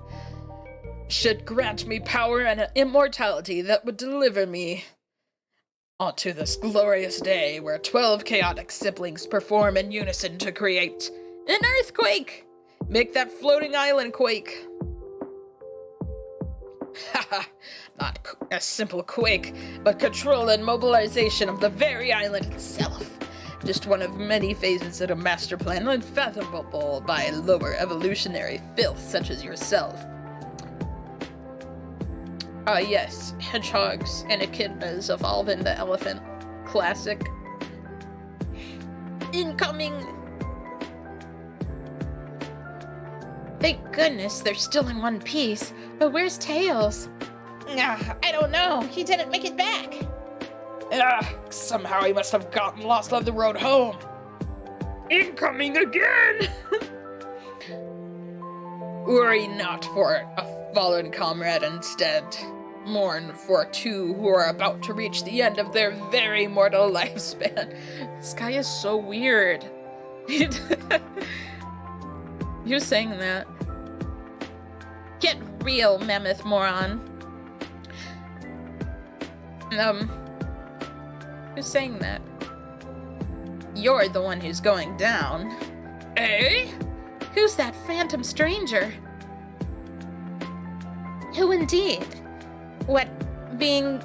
should grant me power and immortality that would deliver me onto this glorious day where 12 chaotic siblings perform in unison to create an earthquake! Make that floating island quake! Haha, not a simple quake, but control and mobilization of the very island itself. Just one of many phases in a master plan unfathomable by lower evolutionary filth such as yourself. Yes, hedgehogs and echidnas evolve into elephant. Classic. Incoming! Thank goodness they're still in one piece. But where's Tails? I don't know. He didn't make it back. Somehow he must have gotten lost on the road home. Incoming again! Worry not for a fallen comrade instead. Mourn for two who are about to reach the end of their very mortal lifespan. This guy is so weird. He was saying that. Get real, mammoth moron. Who's saying that? You're the one who's going down. Eh? Who's that phantom stranger? Who indeed? What being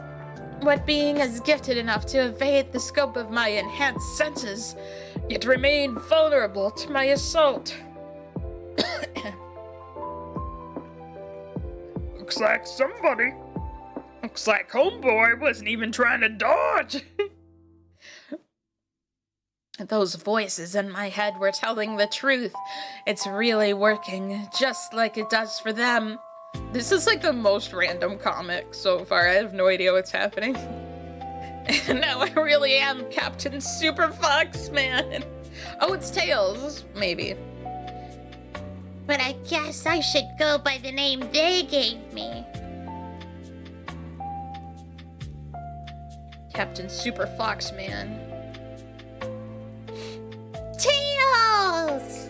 is gifted enough to evade the scope of my enhanced senses, Yet remain vulnerable to my assault. Looks like homeboy wasn't even trying to dodge. Those voices in my head were telling the truth. It's really working, just like it does for them. This is like the most random comic so far. I have no idea what's happening. And now I really am Captain Super Fox Man. Oh, it's Tails, maybe. But I guess I should go by the name they gave me. Captain Super Fox Man. Tails!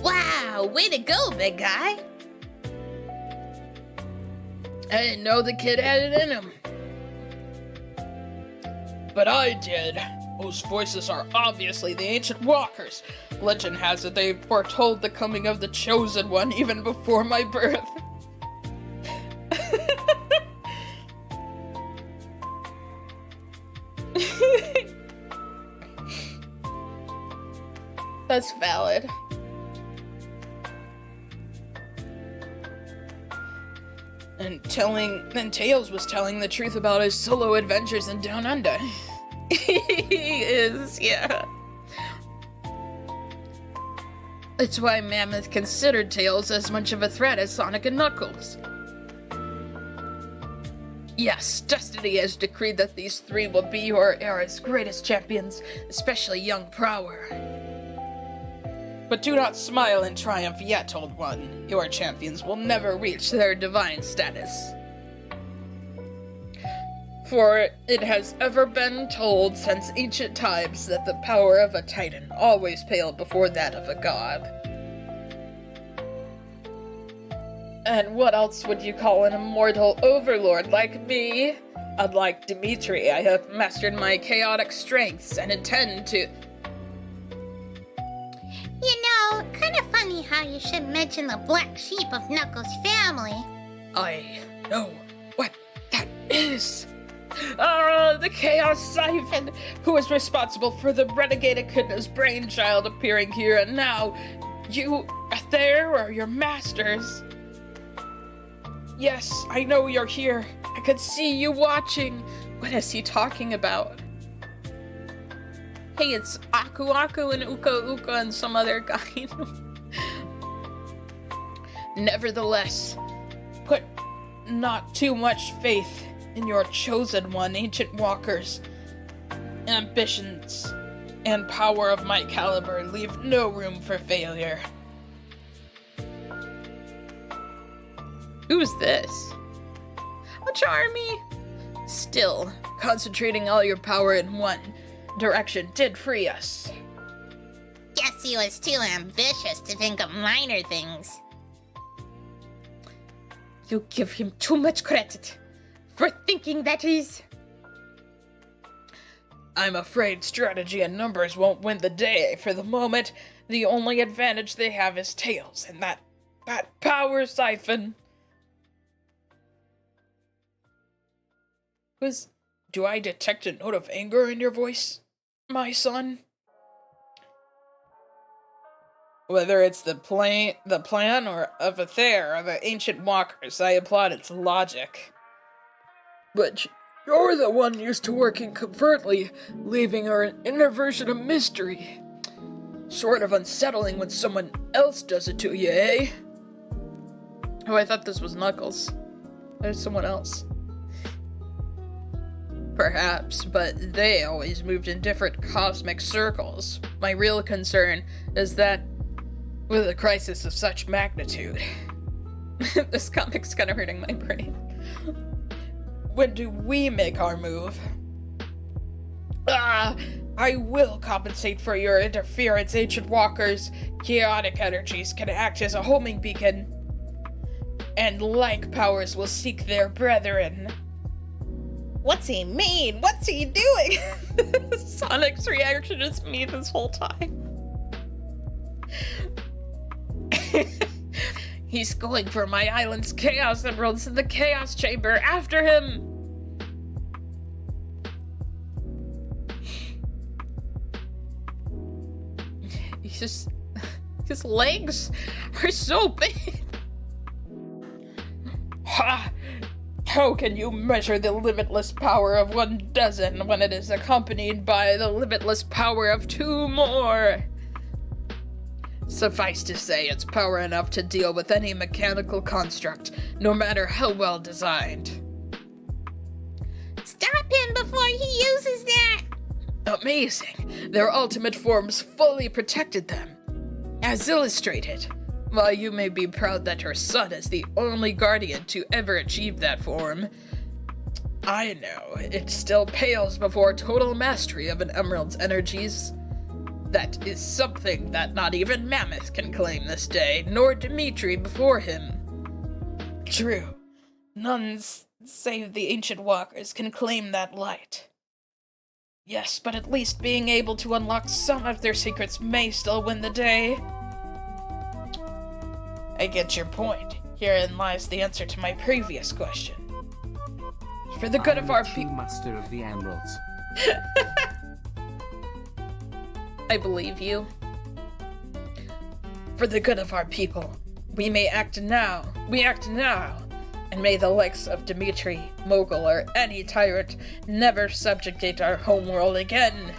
wow, way to go, big guy. I didn't know the kid had it in him. But I did. Those voices are obviously the ancient walkers. Legend has it they foretold the coming of the chosen one even before my birth. That's valid. And Tails was telling the truth about his solo adventures in Down Under. He is, yeah. It's why Mammoth considered Tails as much of a threat as Sonic and Knuckles. Yes, Destiny has decreed that these three will be your era's greatest champions, especially young Prower. But do not smile in triumph yet, old one. Your champions will never reach their divine status. For it has ever been told since ancient times that the power of a titan always paled before that of a god. And what else would you call an immortal overlord like me? Unlike Dimitri, I have mastered my chaotic strengths and intend to... You know, kind of funny how you should mention the black sheep of Knuckles' family. I know what that is. The Chaos Siphon, who is responsible for the renegade Echidna's brainchild appearing here, and now you there are your masters. Yes, I know you're here. I could see you watching. What is he talking about? Hey, it's Aku Aku and Uka Uka and some other guy. Nevertheless, put not too much faith in your chosen one, ancient walkers. Ambitions and power of my caliber leave no room for failure. Who's this? huge army. Still, concentrating all your power in one direction did free us. Guess he was too ambitious to think of minor things. You give him too much credit for thinking that he's... I'm afraid strategy and numbers won't win the day. For the moment, the only advantage they have is Tails and that power siphon. Do I detect a note of anger in your voice, my son? Whether it's the plan or of Aether or the ancient walkers, I applaud its logic. But you're the one used to working covertly, leaving her an inner version of mystery. Sort of unsettling when someone else does it to you, eh? Oh, I thought this was Knuckles. There's someone else. Perhaps, but they always moved in different cosmic circles. My real concern is that with a crisis of such magnitude, this comic's kind of hurting my brain. When do we make our move? I will compensate for your interference, Ancient Walkers. Chaotic energies can act as a homing beacon, and like powers will seek their brethren. What's he mean? What's he doing? Sonic's reaction is me this whole time. He's going for my island's Chaos Emeralds in the Chaos Chamber. After him! His legs are so big. Ha! How can you measure the limitless power of 12 when it is accompanied by the limitless power of 2 more? Suffice to say, it's power enough to deal with any mechanical construct, no matter how well designed. Stop him before he uses that! Amazing! Their ultimate forms fully protected them. As illustrated, while you may be proud that your son is the only guardian to ever achieve that form, I know it still pales before total mastery of an emerald's energies. That is something that not even Mammoth can claim this day, nor Dimitri before him. True, none save the Ancient Walkers can claim that light. Yes, but at least being able to unlock some of their secrets may still win the day. I get your point. Herein lies the answer to my previous question. For the good of our people. Master of the Emeralds. I believe you. For the good of our people, we may act now. We act now. And may the likes of Dimitri, Mogul, or any tyrant never subjugate our homeworld again.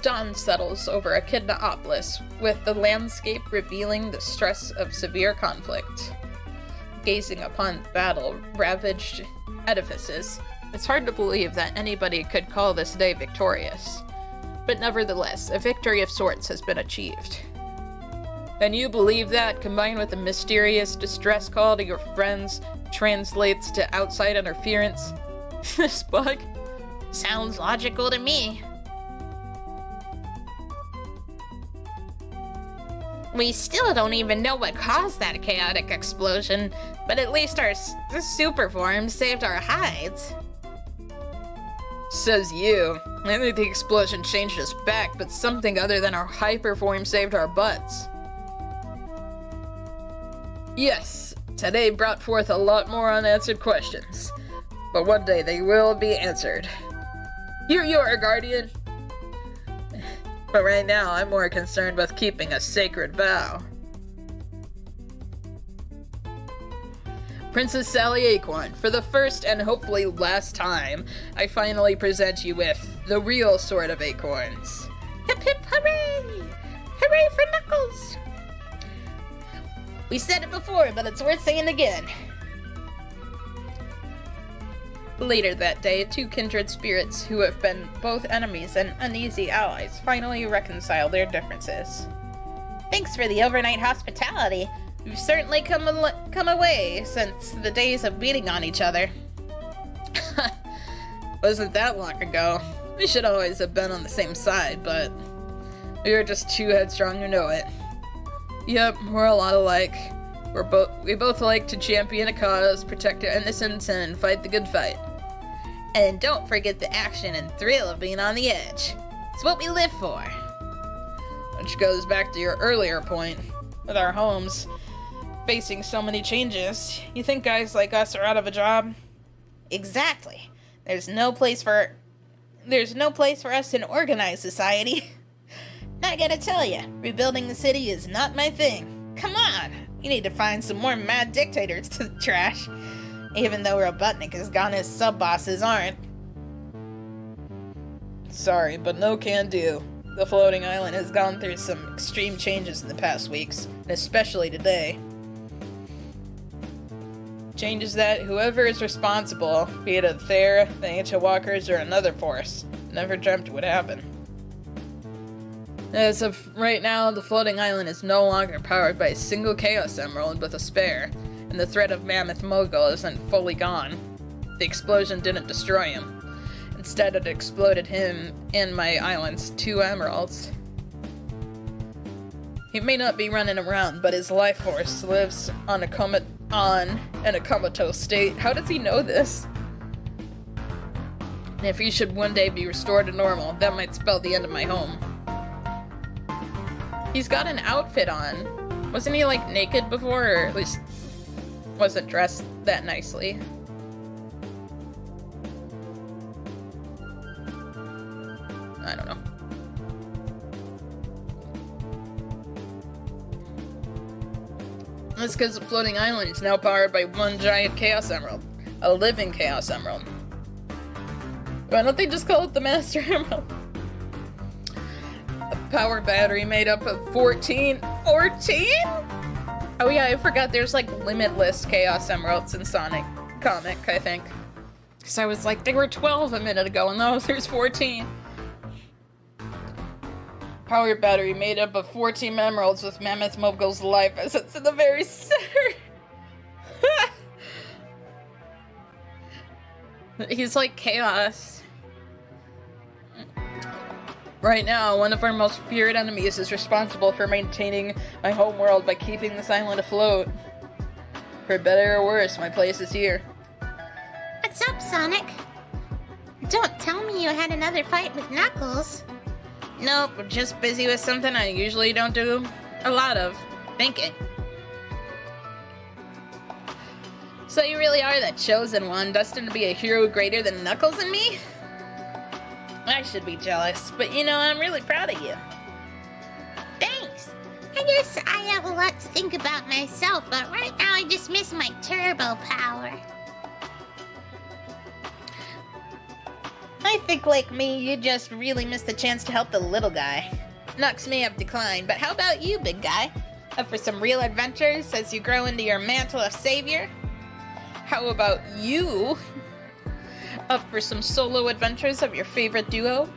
Dawn settles over Echidnaopolis, with the landscape revealing the stress of severe conflict. Gazing upon battle-ravaged edifices, it's hard to believe that anybody could call this day victorious. But nevertheless, a victory of sorts has been achieved. And you believe that, combined with the mysterious distress call to your friends, translates to outside interference? This bug? Sounds logical to me. We still don't even know what caused that chaotic explosion, but at least our super form saved our hides. Says you. I think the explosion changed us back, but something other than our hyper form saved our butts. Yes, today brought forth a lot more unanswered questions, but one day they will be answered. Here you are, Guardian. But right now, I'm more concerned with keeping a sacred vow. Princess Sally Acorn, for the first and hopefully last time, I finally present you with the real sort of acorns. Hip hip hooray! Hooray for Knuckles! We said it before, but it's worth saying again. Later that day, 2 kindred spirits who have been both enemies and uneasy allies finally reconcile their differences. Thanks for the overnight hospitality. We've certainly come away since the days of beating on each other. Wasn't that long ago. We should always have been on the same side, but we were just too headstrong to know it. Yep, we're a lot alike. We both like to champion a cause, protect our innocence, and fight the good fight. And don't forget the action and thrill of being on the edge. It's what we live for. Which goes back to your earlier point, with our homes facing so many changes. You think guys like us are out of a job? Exactly. There's no place for us in organized society. I gotta tell you, rebuilding the city is not my thing. Come on, we need to find some more mad dictators to trash. Even though Robotnik is gone, his sub-bosses aren't. Sorry, but no can do. The floating island has gone through some extreme changes in the past weeks, and especially today. Changes that whoever is responsible, be it a Thayer, the Ancient Walkers, or another force, never dreamt would happen. As of right now, the floating island is no longer powered by a single Chaos Emerald with a spare, and the threat of Mammoth Mogul isn't fully gone. The explosion didn't destroy him. Instead, it exploded him and my island's 2 emeralds. He may not be running around, but his life force lives in a comatose state. How does he know this? And if he should one day be restored to normal, that might spell the end of my home. He's got an outfit on. Wasn't he, like, naked before, or at least wasn't dressed that nicely? I don't know. That's because the floating island is now powered by one giant Chaos Emerald. A living Chaos Emerald. Why don't they just call it the Master Emerald? A power battery made up of 14? 14? Oh yeah, I forgot there's like limitless Chaos Emeralds in Sonic comic, I think. So I was like, they were 12 a minute ago, and no, there's 14. Power battery made up of 14 emeralds with Mammoth Mogul's life essence in the very center. He's like chaos. Right now, one of our most feared enemies is responsible for maintaining my home world by keeping this island afloat. For better or worse, my place is here. What's up, Sonic? Don't tell me you had another fight with Knuckles. Nope, we're just busy with something I usually don't do a lot of. Thinking. So you really are the chosen one, destined to be a hero greater than Knuckles and me? I should be jealous, but you know, I'm really proud of you. Thanks. I guess I have a lot to think about myself, but right now I just miss my turbo power. I think, like me, you just really missed the chance to help the little guy. Knux may have declined, but how about you, big guy? Up for some real adventures as you grow into your mantle of savior? How about you? Up for some solo adventures of your favorite duo?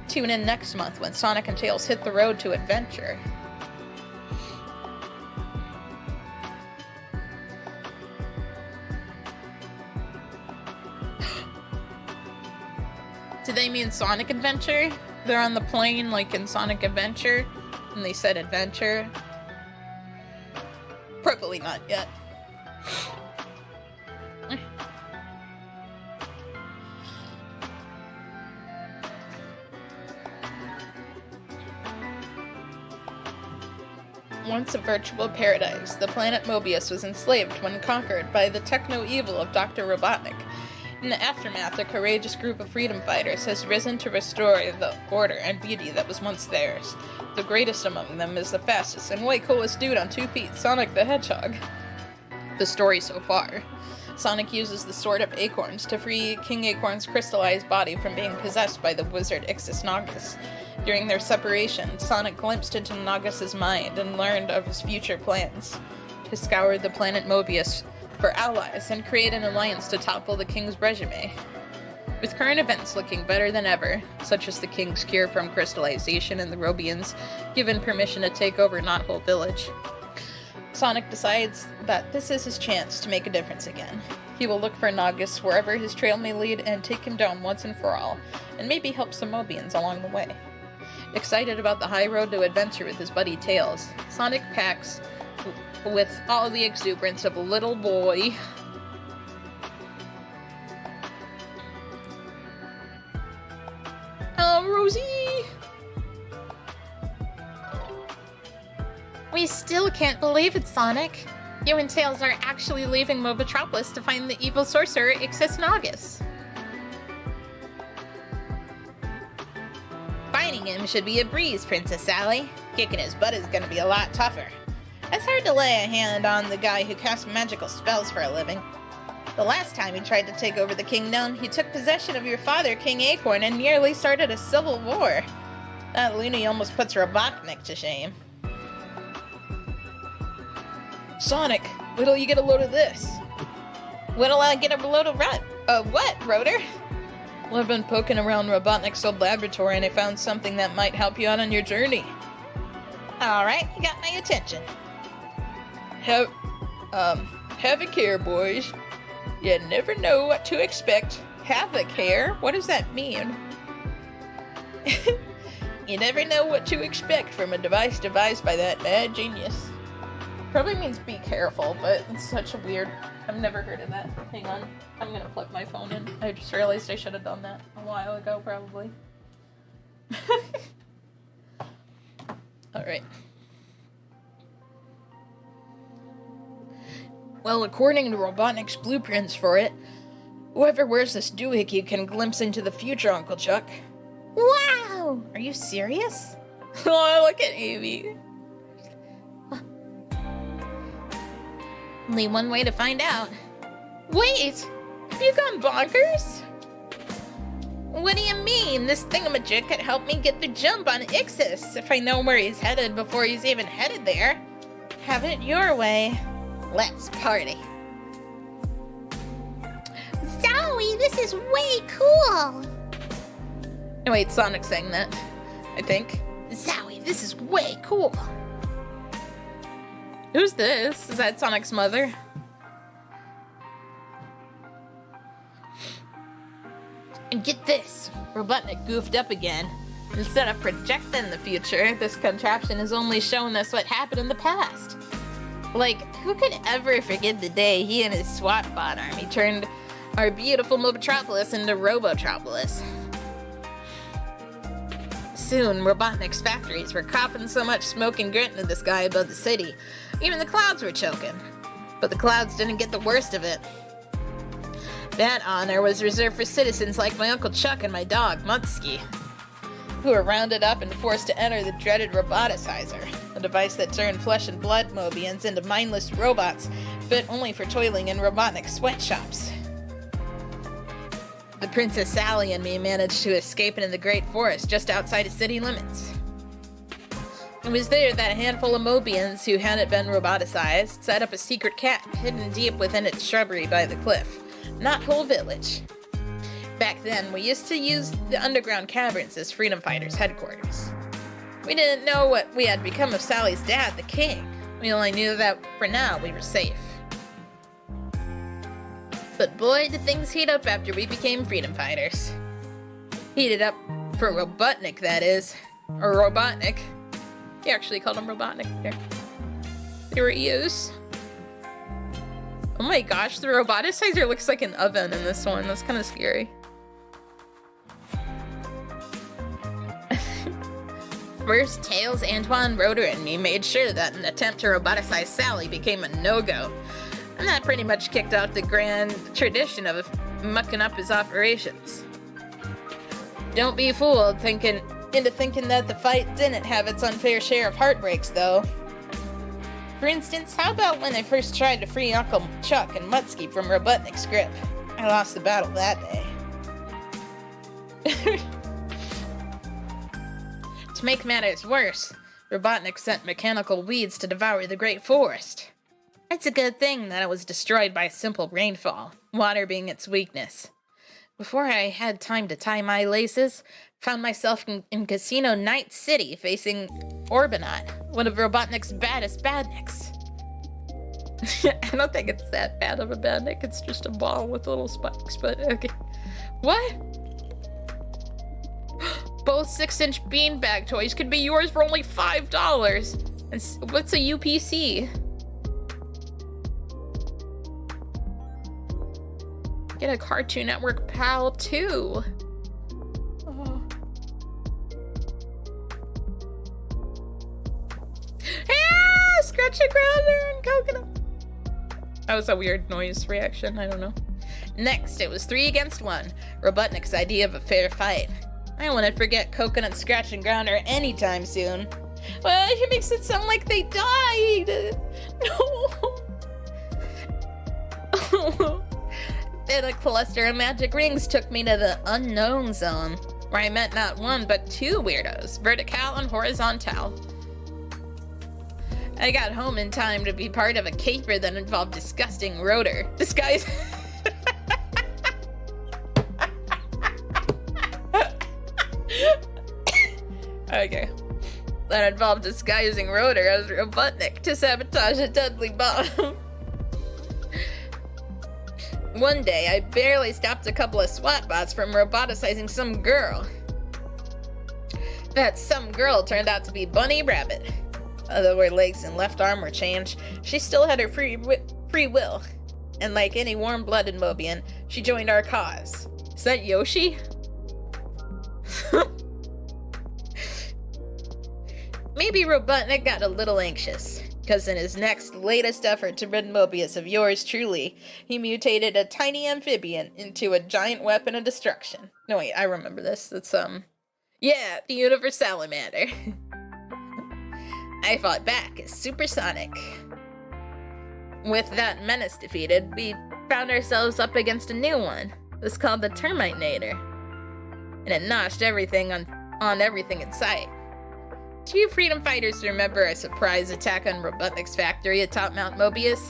Tune in next month when Sonic and Tails hit the road to adventure. Do they mean Sonic Adventure? They're on the plane like in Sonic Adventure, and they said adventure. Probably not yet. Once a virtual paradise, the planet Mobius was enslaved when conquered by the techno-evil of Dr. Robotnik. In the aftermath, a courageous group of freedom fighters has risen to restore the order and beauty that was once theirs. The greatest among them is the fastest and way coolest dude on 2 feet, Sonic the Hedgehog. The story so far. Sonic uses the Sword of Acorns to free King Acorn's crystallized body from being possessed by the wizard Ixis Naugus. During their separation, Sonic glimpsed into Naugus's mind and learned of his future plans. To scour the planet Mobius for allies and create an alliance to topple the King's regime. With current events looking better than ever, such as the King's cure from crystallization and the Robians given permission to take over Knothole Village, Sonic decides that this is his chance to make a difference again. He will look for Nagus wherever his trail may lead and take him down once and for all, and maybe help some Mobians along the way. Excited about the high road to adventure with his buddy Tails, Sonic packs with all the exuberance of a little boy. Oh, Rosie! We still can't believe it, Sonic. You and Tails are actually leaving Mobitropolis to find the evil sorcerer Ixis Nagus. Finding him should be a breeze, Princess Sally. Kicking his butt is gonna be a lot tougher. It's hard to lay a hand on the guy who casts magical spells for a living. The last time he tried to take over the kingdom, he took possession of your father, King Acorn, and nearly started a civil war. That loony almost puts Robotnik to shame. Sonic, wait till you get a load of this. What'll I get a load of what, Rotor? Well, I've been poking around Robotnik's old laboratory and I found something that might help you out on your journey. Alright, you got my attention. Have a care, boys. You never know what to expect. Have a care? What does that mean? You never know what to expect from a device devised by that mad genius. Probably means be careful, but it's such a weird... I've never heard of that. Hang on. I'm gonna plug my phone in. I just realized I should have done that a while ago, probably. Alright. Well, according to Robotnik's blueprints for it, whoever wears this doohickey can glimpse into the future, Uncle Chuck. Wow! Are you serious? Oh, look at Amy. Only one way to find out. Wait! Have you gone bonkers? What do you mean? This thingamajig could help me get the jump on Ixis if I know where he's headed before he's even headed there. Have it your way. Let's party. Zoe, this is way cool. Oh, wait, Sonic's saying that, I think. Zoe, this is way cool. Who's this? Is that Sonic's mother? And get this, Robotnik goofed up again. Instead of projecting the future, this contraption is only showing us what happened in the past. Like, who could ever forget the day he and his SWAT-bot army turned our beautiful Mobitropolis into Robotropolis? Soon, Robotnik's factories were coughing so much smoke and grit into the sky above the city. Even the clouds were choking. But the clouds didn't get the worst of it. That honor was reserved for citizens like my Uncle Chuck and my dog, Mutsky, who were rounded up and forced to enter the dreaded Roboticizer, a device that turned flesh and blood Mobians into mindless robots fit only for toiling in Robotnik sweatshops. The Princess Sally and me managed to escape into the Great Forest just outside of city limits. It was there that a handful of Mobians who hadn't been roboticized set up a secret camp hidden deep within its shrubbery by the cliff. Not whole village. Back then, we used to use the underground caverns as freedom fighters' headquarters. We didn't know what we had become of Sally's dad, the king. We only knew that for now we were safe. But boy, did things heat up after we became freedom fighters. Heated up for Robotnik, that is. Or Robotnik. He actually called him Robotnik here. There he is. Oh my gosh, the roboticizer looks like an oven in this one. That's kind of scary. First, Tails, Antoine, Rotor, and me made sure that an attempt to roboticize Sally became a no-go. And that pretty much kicked out the grand tradition of mucking up his operations. Don't be fooled into thinking that the fight didn't have its unfair share of heartbreaks, though. For instance, how about when I first tried to free Uncle Chuck and Mutsky from Robotnik's grip? I lost the battle that day. To make matters worse, Robotnik sent mechanical weeds to devour the Great Forest. It's a good thing that it was destroyed by simple rainfall, water being its weakness. Before I had time to tie my laces, found myself in Casino Night City facing Orbinaut, one of Robotnik's baddest badniks. I don't think it's that bad of a bandit. It's just a ball with little spikes, but okay. What? Both 6-inch beanbag toys could be yours for only $5. And what's a UPC? Get a Cartoon Network pal too. Oh. Ah, scratch a grounder and coconut. That was a weird noise reaction. I don't know. Next, it was 3 against 1. Robotnik's idea of a fair fight. I don't want to forget Coconut, Scratch, and Grounder anytime soon. Well, he makes it sound like they died. No. Then a cluster of magic rings took me to the unknown zone, where I met not one but 2 weirdos, vertical and horizontal. I got home in time to be part of a caper that involved disgusting rotor. Disguise. Okay. That involved disguising Rotor as Robotnik to sabotage a deadly bomb. One day, I barely stopped a couple of SWAT bots from roboticizing some girl. That some girl turned out to be Bunny Rabbit. Although her legs and left arm were changed, she still had her free will. And like any warm-blooded Mobian, she joined our cause. Is that Yoshi? Maybe Robotnik got a little anxious, because in his next latest effort to rid Mobius of yours truly, he mutated a tiny amphibian into a giant weapon of destruction. No wait, I remember this. It's, yeah, the Universe Salamander. I fought back as Super Sonic. With that menace defeated, we found ourselves up against a new one. It was called the Termite-nator. And it noshed everything on everything in sight. Do you freedom fighters remember a surprise attack on Robotnik's factory atop Mount Mobius?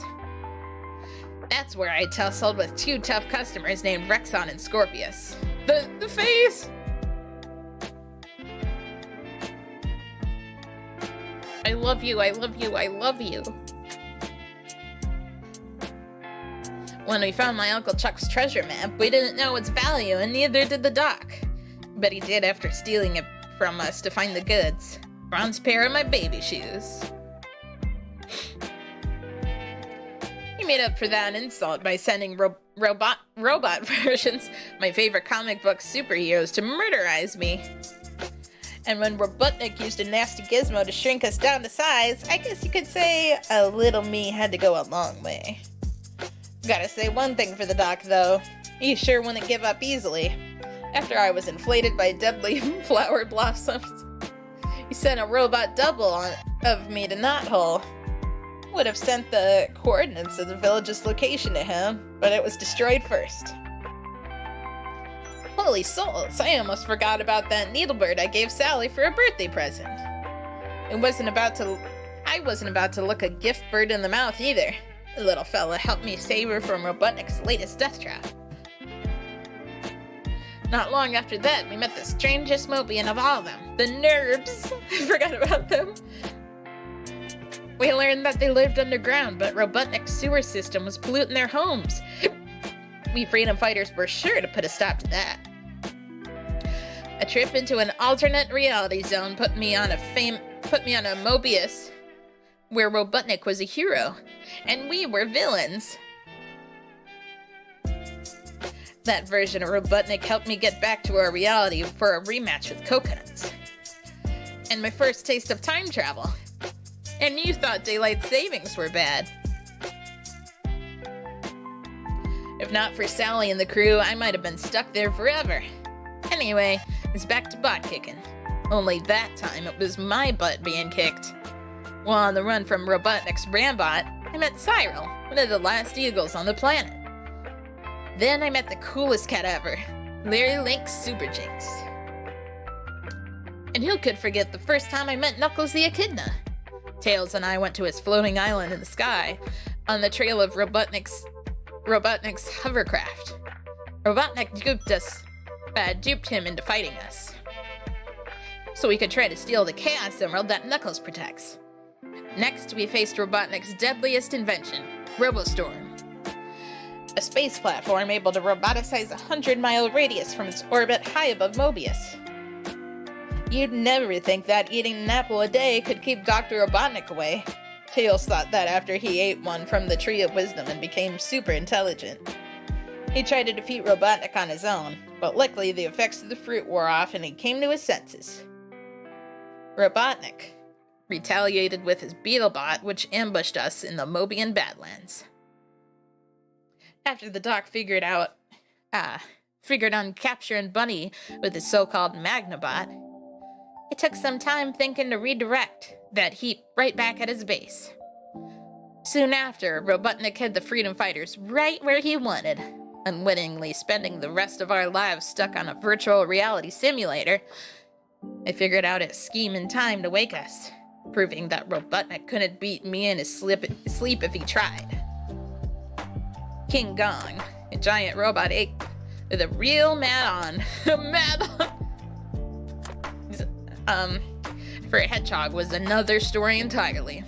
That's where I tussled with 2 tough customers named Rexon and Scorpius. The face! I love you, I love you, I love you. When we found my Uncle Chuck's treasure map, we didn't know its value, and neither did the doc. But he did after stealing it from us to find the goods. Bronze pair of my baby shoes. He made up for that insult by sending robot versions, my favorite comic book superheroes, to murderize me. And when Robotnik used a nasty gizmo to shrink us down to size, I guess you could say a little me had to go a long way. Gotta say one thing for the doc, though. He sure wouldn't give up easily. After I was inflated by deadly flower blossoms, he sent a robot double of me to Knothole. Would have sent the coordinates of the village's location to him, but it was destroyed first. Holy souls, I almost forgot about that needlebird I gave Sally for a birthday present. I wasn't about to look a gift bird in the mouth either. The little fella helped me save her from Robotnik's latest death trap. Not long after that, we met the strangest Mobian of all of them, the Nerbs. I forgot about them. We learned that they lived underground, but Robotnik's sewer system was polluting their homes. We freedom fighters were sure to put a stop to that. A trip into an alternate reality zone put me on a Mobius, where Robotnik was a hero, and we were villains. That version of Robotnik helped me get back to our reality for a rematch with Coconuts. And my first taste of time travel. And you thought daylight savings were bad. If not for Sally and the crew, I might have been stuck there forever. Anyway, it's back to butt kicking. Only that time it was my butt being kicked. While on the run from Robotnik's Rambot, I met Cyril, one of the last eagles on the planet. Then I met the coolest cat ever, Larry Link Super Jinx. And who could forget the first time I met Knuckles the Echidna? Tails and I went to his floating island in the sky, on the trail of Robotnik's hovercraft. Robotnik duped him into fighting us, so we could try to steal the Chaos Emerald that Knuckles protects. Next, we faced Robotnik's deadliest invention, Robostorm. A space platform able to roboticize a 100-mile radius from its orbit high above Mobius. You'd never think that eating an apple a day could keep Dr. Robotnik away. Tails thought that after he ate one from the Tree of Wisdom and became super intelligent. He tried to defeat Robotnik on his own, but luckily the effects of the fruit wore off and he came to his senses. Robotnik retaliated with his Beetlebot, which ambushed us in the Mobian Badlands. After the doc figured on capturing Bunny with his so-called Magnabot, it took some time thinking to redirect that heap right back at his base. Soon after, Robotnik had the Freedom Fighters right where he wanted, unwittingly spending the rest of our lives stuck on a virtual reality simulator. I figured out a scheme in time to wake us, proving that Robotnik couldn't beat me in his sleep if he tried. King Gong, a giant robot ape with a real for a hedgehog was another story entirely.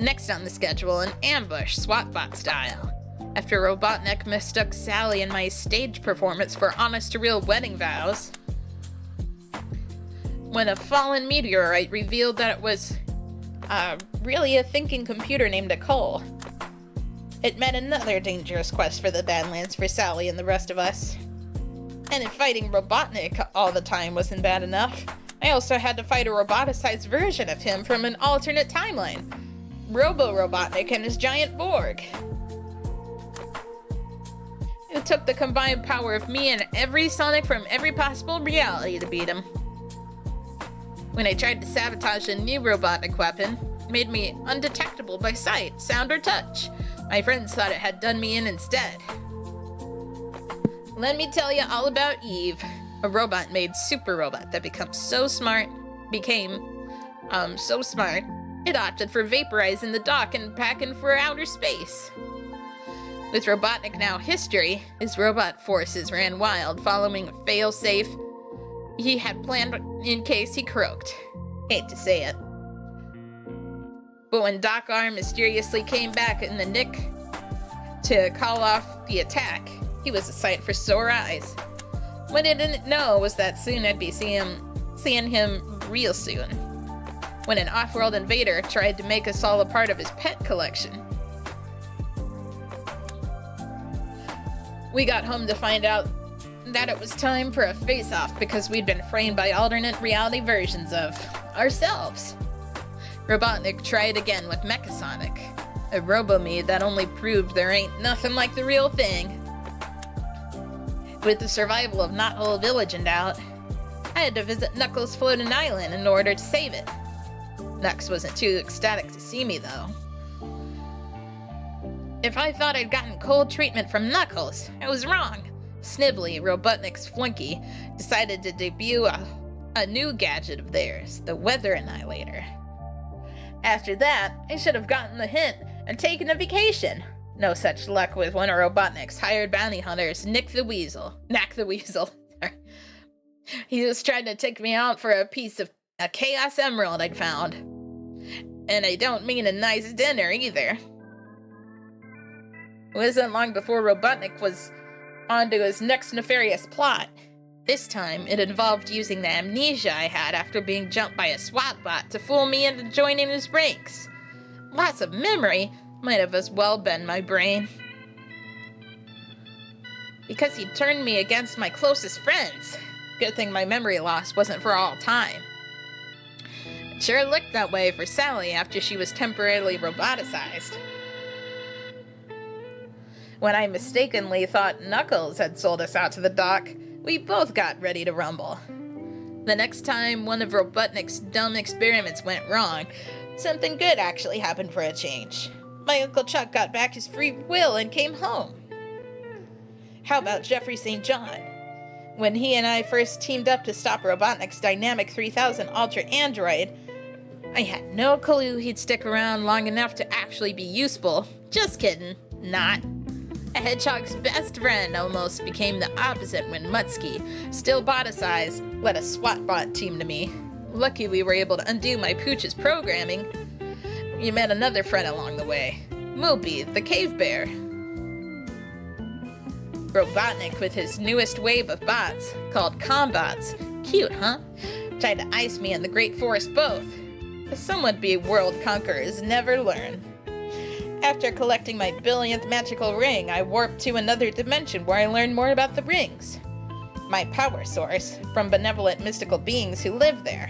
Next on the schedule, an ambush, SWAT-bot style. After Robotnik mistook Sally and my stage performance for honest-to-real wedding vows, when a fallen meteorite revealed that it was really a thinking computer named Nicole. It meant another dangerous quest for the Badlands for Sally and the rest of us. And if fighting Robotnik all the time wasn't bad enough, I also had to fight a roboticized version of him from an alternate timeline, Robo-Robotnik and his giant Borg. It took the combined power of me and every Sonic from every possible reality to beat him. When I tried to sabotage a new Robotnik weapon, it made me undetectable by sight, sound, or touch. My friends thought it had done me in instead. Let me tell you all about Eve, a robot-made super robot that became so smart, it opted for vaporizing the dock and packing for outer space. With Robotnik now history, his robot forces ran wild, following a fail-safe he had planned in case he croaked. Hate to say it. But when Doc Arm mysteriously came back in the nick to call off the attack, he was a sight for sore eyes. What I didn't know was that soon I'd be seeing him real soon, when an off-world invader tried to make us all a part of his pet collection. We got home to find out that it was time for a face-off because we'd been framed by alternate reality versions of ourselves. Robotnik tried again with Mechasonic, a robo-me that only proved there ain't nothing like the real thing. With the survival of Knothole Village in doubt, I had to visit Knuckles' floating island in order to save it. Knux wasn't too ecstatic to see me, though. If I thought I'd gotten cold treatment from Knuckles, I was wrong. Snively, Robotnik's flunky, decided to debut a new gadget of theirs, the Weather Annihilator. After that, I should have gotten the hint and taken a vacation. No such luck with one of Robotnik's hired bounty hunters, Knack the Weasel. Sorry. He was trying to take me out for a piece of a Chaos Emerald I'd found. And I don't mean a nice dinner either. It wasn't long before Robotnik was on to his next nefarious plot. This time, it involved using the amnesia I had after being jumped by a SWAT bot to fool me into joining his ranks. Loss of memory might have as well been my brain. Because he turned me against my closest friends. Good thing my memory loss wasn't for all time. It sure looked that way for Sally after she was temporarily roboticized. When I mistakenly thought Knuckles had sold us out to the dock, we both got ready to rumble. The next time one of Robotnik's dumb experiments went wrong, something good actually happened for a change. My Uncle Chuck got back his free will and came home. How about Jeffrey St. John? When he and I first teamed up to stop Robotnik's Dynamic 3000 Ultra Android, I had no clue he'd stick around long enough to actually be useful. Just kidding, not. A hedgehog's best friend almost became the opposite when Mutsky, still boticized, led a SWAT bot team to me. Lucky we were able to undo my pooch's programming. We met another friend along the way, Moby, the cave bear. Robotnik with his newest wave of bots, called Combots. Cute, huh? Tried to ice me in the Great Forest both. Some would-be world conquerors never learn. After collecting my billionth magical ring, I warped to another dimension where I learned more about the rings. My power source, from benevolent mystical beings who live there.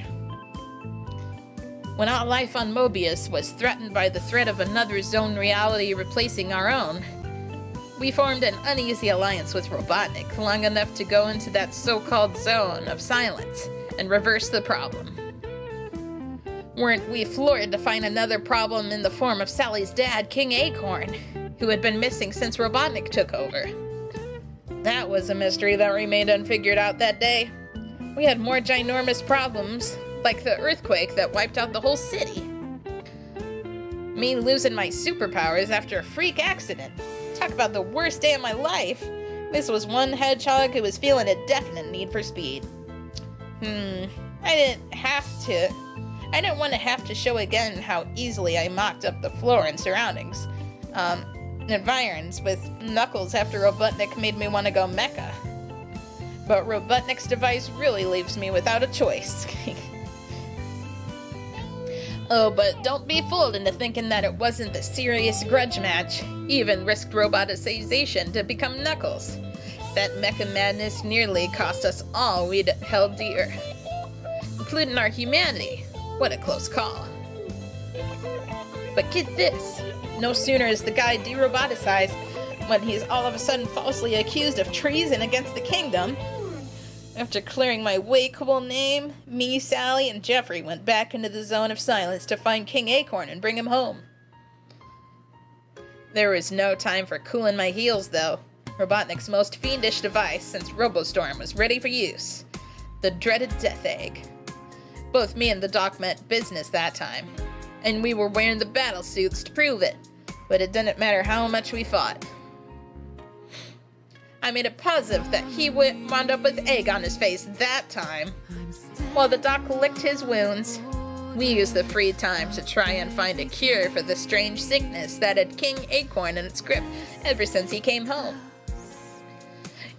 When all life on Mobius was threatened by the threat of another zone reality replacing our own, we formed an uneasy alliance with Robotnik long enough to go into that so-called zone of silence and reverse the problem. Weren't we floored to find another problem in the form of Sally's dad, King Acorn, who had been missing since Robotnik took over? That was a mystery that remained unfigured out that day. We had more ginormous problems, like the earthquake that wiped out the whole city. Me losing my superpowers after a freak accident. Talk about the worst day of my life. This was one hedgehog who was feeling a definite need for speed. I didn't want to have to show again how easily I mocked up the floor and surroundings. Environs with Knuckles after Robotnik made me want to go mecha. But Robotnik's device really leaves me without a choice. Oh, but don't be fooled into thinking that it wasn't the serious grudge match. Even risked roboticization to become Knuckles. That mecha madness nearly cost us all we'd held dear. Including our humanity. What a close call. But get this. No sooner is the guy de-roboticized when he's all of a sudden falsely accused of treason against the kingdom. After clearing my way cool name, me, Sally, and Jeffrey went back into the zone of silence to find King Acorn and bring him home. There was no time for cooling my heels, though. Robotnik's most fiendish device since Robostorm was ready for use. The dreaded Death Egg. Both me and the Doc meant business that time, and we were wearing the battle suits to prove it, but it didn't matter how much we fought. I made it positive that he wound up with egg on his face that time. While the Doc licked his wounds, we used the free time to try and find a cure for the strange sickness that had King Acorn in its grip ever since he came home.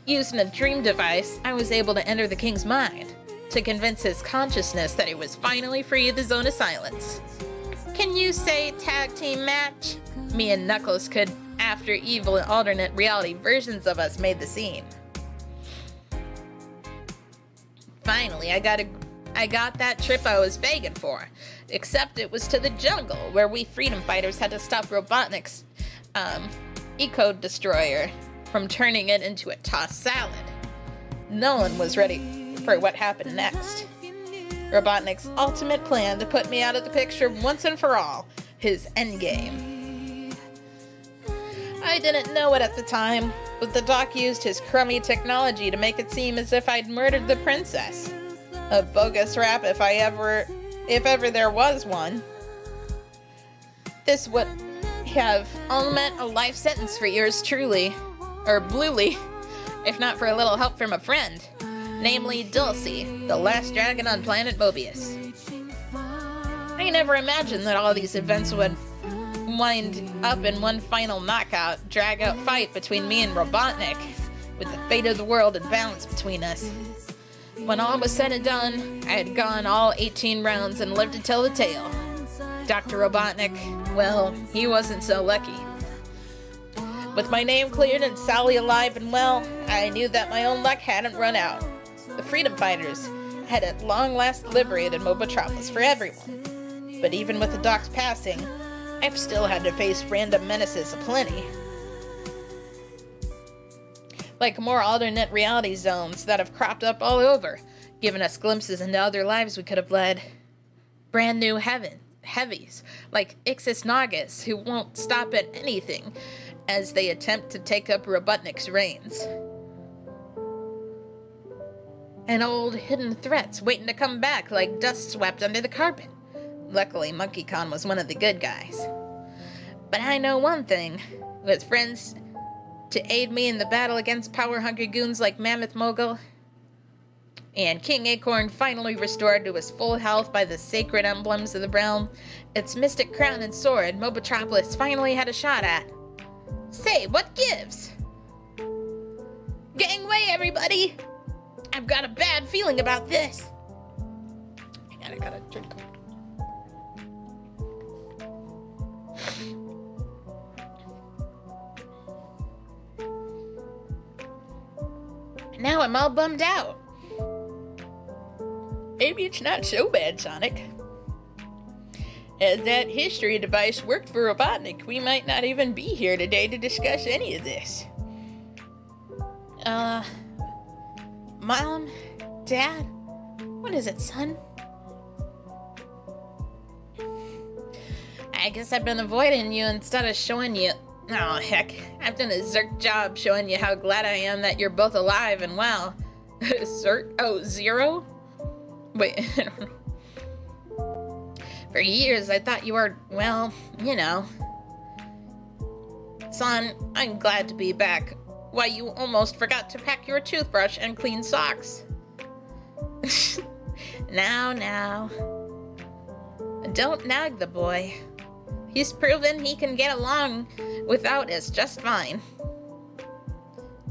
Using a dream device, I was able to enter the king's mind, to convince his consciousness that he was finally free of the zone of silence. Can you say tag team match? Me and Knuckles could, after evil and alternate reality versions of us made the scene. Finally, I got that trip I was begging for, except it was to the jungle, where we freedom fighters had to stop Robotnik's eco-destroyer from turning it into a tossed salad. No one was ready for what happened next. Robotnik's ultimate plan to put me out of the picture once and for all, his endgame. I didn't know it at the time, but the Doc used his crummy technology to make it seem as if I'd murdered the princess. A bogus rap if ever there was one. This would have all meant a life sentence for yours truly, or Bluely, if not for a little help from a friend, namely Dulcie, the last dragon on planet Mobius. I never imagined that all these events would wind up in one final knockout, drag-out fight between me and Robotnik, with the fate of the world in balance between us. When all was said and done, I had gone all 18 rounds and lived to tell the tale. Dr. Robotnik, well, he wasn't so lucky. With my name cleared and Sally alive and well, I knew that my own luck hadn't run out. The freedom fighters had at long last liberated Mobotropolis for everyone. But even with the Doc's passing, I've still had to face random menaces aplenty. Like more alternate reality zones that have cropped up all over, giving us glimpses into other lives we could have led. Brand new heavies, like Ixis Nagas, who won't stop at anything as they attempt to take up Robotnik's reins. And old hidden threats waiting to come back like dust swept under the carpet. Luckily, Monkey Khan was one of the good guys. But I know one thing, with friends to aid me in the battle against power-hungry goons like Mammoth Mogul, and King Acorn finally restored to his full health by the sacred emblems of the realm, its mystic crown and sword Mobotropolis finally had a shot at. Say, what gives? Gangway, everybody! I've got a bad feeling about this. I gotta drink. Now I'm all bummed out. Maybe it's not so bad, Sonic. As that history device worked for Robotnik, we might not even be here today to discuss any of this. Mom? Dad? What is it, son? I guess I've been avoiding you instead of showing you. Oh, heck. I've done a zerk job showing you how glad I am that you're both alive and well. Zerk? Oh, zero? Wait, I don't know. For years, I thought you were, well, you know. Son, I'm glad to be back. Why, you almost forgot to pack your toothbrush and clean socks. Now. Don't nag the boy. He's proven he can get along without us just fine.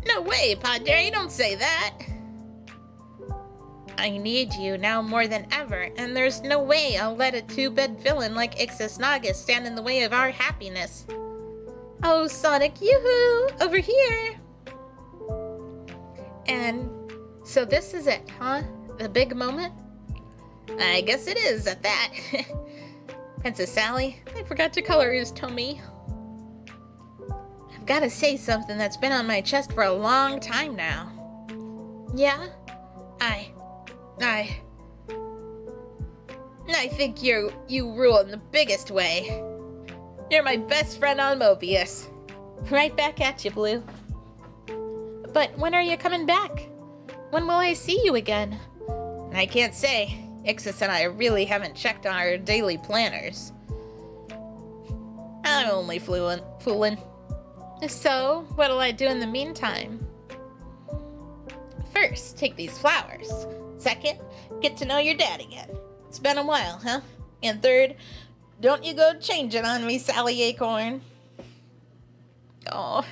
No way, Padre, don't say that. I need you now more than ever, and there's no way I'll let a two-bed villain like Ixis Naga stand in the way of our happiness. Oh, Sonic, yoo-hoo! Over here! And so this is it, huh? The big moment? I guess it is at that. Princess Sally, I forgot to color his tummy. I've got to say something that's been on my chest for a long time now. Yeah? I think you rule in the biggest way. You're my best friend on Mobius. Right back at you, Blue. But when are you coming back? When will I see you again? I can't say. Ixis and I really haven't checked on our daily planners. I'm only fooling. So, what'll I do in the meantime? First, take these flowers. Second, get to know your dad again. It's been a while, huh? And third, don't you go changing on me, Sally Acorn. Oh.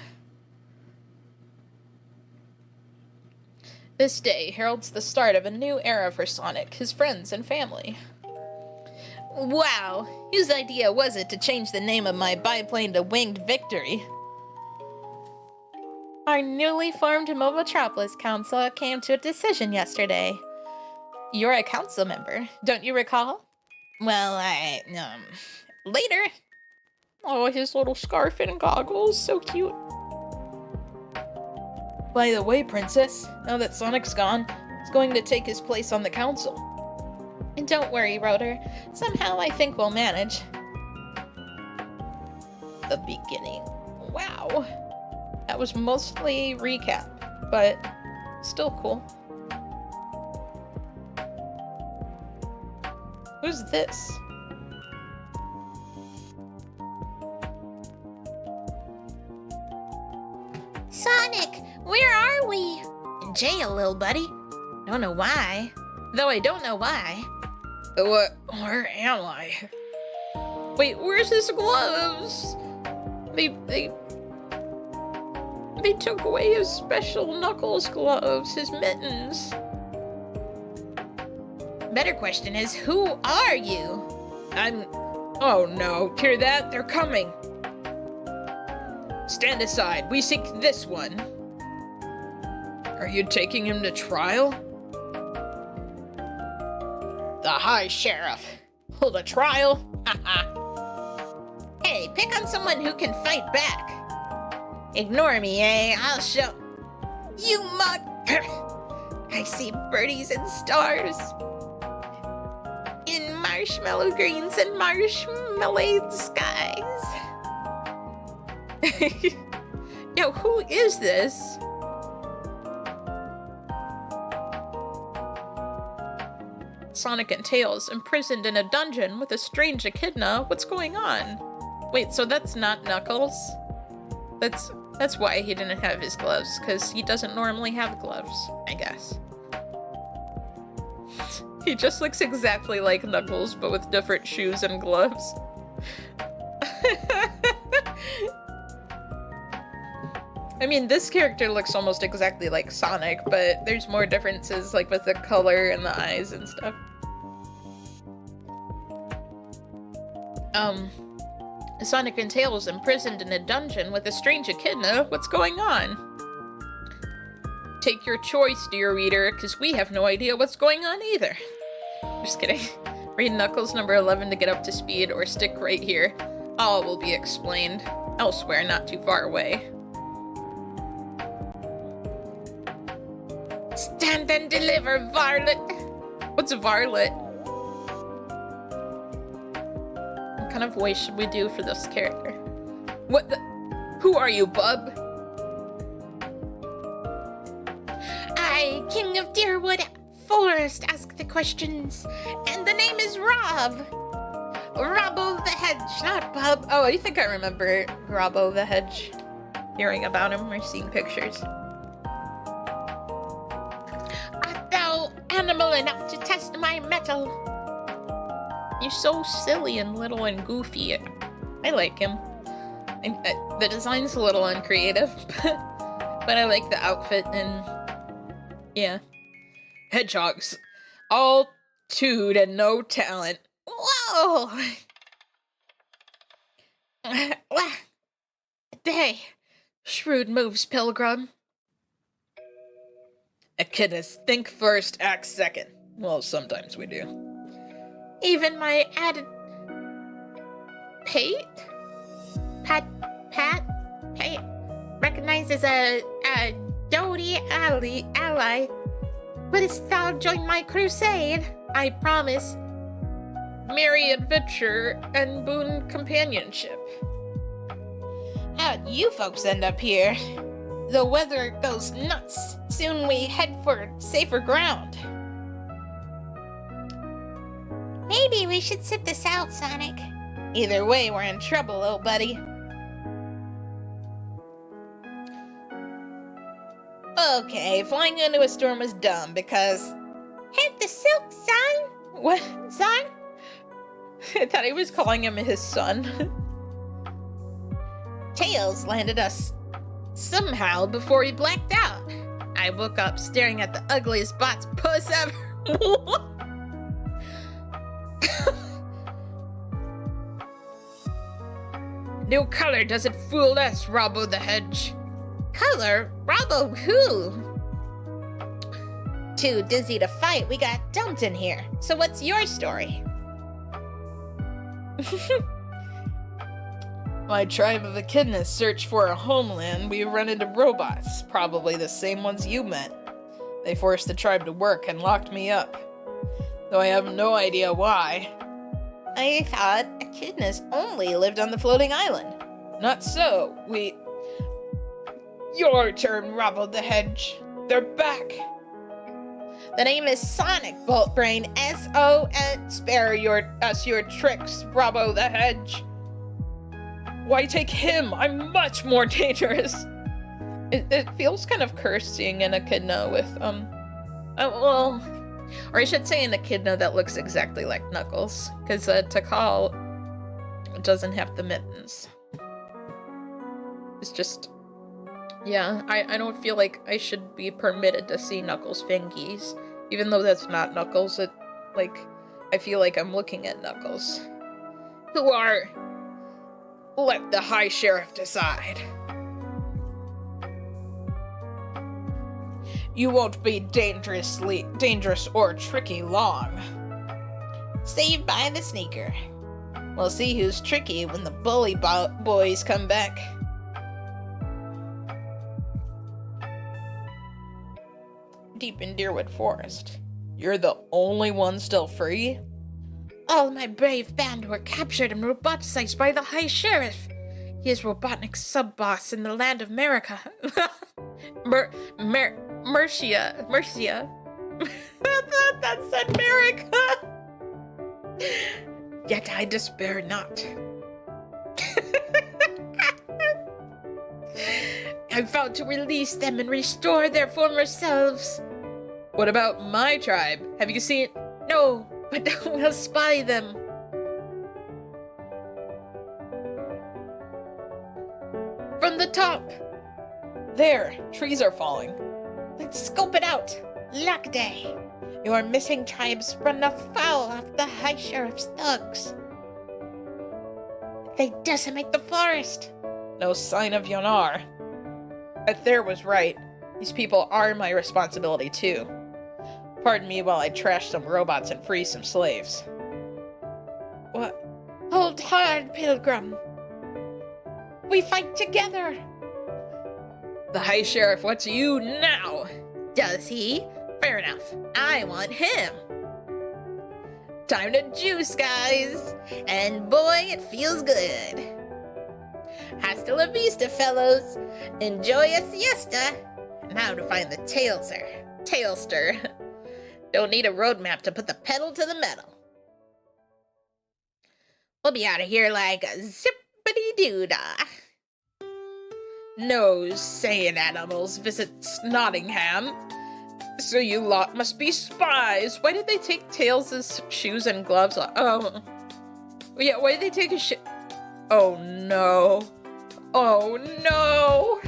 This day heralds the start of a new era for Sonic, his friends, and family. Wow, whose idea was it to change the name of my biplane to Winged Victory? Our newly formed Mobotropolis Council came to a decision yesterday. You're a council member, don't you recall? Well, later. Oh, his little scarf and goggles, so cute. By the way, Princess, now that Sonic's gone, he's going to take his place on the council. And don't worry, Rotor. Somehow I think we'll manage. The beginning. Wow. That was mostly recap, but still cool. Who's this? Sonic, where are we? In jail, little buddy. Don't know why. Though I don't know why. Where am I? Wait, where's his gloves? They took away his special Knuckles gloves, his mittens. Better question is, who are you? Oh no, hear that? They're coming. Stand aside, we seek this one. Are you taking him to trial? The High Sheriff. Hold a trial? Haha. Hey, pick on someone who can fight back. Ignore me, eh? I'll show... You mug... I see birdies and stars. In marshmallow greens and marshmallow skies. Yo, who is this? Sonic and Tails imprisoned in a dungeon with a strange echidna. What's going on? Wait, so that's not Knuckles? That's why he didn't have his gloves, because he doesn't normally have gloves, I guess. He just looks exactly like Knuckles, but with different shoes and gloves. I mean, this character looks almost exactly like Sonic, but there's more differences, like with the color and the eyes and stuff. Sonic and Tails imprisoned in a dungeon with a strange echidna. What's going on? Take your choice, dear reader, because we have no idea what's going on either. Just kidding. Read Knuckles number 11 to get up to speed, or stick right here. All will be explained elsewhere, not too far away. Stand and deliver, varlet. What's a varlet? What kind of voice should we do for this character? What the? Who are you, bub? I, King of Deerwood Forest, ask the questions. And the name is Rob. Robbo the Hedge, not Bub. Oh, I think I remember Robbo the Hedge. Hearing about him or seeing pictures. Art thou animal enough to test my mettle? You're so silly and little and goofy. I like him. The design's a little uncreative, but I like the outfit and yeah. Hedgehogs. All tood and no talent. Whoa! Day. Shrewd moves, Pilgrim. Echidnas think first, act second. Well, sometimes we do. Even my added... Pate? Pat? Recognized as a doughty ally. Wouldst thou join my crusade? I promise. Merry adventure and boon companionship. How'd you folks end up here? The weather goes nuts. Soon we head for safer ground. Maybe we should sit this out, Sonic. Either way, we're in trouble, little buddy. Okay, flying into a storm was dumb because... Hit the silk, son! What? Son? I thought he was calling him his son. Tails landed us somehow before he blacked out. I woke up staring at the ugliest bot's puss ever. New color doesn't fool us, Robbo the Hedge. Color? Robbo who? Too dizzy to fight, we got dumped in here. So what's your story? My tribe of echidnas search for a homeland. We run into robots, probably the same ones you met. They forced the tribe to work and locked me up, though I have no idea why. I thought echidnas only lived on the floating island. Not so. Your turn, Robbo the Hedge. They're back. The name is Sonic, Boltbrain. S-O-N. Spare us your tricks, Robbo the Hedge. Why take him? I'm much more dangerous. It feels kind of cursed seeing an echidna with, or I should say an echidna that looks exactly like Knuckles, because Takal doesn't have the mittens. It's just, yeah, I don't feel like I should be permitted to see Knuckles' fingies, even though that's not Knuckles. I feel like I'm looking at Knuckles. Who are? Let the High Sheriff decide. You won't be dangerous or tricky long. Saved by the sneaker. We'll see who's tricky when the bully boys come back. Deep in Deerwood Forest. You're the only one still free? All my brave band were captured and roboticized by the High Sheriff. He is Robotnik's sub-boss in the land of America. Mercia. That's America. Yet I despair not. I vowed to release them and restore their former selves. What about my tribe? Have you seen? No, but we'll spy them. From the top. There, trees are falling. Let's scope it out. Luck day. Your missing tribes run afoul of the High Sheriff's thugs. They decimate the forest. No sign of Yonar. Ether was right. These people are my responsibility too. Pardon me while I trash some robots and free some slaves. What? Hold hard, Pilgrim. We fight together. The High Sheriff wants you now. Does he? Fair enough. I want him. Time to juice, guys. And boy, it feels good. Hasta la vista, fellows. Enjoy a siesta. Now to find the tailster. Don't need a roadmap to put the pedal to the metal. We'll be out of here like a zippity-doo-dah. No Saiyan animals visits Nottingham. So you lot must be spies. Why did they take Tails' shoes and gloves off? Oh. Yeah, why did they take his Oh no. Oh no!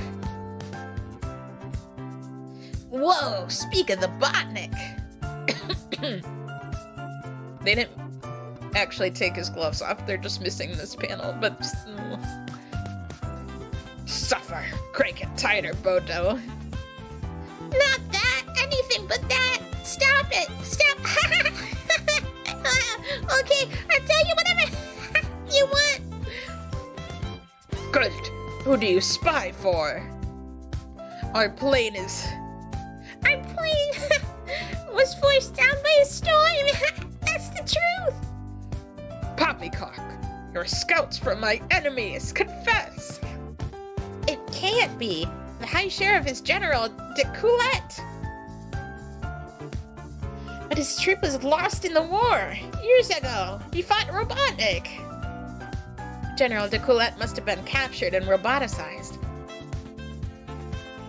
Whoa, speak of the Botnik. They didn't actually take his gloves off. They're just missing this panel, but... Suffer. Crank it tighter, Bodo. Not that. Anything but that. Stop it. Stop. Okay, I'll tell you whatever you want. Good. Who do you spy for? Our plane is... Our plane was forced down by a storm. That's the truth. Poppycock. You're scouts from my enemies. Confess. It can't be. The High Sheriff is General de Coulette. But his troop was lost in the war years ago. He fought Robotnik. General de Coulette must have been captured and roboticized.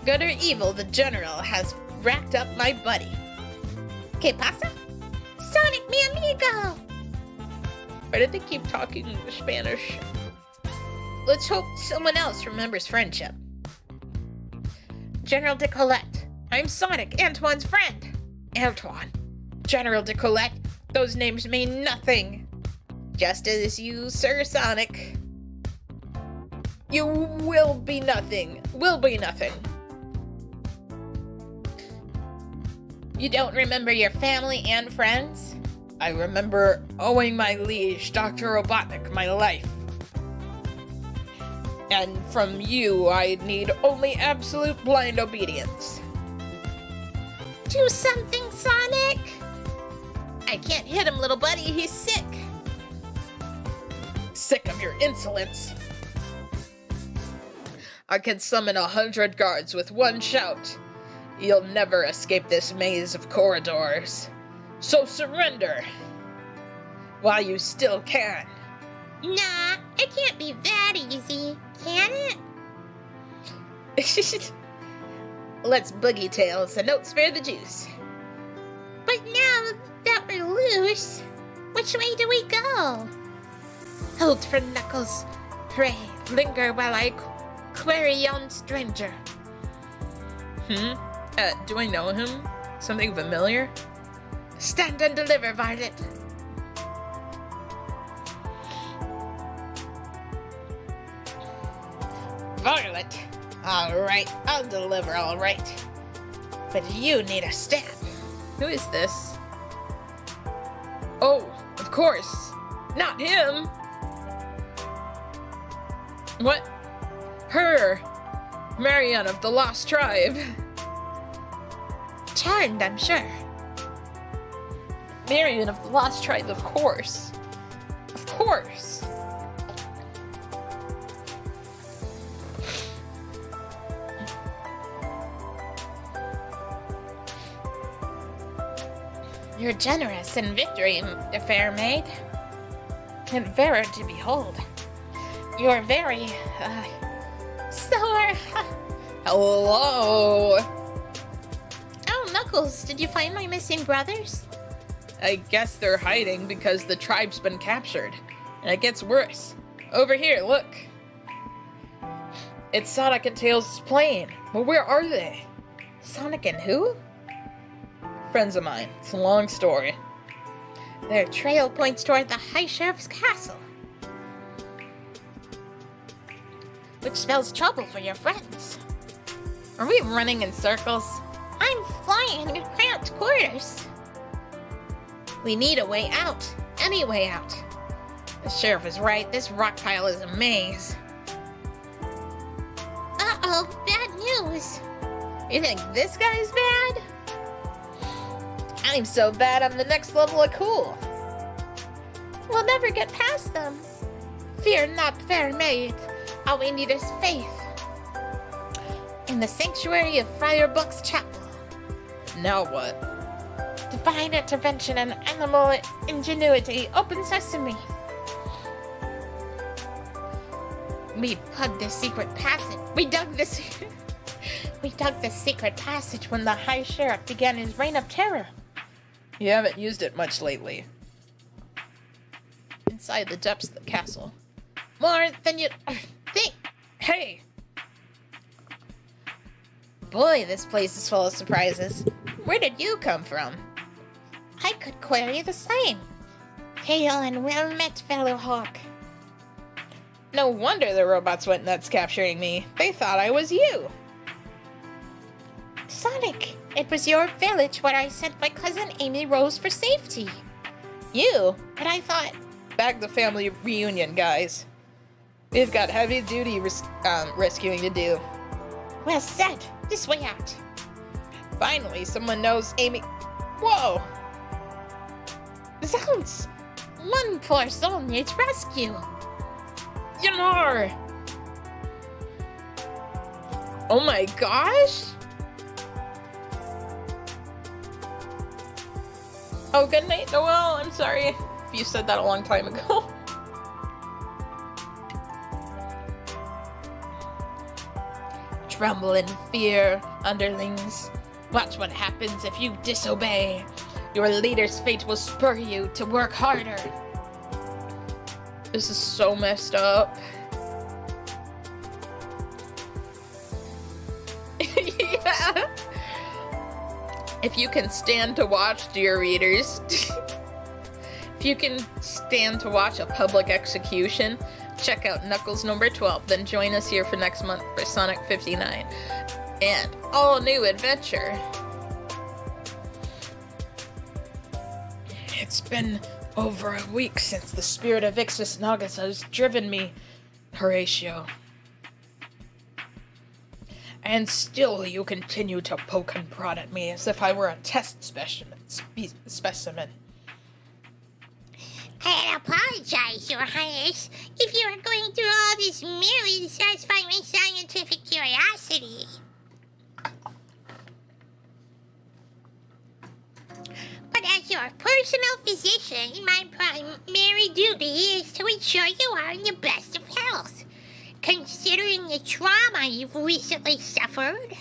Good or evil, the General has racked up my buddy. ¿Qué pasa? Sonic, mi amigo. Why did they keep talking Spanish? Let's hope someone else remembers friendship. General de Coulette. I'm Sonic, Antoine's friend. Antoine. General de Coulette. Those names mean nothing. Just as you, Sir Sonic. You will be nothing. Will be nothing. You don't remember your family and friends? I remember owing my liege, Dr. Robotnik, my life. And from you, I need only absolute blind obedience. Do something, Sonic. I can't hit him, little buddy. He's sick. Sick of your insolence. I can summon 100 guards with one shout. You'll never escape this maze of corridors. So surrender. While you still can. Nah, it can't be that easy, can it? Let's boogie Tails and don't spare the juice. But now that we're loose, which way do we go? Hold for Knuckles. Pray, linger while I query yon stranger. Do I know him? Something familiar? Stand and deliver, Violet. Violet. All right, I'll deliver all right. But you need a stab. Who is this? Oh, of course. Not him. What? Her. Marianne of the Lost Tribe. Charmed, I'm sure. Marianne of the Lost Tribe, of course. Of course. You're generous in victory, fair maid, and fairer to behold. You're very, sore. Hello. Oh, Knuckles, did you find my missing brothers? I guess they're hiding because the tribe's been captured. And it gets worse. Over here, look. It's Sonic and Tails' plane. Well, where are they? Sonic and who? Friends of mine. It's a long story. Their trail points toward the High Sheriff's castle, which spells trouble for your friends. Are we running in circles? I'm flying in cramped quarters. We need a way out. Any way out. The sheriff is right. This rock pile is a maze. Uh-oh, bad news. You think this guy's bad? I'm so bad I'm the next level of cool. We'll never get past them. Fear not, fair maid. All we need is faith. In the sanctuary of Friar Buck's chapel. Now what? Divine intervention and animal ingenuity. Open sesame. We dug this secret passage. We dug this secret passage when the High Sheriff began his reign of terror. You haven't used it much lately. Inside the depths of the castle. More than you think. Hey! Boy, this place is full of surprises. Where did you come from? I could query the same. Hail and well met, fellow hawk. No wonder the robots went nuts capturing me. They thought I was you. Sonic, it was your village where I sent my cousin Amy Rose for safety. You? But I thought... Back the family reunion, guys. We've got heavy-duty rescuing to do. Well said. This way out. Finally, someone knows Amy... Whoa! Zounds! One poor soul needs rescue. Yanar! Oh my gosh! Oh, good night, Noel. I'm sorry if you said that a long time ago. Tremble in fear, underlings. Watch what happens if you disobey. Your leader's fate will spur you to work harder. This is so messed up. Yeah. If you can stand to watch, dear readers, if you can stand to watch a public execution, check out Knuckles number 12, then join us here for next month for Sonic 59. And all new adventure. It's been over a week since the spirit of Ixis Nagas has driven me, Horatio. And still you continue to poke and prod at me as if I were a test specimen. I apologize, Your Highness, if you are going through all this merely to satisfy my scientific curiosity. But as your personal physician, my primary duty is to ensure you are in the best of health. Considering the trauma you've recently suffered,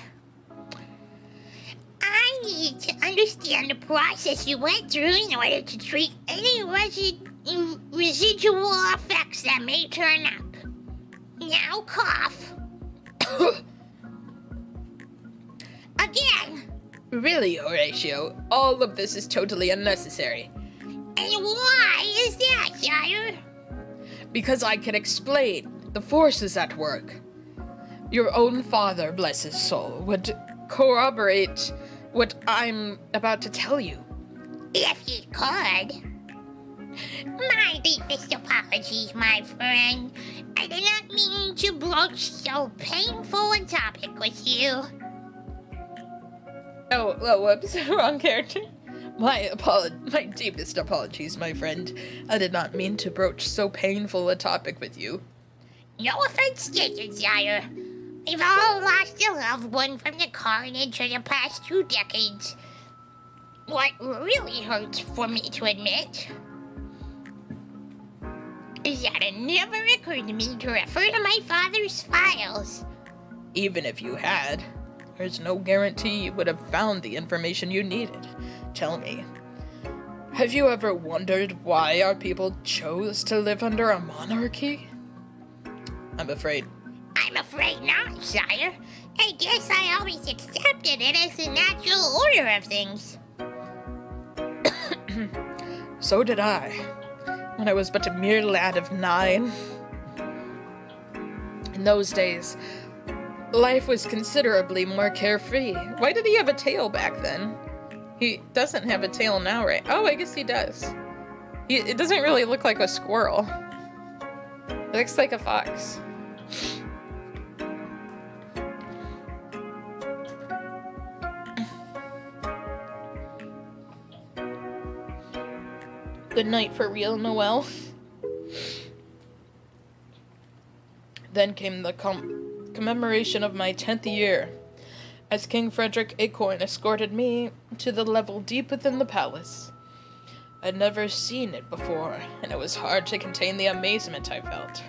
I need to understand the process you went through in order to treat any residual effects that may turn up. Now cough. Again. Really, Horatio, all of this is totally unnecessary. And why is that, sire? Because I can explain. The Force is at work. Your own father, bless his soul, would corroborate what I'm about to tell you. If he could. My deepest apologies, my friend. I did not mean to broach so painful a topic with you. Oh, whoops, wrong character. My deepest apologies, my friend. I did not mean to broach so painful a topic with you. No offense taken, sire. We've all lost a loved one from the carnage of the past 2 decades. What really hurts for me to admit is that it never occurred to me to refer to my father's files. Even if you had, there's no guarantee you would have found the information you needed. Tell me, Have you ever wondered why our people chose to live under a monarchy? I'm afraid. I'm afraid not, sire. I guess I always accepted it as the natural order of things. So did I, when I was but a mere lad of 9. In those days, life was considerably more carefree. Why did he have a tail back then? He doesn't have a tail now, right? Oh, I guess he does. It doesn't really look like a squirrel. It looks like a fox. Good night for real, Noelle. Then came the commemoration of my 10th year, as King Frederick Acorn escorted me to the level deep within the palace. I'd never seen it before, and it was hard to contain the amazement I felt.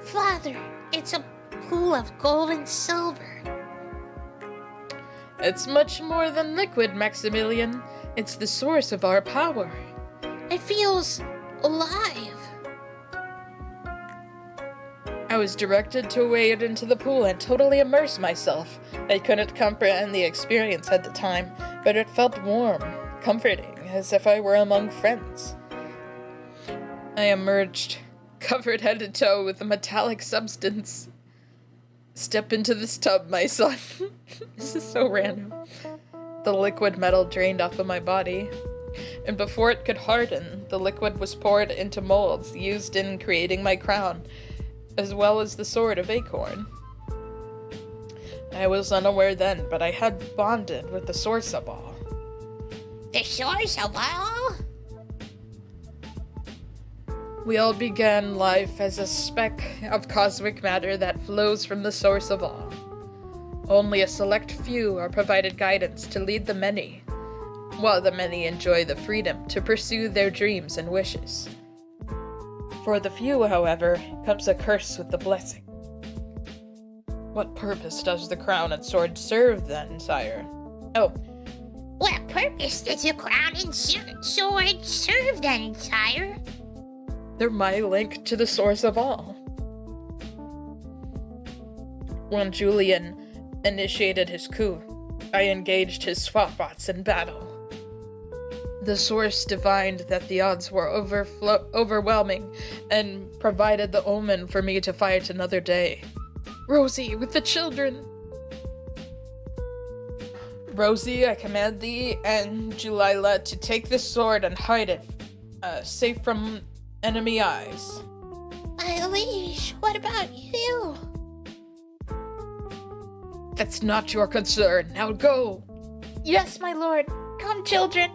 Father, it's a pool of gold and silver. It's much more than liquid, Maximilian. It's the source of our power. It feels alive. I was directed to wade into the pool and totally immerse myself. I couldn't comprehend the experience at the time, but it felt warm, comforting, as if I were among friends. I emerged, covered head to toe with a metallic substance. Step into this tub, my son. This is so random. The liquid metal drained off of my body, and before it could harden, the liquid was poured into molds used in creating my crown, as well as the sword of Acorn. I was unaware then, but I had bonded with the source of all. The source of all? We all began life as a speck of cosmic matter that flows from the source of all. Only a select few are provided guidance to lead the many, while the many enjoy the freedom to pursue their dreams and wishes. For the few, however, comes a curse with the blessing. What purpose does the crown and sword serve, then, sire? Oh, What purpose does the crown and sword serve then, sire? they're my link to the source of all. When Julian initiated his coup, I engaged his swap bots in battle. The source divined that the odds were overwhelming and provided the omen for me to fight another day. Rosie, with the children! Rosie, I command thee and Julila to take this sword and hide it, safe from enemy eyes. My liege, what about you? That's not your concern. Now go! Yes, my lord. Come, children.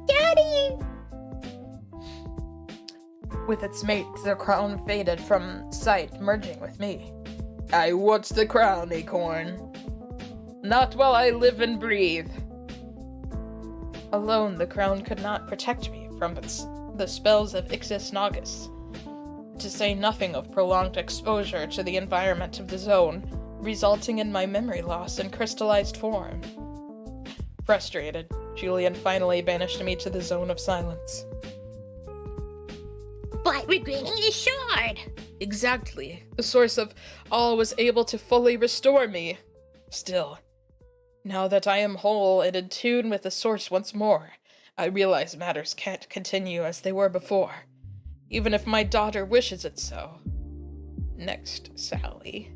Daddy! With its mate, the crown faded from sight, merging with me. I want the crown, Acorn. Not while I live and breathe. Alone, the crown could not protect me from the spells of Ixis Naugus, to say nothing of prolonged exposure to the environment of the zone, resulting in my memory loss in crystallized form. Frustrated, Julian finally banished me to the zone of silence. But regaining the sword! Exactly. The source of all was able to fully restore me. Still, now that I am whole and in tune with the source once more, I realize matters can't continue as they were before, even if my daughter wishes it so. Next, Sally.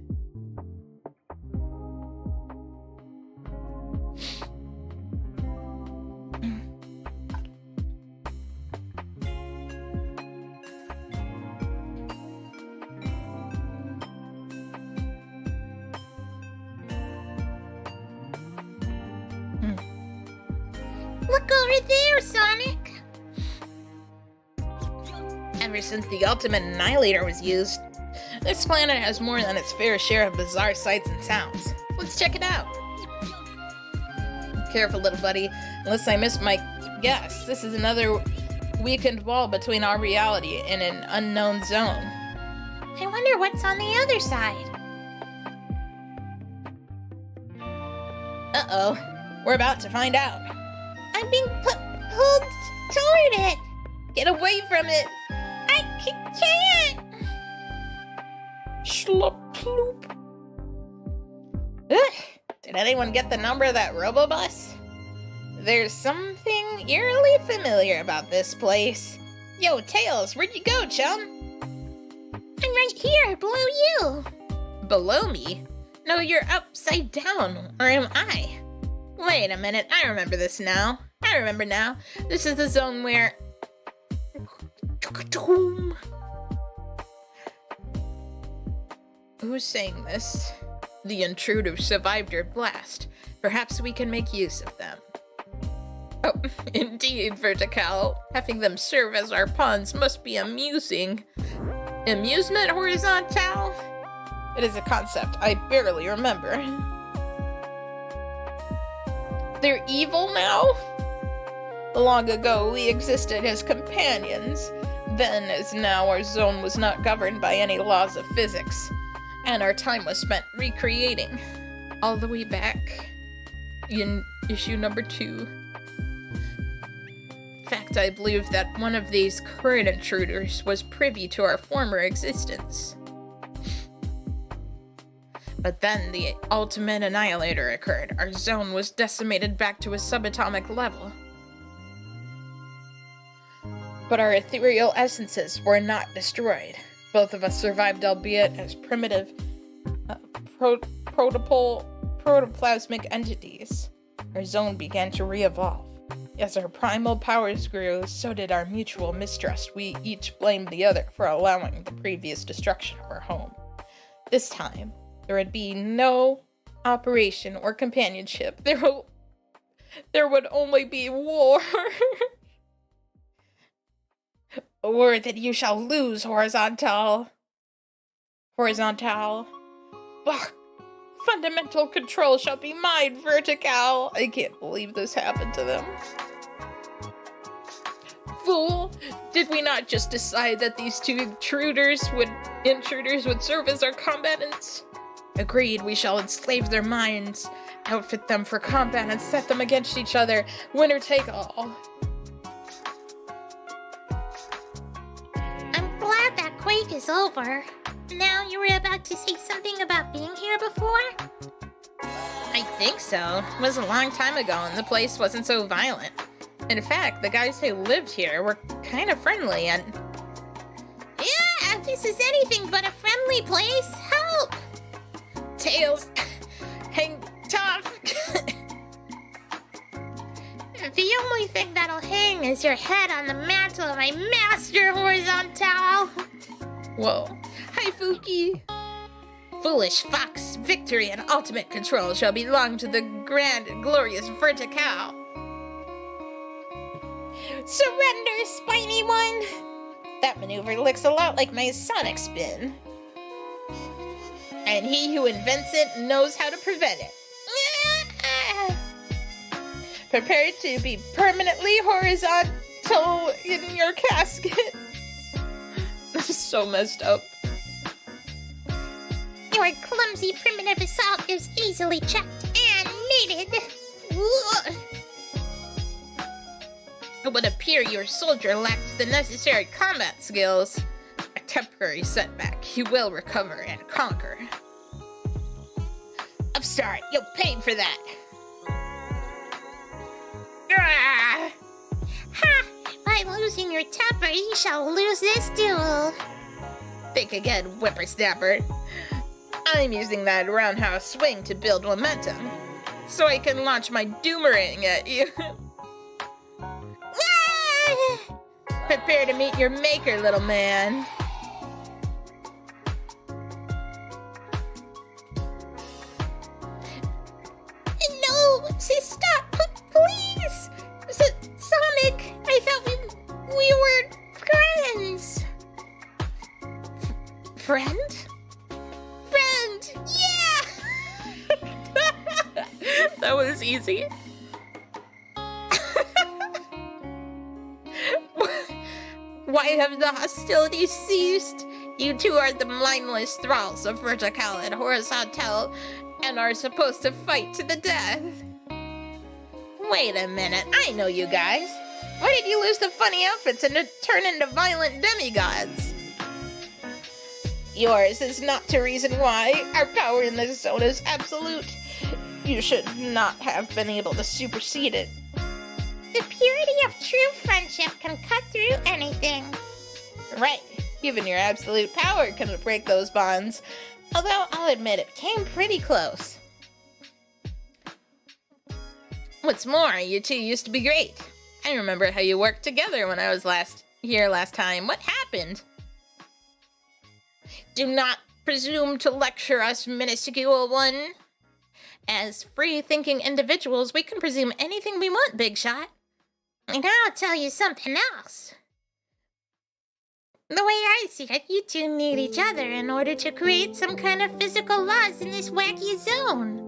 Look over there, Sonic! Ever since the Ultimate Annihilator was used, this planet has more than its fair share of bizarre sights and sounds. Let's check it out. Careful, little buddy, unless I missed my guess. This is another weakened wall between our reality and an unknown zone. I wonder what's on the other side. Uh-oh, we're about to find out. I'm being pulled toward it. Get away from it. I can't. Schlup ploop. Ugh. Did anyone get the number of that Robobus? There's something eerily familiar about this place. Yo, Tails, where'd you go, chum? I'm right here, below you. Below me? No, you're upside down. Or am I? Wait a minute, I remember this now. I remember now. This is the zone where... Who's saying this? The intruders survived your blast. Perhaps we can make use of them. Oh, indeed, Vertical. Having them serve as our pawns must be amusing. Amusement, Horizontal? It is a concept I barely remember. They're evil now? Long ago, we existed as companions. Then, as now, our zone was not governed by any laws of physics, and our time was spent recreating. All the way back in issue number 2. In fact, I believe that one of these current intruders was privy to our former existence. But then the ultimate annihilator occurred. Our zone was decimated back to a subatomic level. But our ethereal essences were not destroyed. Both of us survived, albeit as primitive protoplasmic entities. Our zone began to re-evolve. As our primal powers grew, so did our mutual mistrust. We each blamed the other for allowing the previous destruction of our home. This time, there would be no operation or companionship. There would only be war. Or that you shall lose, Horizontal. Fuck. Fundamental control shall be mine, Vertical. I can't believe this happened to them. Fool! Did we not just decide that these two intruders would serve as our combatants? Agreed, we shall enslave their minds, outfit them for combat, and set them against each other, winner take all. I'm glad that quake is over. Now you were about to say something about being here before? I think so. It was a long time ago and the place wasn't so violent. In fact, the guys who lived here were kind of friendly and... Yeah, this is anything but a friendly place. Help! Tails, hang tough. The only thing that'll hang is your head on the mantle of my master, Horizontal. Whoa. Hi, Fuki. Foolish fox, victory and ultimate control shall belong to the grand and glorious Vertical. Surrender, spiny one. That maneuver looks a lot like my Sonic spin. And he who invents it knows how to prevent it. Prepare to be permanently horizontal in your casket. This is so messed up. Your clumsy primitive assault is easily checked and mated. It would appear your soldier lacks the necessary combat skills. A temporary setback. He will recover and conquer. Upstart, you'll pay for that. Ah! Ha! By losing your temper, you shall lose this duel. Think again, whippersnapper. I'm using that roundhouse swing to build momentum, so I can launch my doomerang at you. Prepare to meet your maker, little man. No! Stop! Please! Sonic! I thought we were friends! Friend? Friend! Yeah! That was easy. Why have the hostilities ceased? You two are the mindless thralls of Vertical and Horizontal and are supposed to fight to the death. Wait a minute, I know you guys. Why did you lose the funny outfits and turn into violent demigods? Yours is not the reason why. Our power in this zone is absolute. You should not have been able to supersede it. The purity of true friendship can cut through anything. Right. Even your absolute power couldn't break those bonds. Although I'll admit it came pretty close. What's more, you two used to be great. I remember how you worked together when I was last time. What happened? Do not presume to lecture us, minuscule one. As free-thinking individuals, we can presume anything we want, Big Shot. And I'll tell you something else. The way I see it, you two need each other in order to create some kind of physical laws in this wacky zone.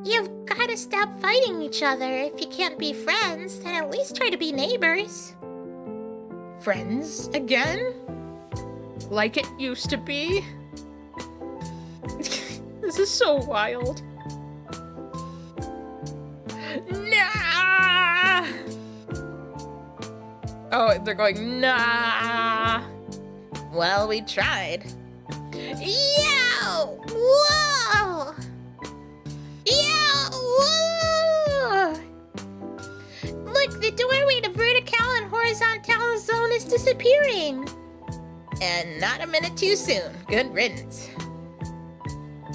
You've got to stop fighting each other. If you can't be friends, then at least try to be neighbors. Friends again? Like it used to be? This is so wild. Nah! Oh, they're going, nah! Well, we tried. Yo! Whoa! Yo! Whoa! Look, the doorway to vertical and horizontal zone is disappearing. And not a minute too soon. Good riddance.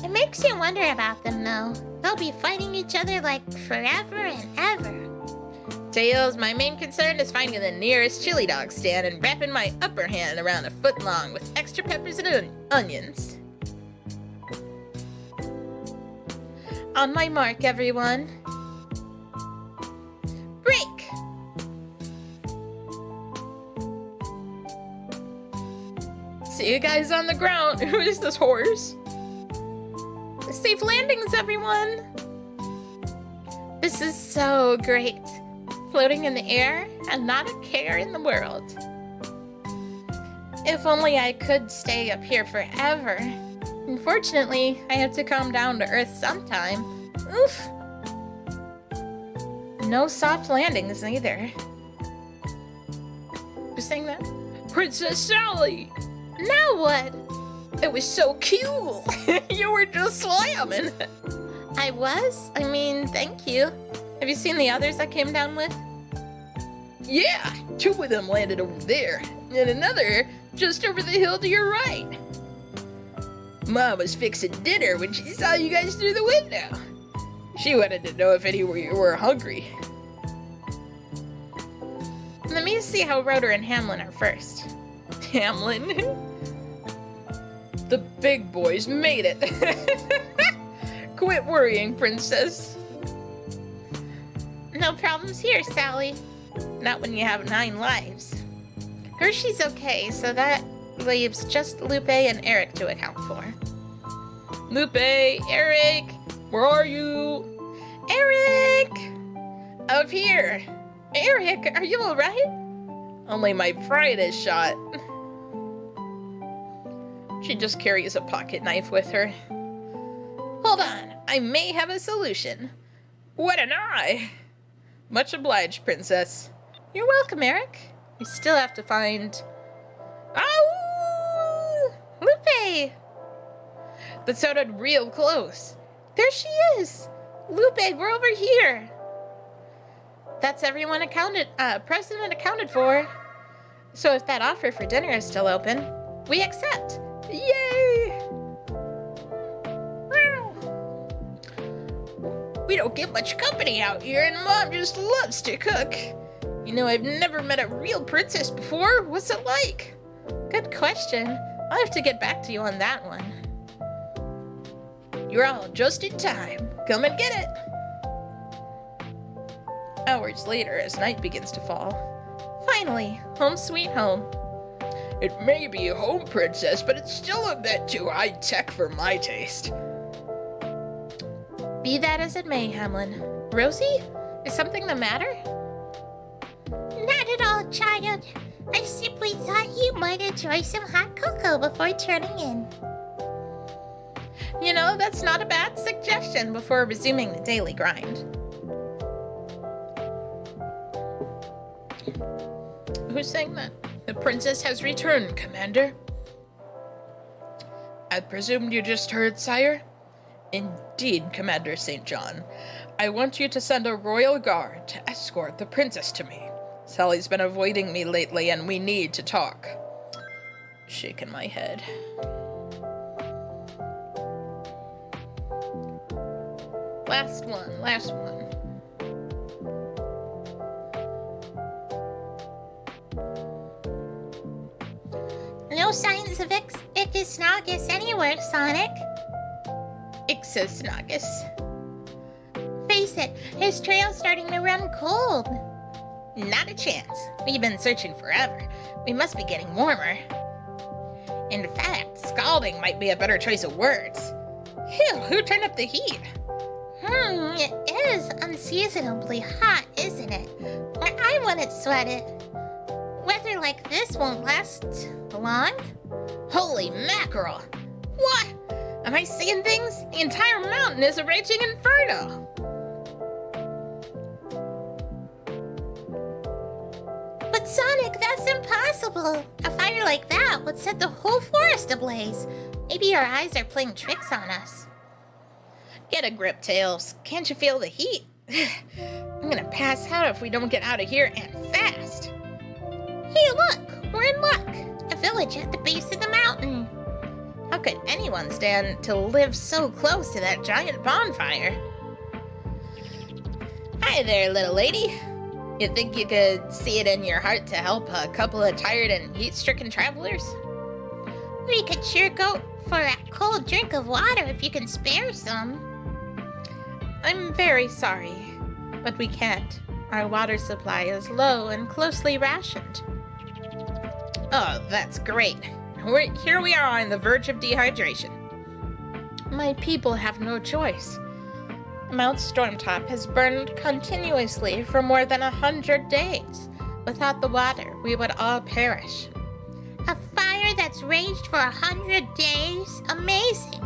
It makes you wonder about them, though. They'll be fighting each other like forever and ever. Tails, my main concern is finding the nearest chili dog stand and wrapping my upper hand around a foot long with extra peppers and onions. On my mark, everyone. Break! See you guys on the ground. Who is this horse? Safe landings, everyone! This is so great. Floating in the air and not a care in the world. If only I could stay up here forever. Unfortunately, I have to come down to Earth sometime. Oof. No soft landings either. Who's saying that? Princess Sally! Now what? It was so cute! You were just slamming! I was? I mean, thank you. Have you seen the others I came down with? Yeah, 2 of them landed over there, and another just over the hill to your right. Mom was fixing dinner when she saw you guys through the window. She wanted to know if any of you were hungry. Let me see how Rotor and Hamlin are first. Hamlin? The big boys made it. Quit worrying, princess. No problems here, Sally. Not when you have 9 lives. Hershey's okay, so that leaves just Lupe and Eric to account for. Lupe, Eric, where are you? Eric! Up here. Eric, are you alright? Only my pride is shot. She just carries a pocket knife with her. Hold on, I may have a solution. What an eye! Much obliged, princess. You're welcome, Eric. We still have to find... Oh! Lupe! That sounded real close. There she is! Lupe, we're over here! That's everyone present and accounted for. So if that offer for dinner is still open, we accept. Yay! We don't get much company out here, and Mom just loves to cook. You know, I've never met a real princess before. What's it like? Good question. I'll have to get back to you on that one. You're all just in time. Come and get it. Hours later, as night begins to fall. Finally, home sweet home. It may be a home, princess, but it's still a bit too high-tech for my taste. Be that as it may, Hamlin. Rosie? Is something the matter? Not at all, child. I simply thought you might enjoy some hot cocoa before turning in. You know, that's not a bad suggestion before resuming the daily grind. Who's saying that? The princess has returned, Commander. I presumed you just heard, sire? Indeed, Commander St. John. I want you to send a royal guard to escort the princess to me. Sally's been avoiding me lately, and we need to talk. Shaking my head. Last one. No signs of Ichisnagus anywhere, Sonic. Ixisnagus. Face it, his trail's starting to run cold. Not a chance. We've been searching forever. We must be getting warmer. In fact, scalding might be a better choice of words. Phew, who turned up the heat? It is unseasonably hot, isn't it? I wouldn't sweat it. Weather like this won't last long. Holy mackerel! What? Am I seeing things? The entire mountain is a raging inferno! But Sonic, that's impossible. A fire like that would set the whole forest ablaze. Maybe our eyes are playing tricks on us. Get a grip, Tails. Can't you feel the heat? I'm gonna pass out if we don't get out of here, and fast. Hey, look! We're in luck. A village at the base of the mountain. How could anyone stand to live so close to that giant bonfire? Hi there, little lady. You think you could see it in your heart to help a couple of tired and heat-stricken travelers? We could sure go for a cold drink of water if you can spare some. I'm very sorry, but we can't. Our water supply is low and closely rationed. Oh, that's great. Here we are on the verge of dehydration. My people have no choice. Mount Stormtop has burned continuously for more than 100 days. Without the water, we would all perish. A fire that's raged for 100 days? Amazing.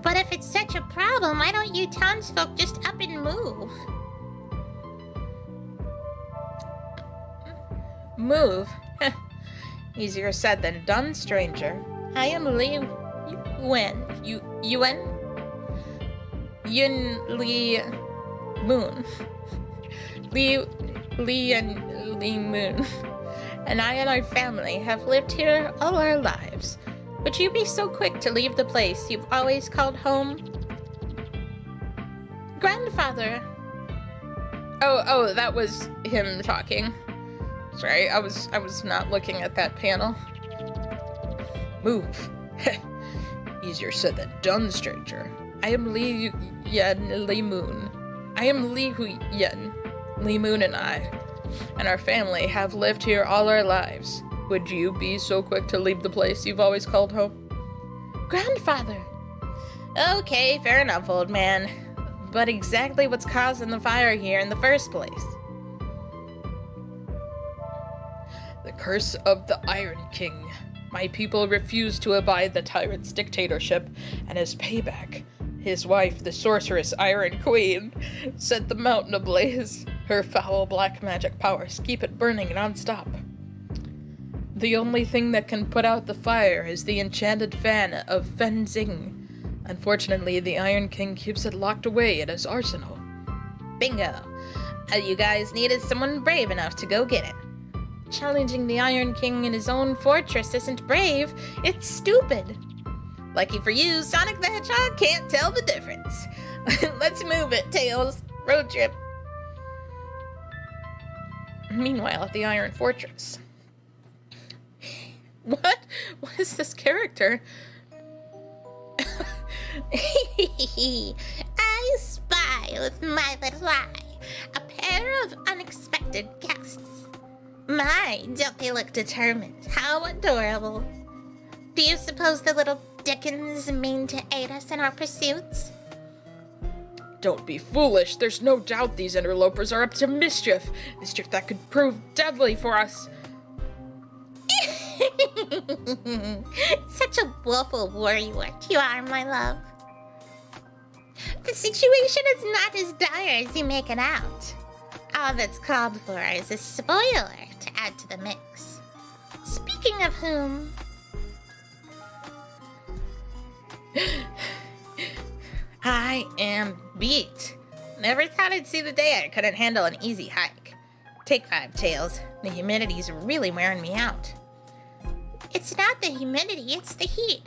But if it's such a problem, why don't you townsfolk just up and move? Move? Easier said than done, stranger. I am Li Wen. Yun Li Moon. Li and Li Moon. And I and our family have lived here all our lives. Would you be so quick to leave the place you've always called home? Grandfather! Oh, that was him talking. Sorry, I was not looking at that panel. Move. Easier said than done, stranger. I am Li Yen Li Moon. I am Li Hu Yen. Li Moon and I, and our family have lived here all our lives. Would you be so quick to leave the place you've always called home? Grandfather! Okay, fair enough, old man. But exactly what's causing the fire here in the first place? The curse of the Iron King. My people refuse to abide the tyrant's dictatorship, and as payback, his wife, the sorceress Iron Queen, set the mountain ablaze. Her foul black magic powers keep it burning non-stop. The only thing that can put out the fire is the enchanted fan of Fenzing. Unfortunately, the Iron King keeps it locked away in his arsenal. Bingo. You guys needed someone brave enough to go get it. Challenging the Iron King in his own fortress isn't brave, it's stupid. Lucky for you, Sonic the Hedgehog can't tell the difference. Let's move it, Tails. Road trip. Meanwhile, at the Iron Fortress. What? What is this character? I spy with my little eye a pair of unexpected guests. My, don't they look determined? How adorable. Do you suppose the little Dickens mean to aid us in our pursuits? Don't be foolish. There's no doubt these interlopers are up to mischief. Mischief that could prove deadly for us. Such a willful worrywart you are, my love. The situation is not as dire as you make it out. All that's called for is a spoiler to add to the mix. Speaking of whom... I am beat. Never thought I'd see the day I couldn't handle an easy hike. Take 5, Tails. The humidity's really wearing me out. It's not the humidity, it's the heat.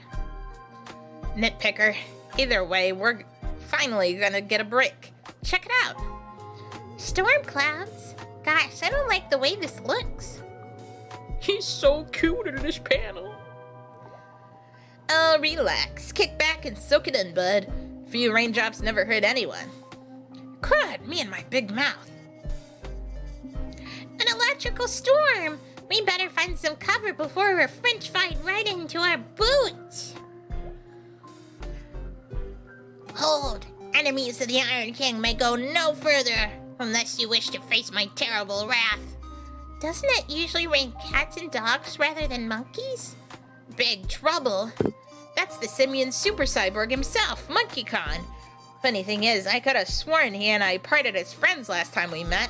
Nitpicker. Either way, we're finally gonna get a break. Check it out. Storm clouds? Gosh, I don't like the way this looks. He's so cute in this panel. Oh, relax. Kick back and soak it in, bud. Few raindrops never hurt anyone. Crud, me and my big mouth. An electrical storm! We better find some cover before we're french fried right into our boots. Hold! Enemies of the Iron King may go no further unless you wish to face my terrible wrath. Doesn't it usually rain cats and dogs rather than monkeys? Big trouble. That's the simian super cyborg himself, Monkey Khan. Funny thing is, I could have sworn he and I parted as friends last time we met.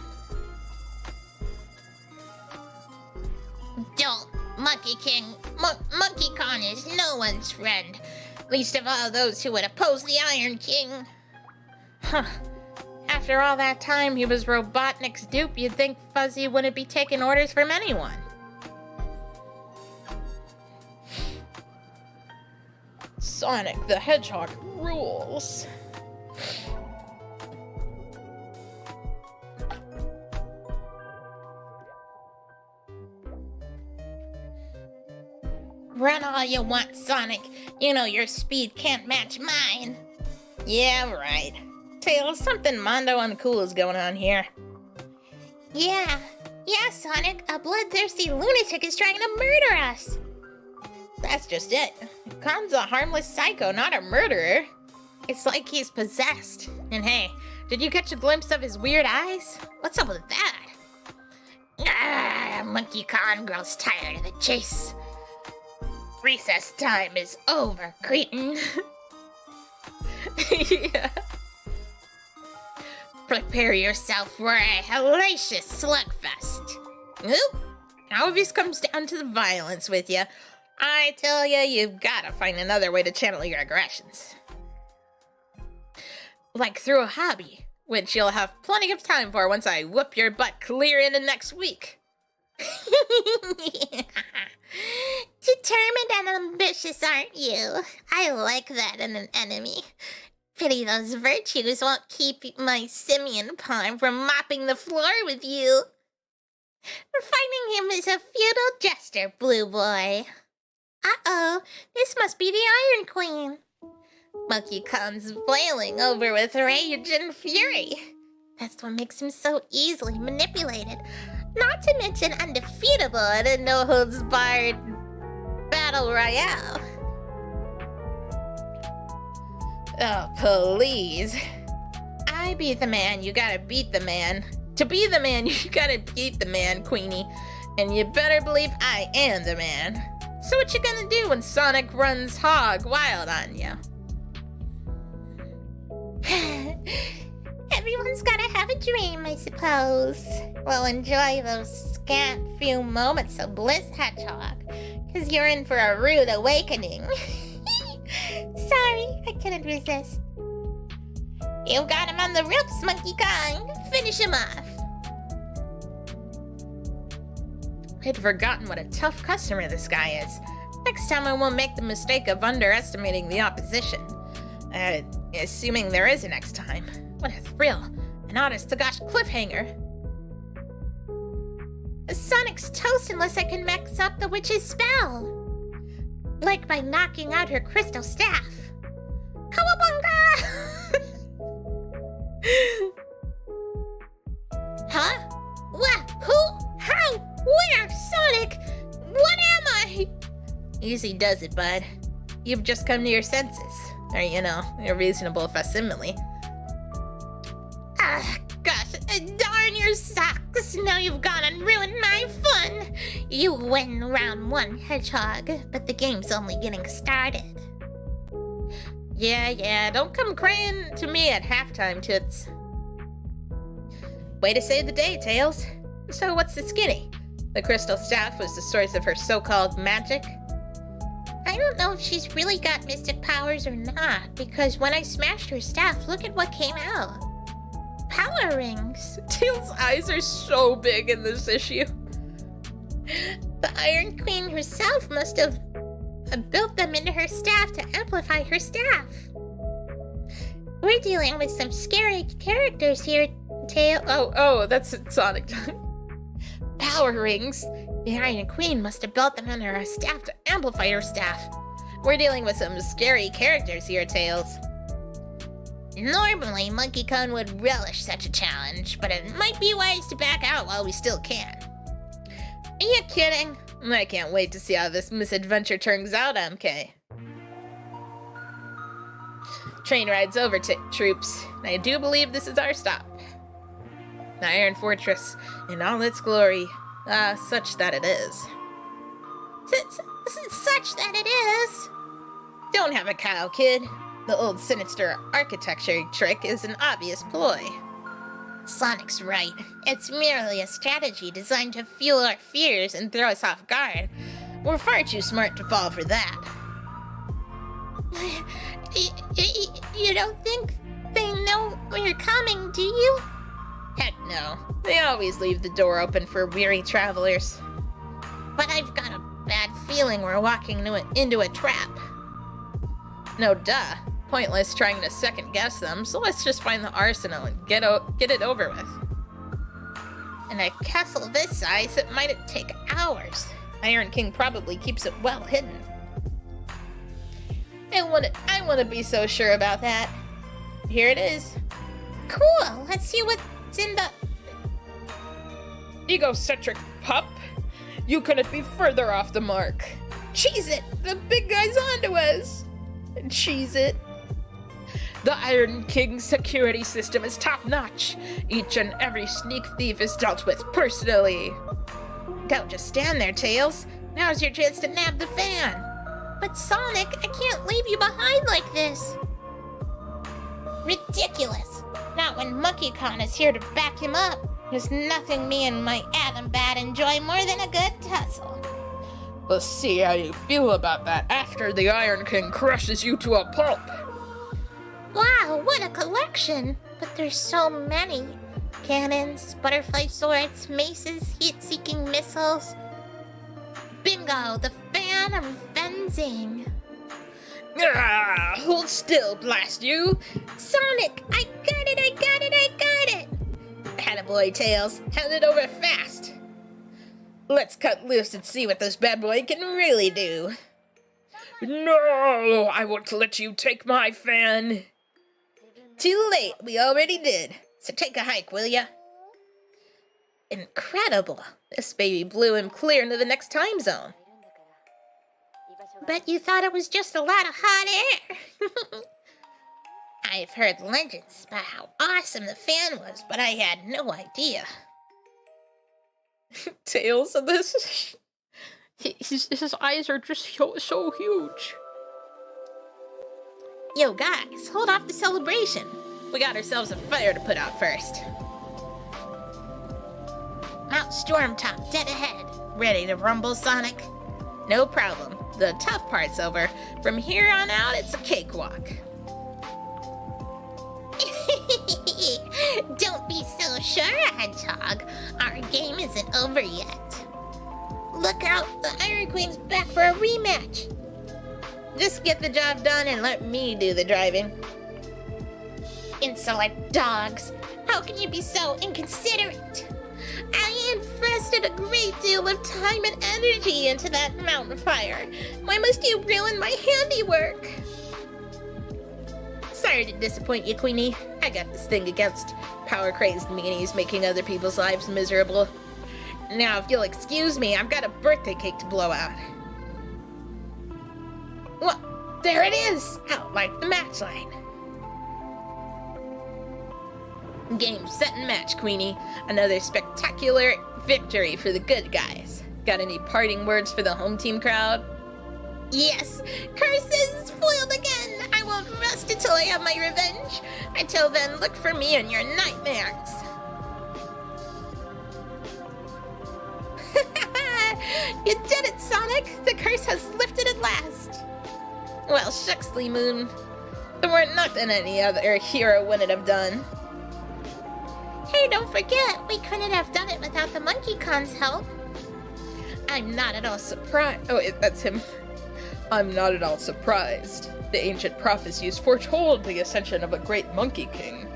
Don't. Monkey King. Monkey Khan is no one's friend. Least of all those who would oppose the Iron King. Huh. After all that time he was Robotnik's dupe, you'd think Fuzzy wouldn't be taking orders from anyone. Sonic the Hedgehog rules. Run all you want, Sonic. You know your speed can't match mine. Yeah, right. Tails, something mondo uncool is going on here. Yeah, Sonic. A bloodthirsty lunatic is trying to murder us. That's just it. Khan's a harmless psycho, not a murderer. It's like he's possessed. And hey, did you catch a glimpse of his weird eyes? What's up with that? Monkey Khan grows tired of the chase. Recess time is over, cretin. Yeah. Prepare yourself for a hellacious slugfest. Oop. Always comes down to the violence with you. I tell you, you've gotta find another way to channel your aggressions. Like through a hobby, which you'll have plenty of time for once I whoop your butt clear into next week. Determined and ambitious, aren't you? I like that in an enemy. Pity those virtues won't keep my simian pawn from mopping the floor with you. Finding him is a futile gesture, Blue Boy. Uh-oh, this must be the Iron Queen. Monkey Khan's boiling over with rage and fury. That's what makes him so easily manipulated. Not to mention undefeatable in a no-holds-barred battle royale. Oh, please. I beat the man, you gotta beat the man. To be the man, you gotta beat the man, Queenie. And you better believe I am the man. So what you gonna do when Sonic runs hog wild on you? Everyone's gotta have a dream, I suppose. Well, enjoy those scant few moments of bliss, Hedgehog, because you're in for a rude awakening. Sorry, I couldn't resist. You got him on the ropes, Monkey Kong. Finish him off. I'd forgotten what a tough customer this guy is. Next time I won't make the mistake of underestimating the opposition. Assuming there is a next time. What a thrill. An honest-to-gosh cliffhanger. Sonic's toast unless I can max up the witch's spell. Like by knocking out her crystal staff. Cowabunga! Huh? What? Who? How? Where? Sonic? What am I? Easy does it, bud. You've just come to your senses. Or, a reasonable facsimile. Ah, gosh, darn your socks. Now you've gone and ruined my fun. You win round 1, Hedgehog, but the game's only getting started. Yeah, don't come crying to me at halftime, Toots. Way to save the day, Tails. So what's the skinny? The crystal staff was the source of her so-called magic? I don't know if she's really got mystic powers or not, because when I smashed her staff, look at what came out. Power rings. Tails' eyes are so big in this issue. The Iron Queen herself must have built them into her staff to amplify her staff. We're dealing with some scary characters here, Tail. Oh, that's Sonic. Power rings. The Iron Queen must have built them into her staff to amplify her staff. We're dealing with some scary characters here, Tails. Normally, MonkeyCon would relish such a challenge, but it might be wise to back out while we still can. Are you kidding? I can't wait to see how this misadventure turns out, MK. Train rides over, troops. I do believe this is our stop. The Iron Fortress in all its glory. Such that it is. Such that it is. Don't have a cow, kid. The old sinister architecture trick is an obvious ploy. Sonic's right. It's merely a strategy designed to fuel our fears and throw us off guard. We're far too smart to fall for that. You don't think they know we're coming, do you? Heck no. They always leave the door open for weary travelers. But I've got a bad feeling we're walking into a trap. No duh. Pointless trying to second guess them, so let's just find the arsenal and get it over with. In a castle this size, it might take hours. Iron King probably keeps it well hidden. I wouldn't be so sure about that. Here it is. Cool, let's see what's in the... Egocentric pup. You couldn't be further off the mark. Cheese it! The big guy's onto us! Cheese it. The Iron King's security system is top-notch. Each and every sneak thief is dealt with personally. Don't just stand there, Tails. Now's your chance to nab the fan. But Sonic, I can't leave you behind like this. Ridiculous. Not when MonkeyCon is here to back him up. There's nothing me and my Atom Bat enjoy more than a good tussle. We'll see how you feel about that after the Iron King crushes you to a pulp. Wow, what a collection! But there's so many. Cannons, butterfly swords, maces, heat-seeking missiles. Bingo, the fan of Fenzing. Hold still, blast you! Sonic, I got it! Attaboy, Tails. Hand it over fast. Let's cut loose and see what this bad boy can really do. No, I won't let you take my fan. Too late, we already did. So take a hike, will ya? Incredible. This baby blew him clear into the next time zone. Bet you thought it was just a lot of hot air. I've heard legends about how awesome the fan was, but I had no idea. Tails of this. His eyes are just so huge. Yo, guys, hold off the celebration. We got ourselves a fire to put out first. Mount Stormtop dead ahead. Ready to rumble, Sonic? No problem. The tough part's over. From here on out, it's a cakewalk. Don't be so sure, Hedgehog. Our game isn't over yet. Look out! The Iron Queen's back for a rematch! Just get the job done and let me do the driving. Insolent dogs! How can you be so inconsiderate? I invested a great deal of time and energy into that mountain fire. Why must you ruin my handiwork? Sorry to disappoint you, Queenie. I got this thing against power-crazed meanies making other people's lives miserable. Now, if you'll excuse me, I've got a birthday cake to blow out. Well, there it is! Out like the match line. Game, set, and match, Queenie. Another spectacular victory for the good guys. Got any parting words for the home team crowd? Yes, curses foiled again. I won't rest until I have my revenge. Until then, look for me in your nightmares. You did it, Sonic! The curse has lifted at last! Well, shucks, Lee Moon. There weren't nothing any other hero wouldn't have done. Hey, don't forget, we couldn't have done it without the Monkey Con's help. I'm not at all surprised. Oh, that's him. I'm not at all surprised. The ancient prophecies foretold the ascension of a great Monkey King.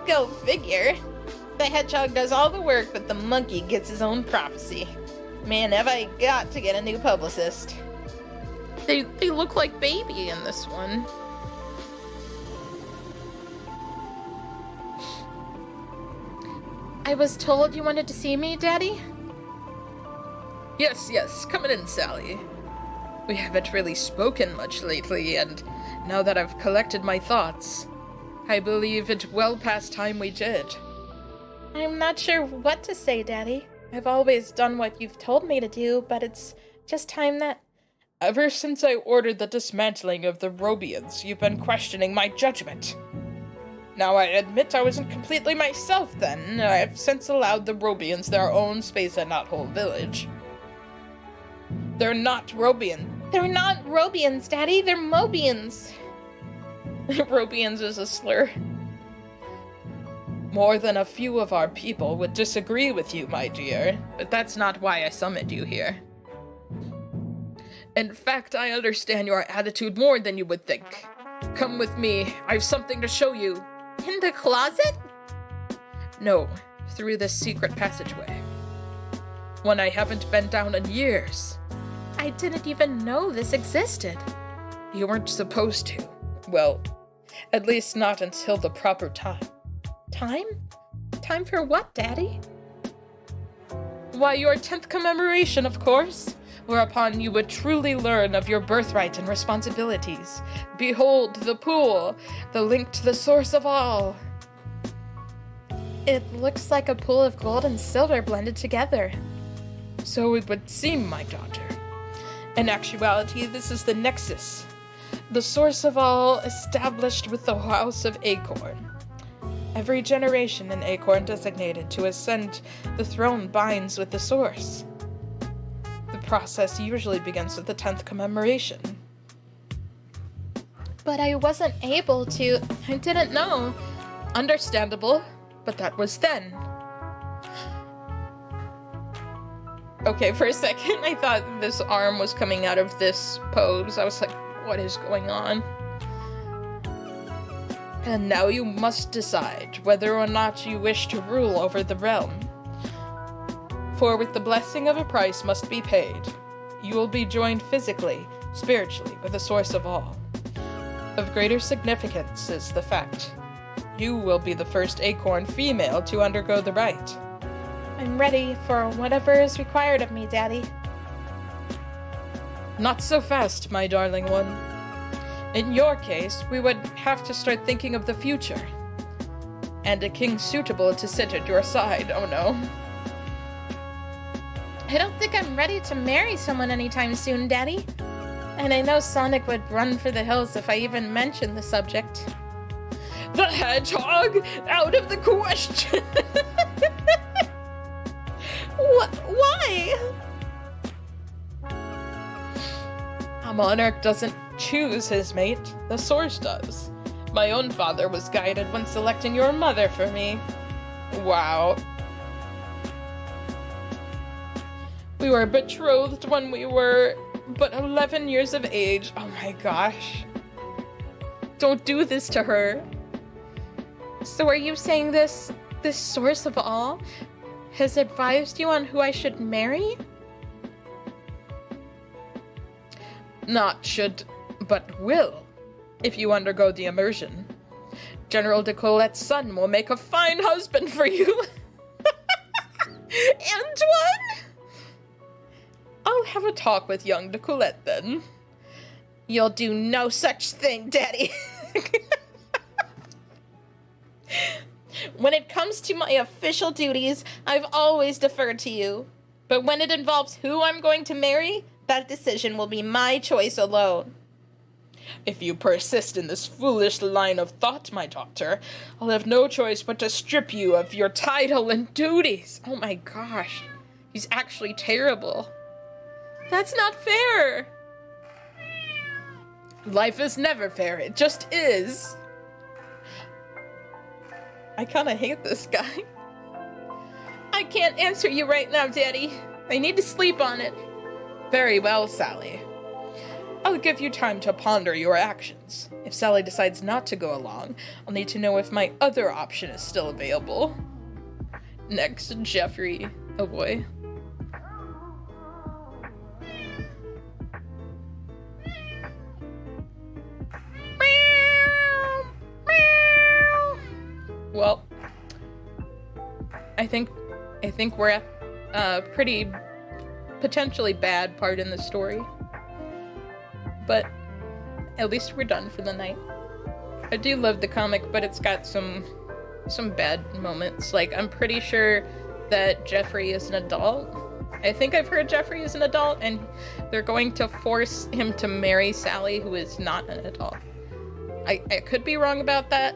Go figure. The hedgehog does all the work, but the monkey gets his own prophecy. Man, have I got to get a new publicist. They look like baby in this one. I was told you wanted to see me, Daddy? Yes, coming in, Sally. We haven't really spoken much lately, and now that I've collected my thoughts, I believe it well past time we did. I'm not sure what to say, Daddy. I've always done what you've told me to do, but it's just time that... Ever since I ordered the dismantling of the Robians, you've been questioning my judgment. Now, I admit I wasn't completely myself then. I've since allowed the Robians their own space at Knothole Village. They're not Robian. They're not Robians, Daddy. They're Mobians. Robians is a slur. More than a few of our people would disagree with you, my dear, but that's not why I summoned you here. In fact, I understand your attitude more than you would think. Come with me. I've something to show you. In the closet? No, through this secret passageway. One I haven't been down in years. I didn't even know this existed. You weren't supposed to. Well, at least not until the proper time. Time? Time for what, Daddy? Why, your 10th commemoration, of course. Whereupon you would truly learn of your birthright and responsibilities. Behold the pool, the link to the source of all. It looks like a pool of gold and silver blended together. So it would seem, my daughter. In actuality, this is the Nexus, the source of all, established with the House of Acorn. Every generation in Acorn designated to ascend the throne binds with the source. The process usually begins with the 10th commemoration. But I wasn't able to. I didn't know. Understandable, but that was then. Okay, for a second, I thought this arm was coming out of this pose. I was like, what is going on? And now you must decide whether or not you wish to rule over the realm. For with the blessing of a price must be paid, you will be joined physically, spiritually, with the source of all. Of greater significance is the fact you will be the first Acorn female to undergo the rite. I'm ready for whatever is required of me, Daddy. Not so fast, my darling one. In your case, we would have to start thinking of the future. And a king suitable to sit at your side, oh no. I don't think I'm ready to marry someone anytime soon, Daddy. And I know Sonic would run for the hills if I even mentioned the subject. The hedgehog? Out of the question! Why? A monarch doesn't choose his mate, the source does. My own father was guided when selecting your mother for me. Wow. We were betrothed when we were but 11 years of age. Oh my gosh. Don't do this to her. So are you saying this source of all has advised you on who I should marry? Not should, but will, if you undergo the immersion. General de Colette's son will make a fine husband for you. Antoine? I'll have a talk with young de Colette then. You'll do no such thing, Daddy. When it comes to my official duties, I've always deferred to you. But when it involves who I'm going to marry, that decision will be my choice alone. If you persist in this foolish line of thought, my daughter, I'll have no choice but to strip you of your title and duties. Oh my gosh. He's actually terrible. That's not fair. Life is never fair, it just is. I kind of hate this guy. I can't answer you right now, Daddy. I need to sleep on it. Very well, Sally. I'll give you time to ponder your actions. If Sally decides not to go along, I'll need to know if my other option is still available. Next, Jeffrey. Oh boy. Well, I think we're at a pretty potentially bad part in the story. But at least we're done for the night. I do love the comic, but it's got some bad moments. Like, I'm pretty sure that Jeffrey is an adult. I think I've heard Jeffrey is an adult, and they're going to force him to marry Sally, who is not an adult. I could be wrong about that,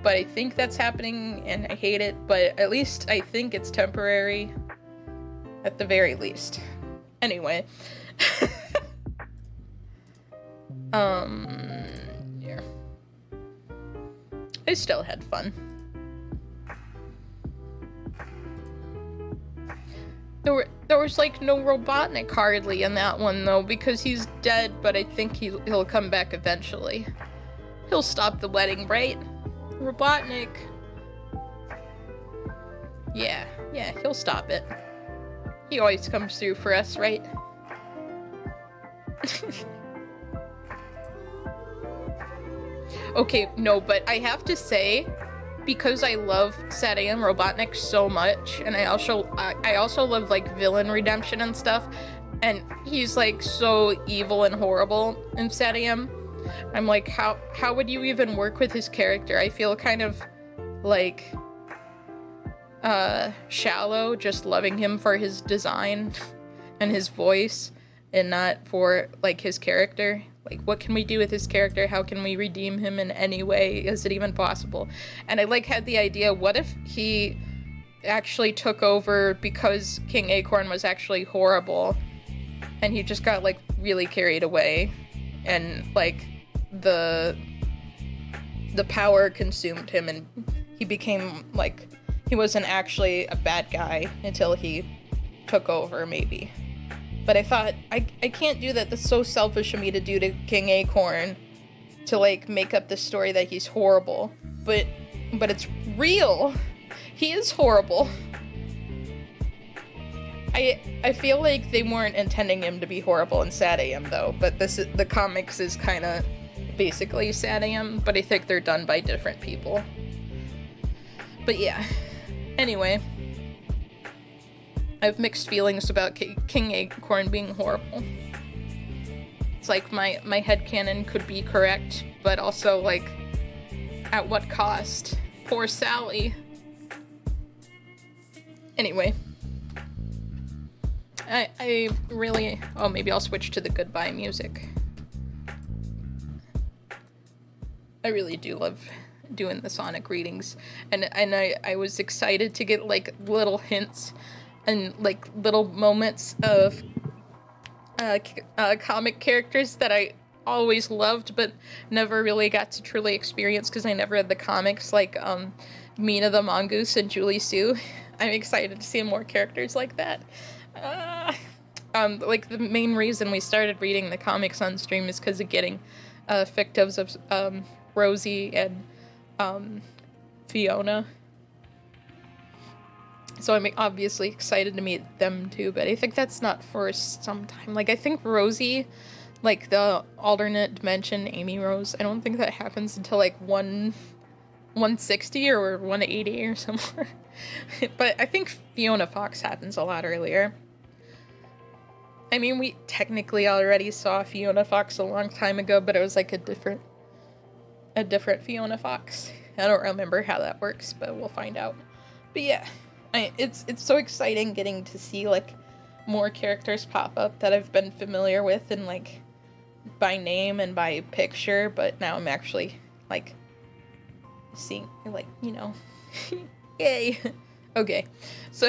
but I think that's happening, and I hate it, but at least I think it's temporary, at the very least. Anyway. Yeah. I still had fun. There was like no Robotnik hardly in that one though, because he's dead, but I think he'll come back eventually. He'll stop the wedding, right? Robotnik. Yeah, he'll stop it. He always comes through for us, right? Okay, no, but I have to say, because I love Saddam Robotnik so much, and I also love like villain redemption and stuff, and he's like so evil and horrible in Saddam. I'm like, how would you even work with his character? I feel kind of like shallow, just loving him for his design and his voice, and not for like his character. Like, what can we do with his character? How can we redeem him in any way? Is it even possible? And I like had the idea, what if he actually took over because King Acorn was actually horrible, and he just got like really carried away, and like the power consumed him, and he became like, he wasn't actually a bad guy until he took over, maybe. But I thought, I can't do that. That's so selfish of me to do to King Acorn, to like make up this story that he's horrible. But it's real. He is horrible. I feel like they weren't intending him to be horrible in Saddam though. But the comics is kind of basically Saddam, but I think they're done by different people. But yeah. Anyway. I have mixed feelings about King Acorn being horrible. It's like my headcanon could be correct, but also like, at what cost? Poor Sally. Anyway. I really... Oh, maybe I'll switch to the goodbye music. I really do love doing the Sonic readings. And I was excited to get like little hints and like little moments of comic characters that I always loved but never really got to truly experience because I never read the comics, like Mina the Mongoose and Julie Sue. I'm excited to see more characters like that. Like the main reason we started reading the comics on stream is because of getting fictives of Rosie and Fiona. So I'm obviously excited to meet them too, but I think that's not for some time. Like, I think Rosie, like the alternate dimension Amy Rose, I don't think that happens until like 160 or 180 or somewhere. But I think Fiona Fox happens a lot earlier. I mean, we technically already saw Fiona Fox a long time ago, but it was like a different Fiona Fox. I don't remember how that works, but we'll find out. But yeah. It's so exciting getting to see like more characters pop up that I've been familiar with and like by name and by picture, but now I'm actually, like, seeing, like, you know, yay. Okay, so,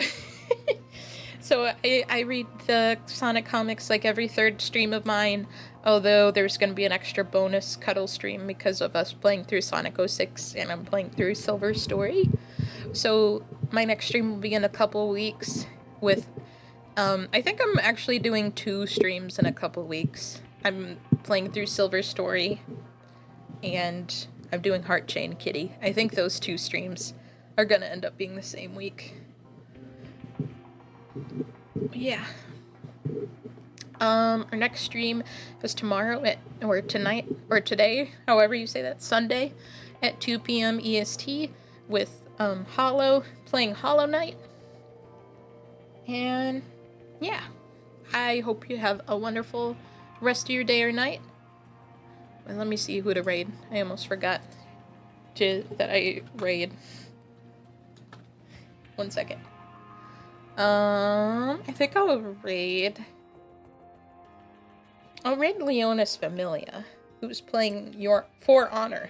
so I read the Sonic comics, like, every third stream of mine, although there's gonna be an extra bonus Cuddle stream because of us playing through Sonic 06, and I'm playing through Silver Story. So my next stream will be in a couple weeks with, I think I'm actually doing 2 streams in a couple weeks. I'm playing through Silver Story, and I'm doing Heart Chain Kitty. I think those 2 streams are gonna end up being the same week. Yeah. Our next stream is tomorrow or tonight, or today, however you say that, Sunday, at 2 p.m. EST with, Hollow, playing Hollow Knight. And, yeah. I hope you have a wonderful rest of your day or night. And let me see who to raid. I almost forgot that I raid. 1 second. I think I'll raid Leonis Familia, who's playing For Honor.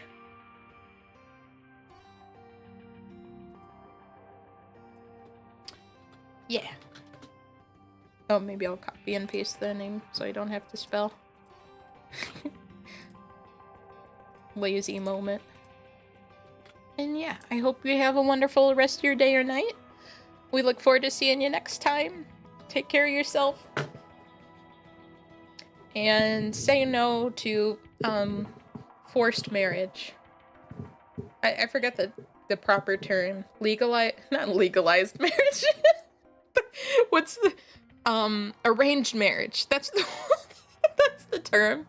Yeah. Oh, maybe I'll copy and paste the name so I don't have to spell. Lazy moment. And yeah, I hope you have a wonderful rest of your day or night. We look forward to seeing you next time. Take care of yourself. And say no to forced marriage. I forgot the proper term. Not legalized marriage. What's the arranged marriage? That's the term.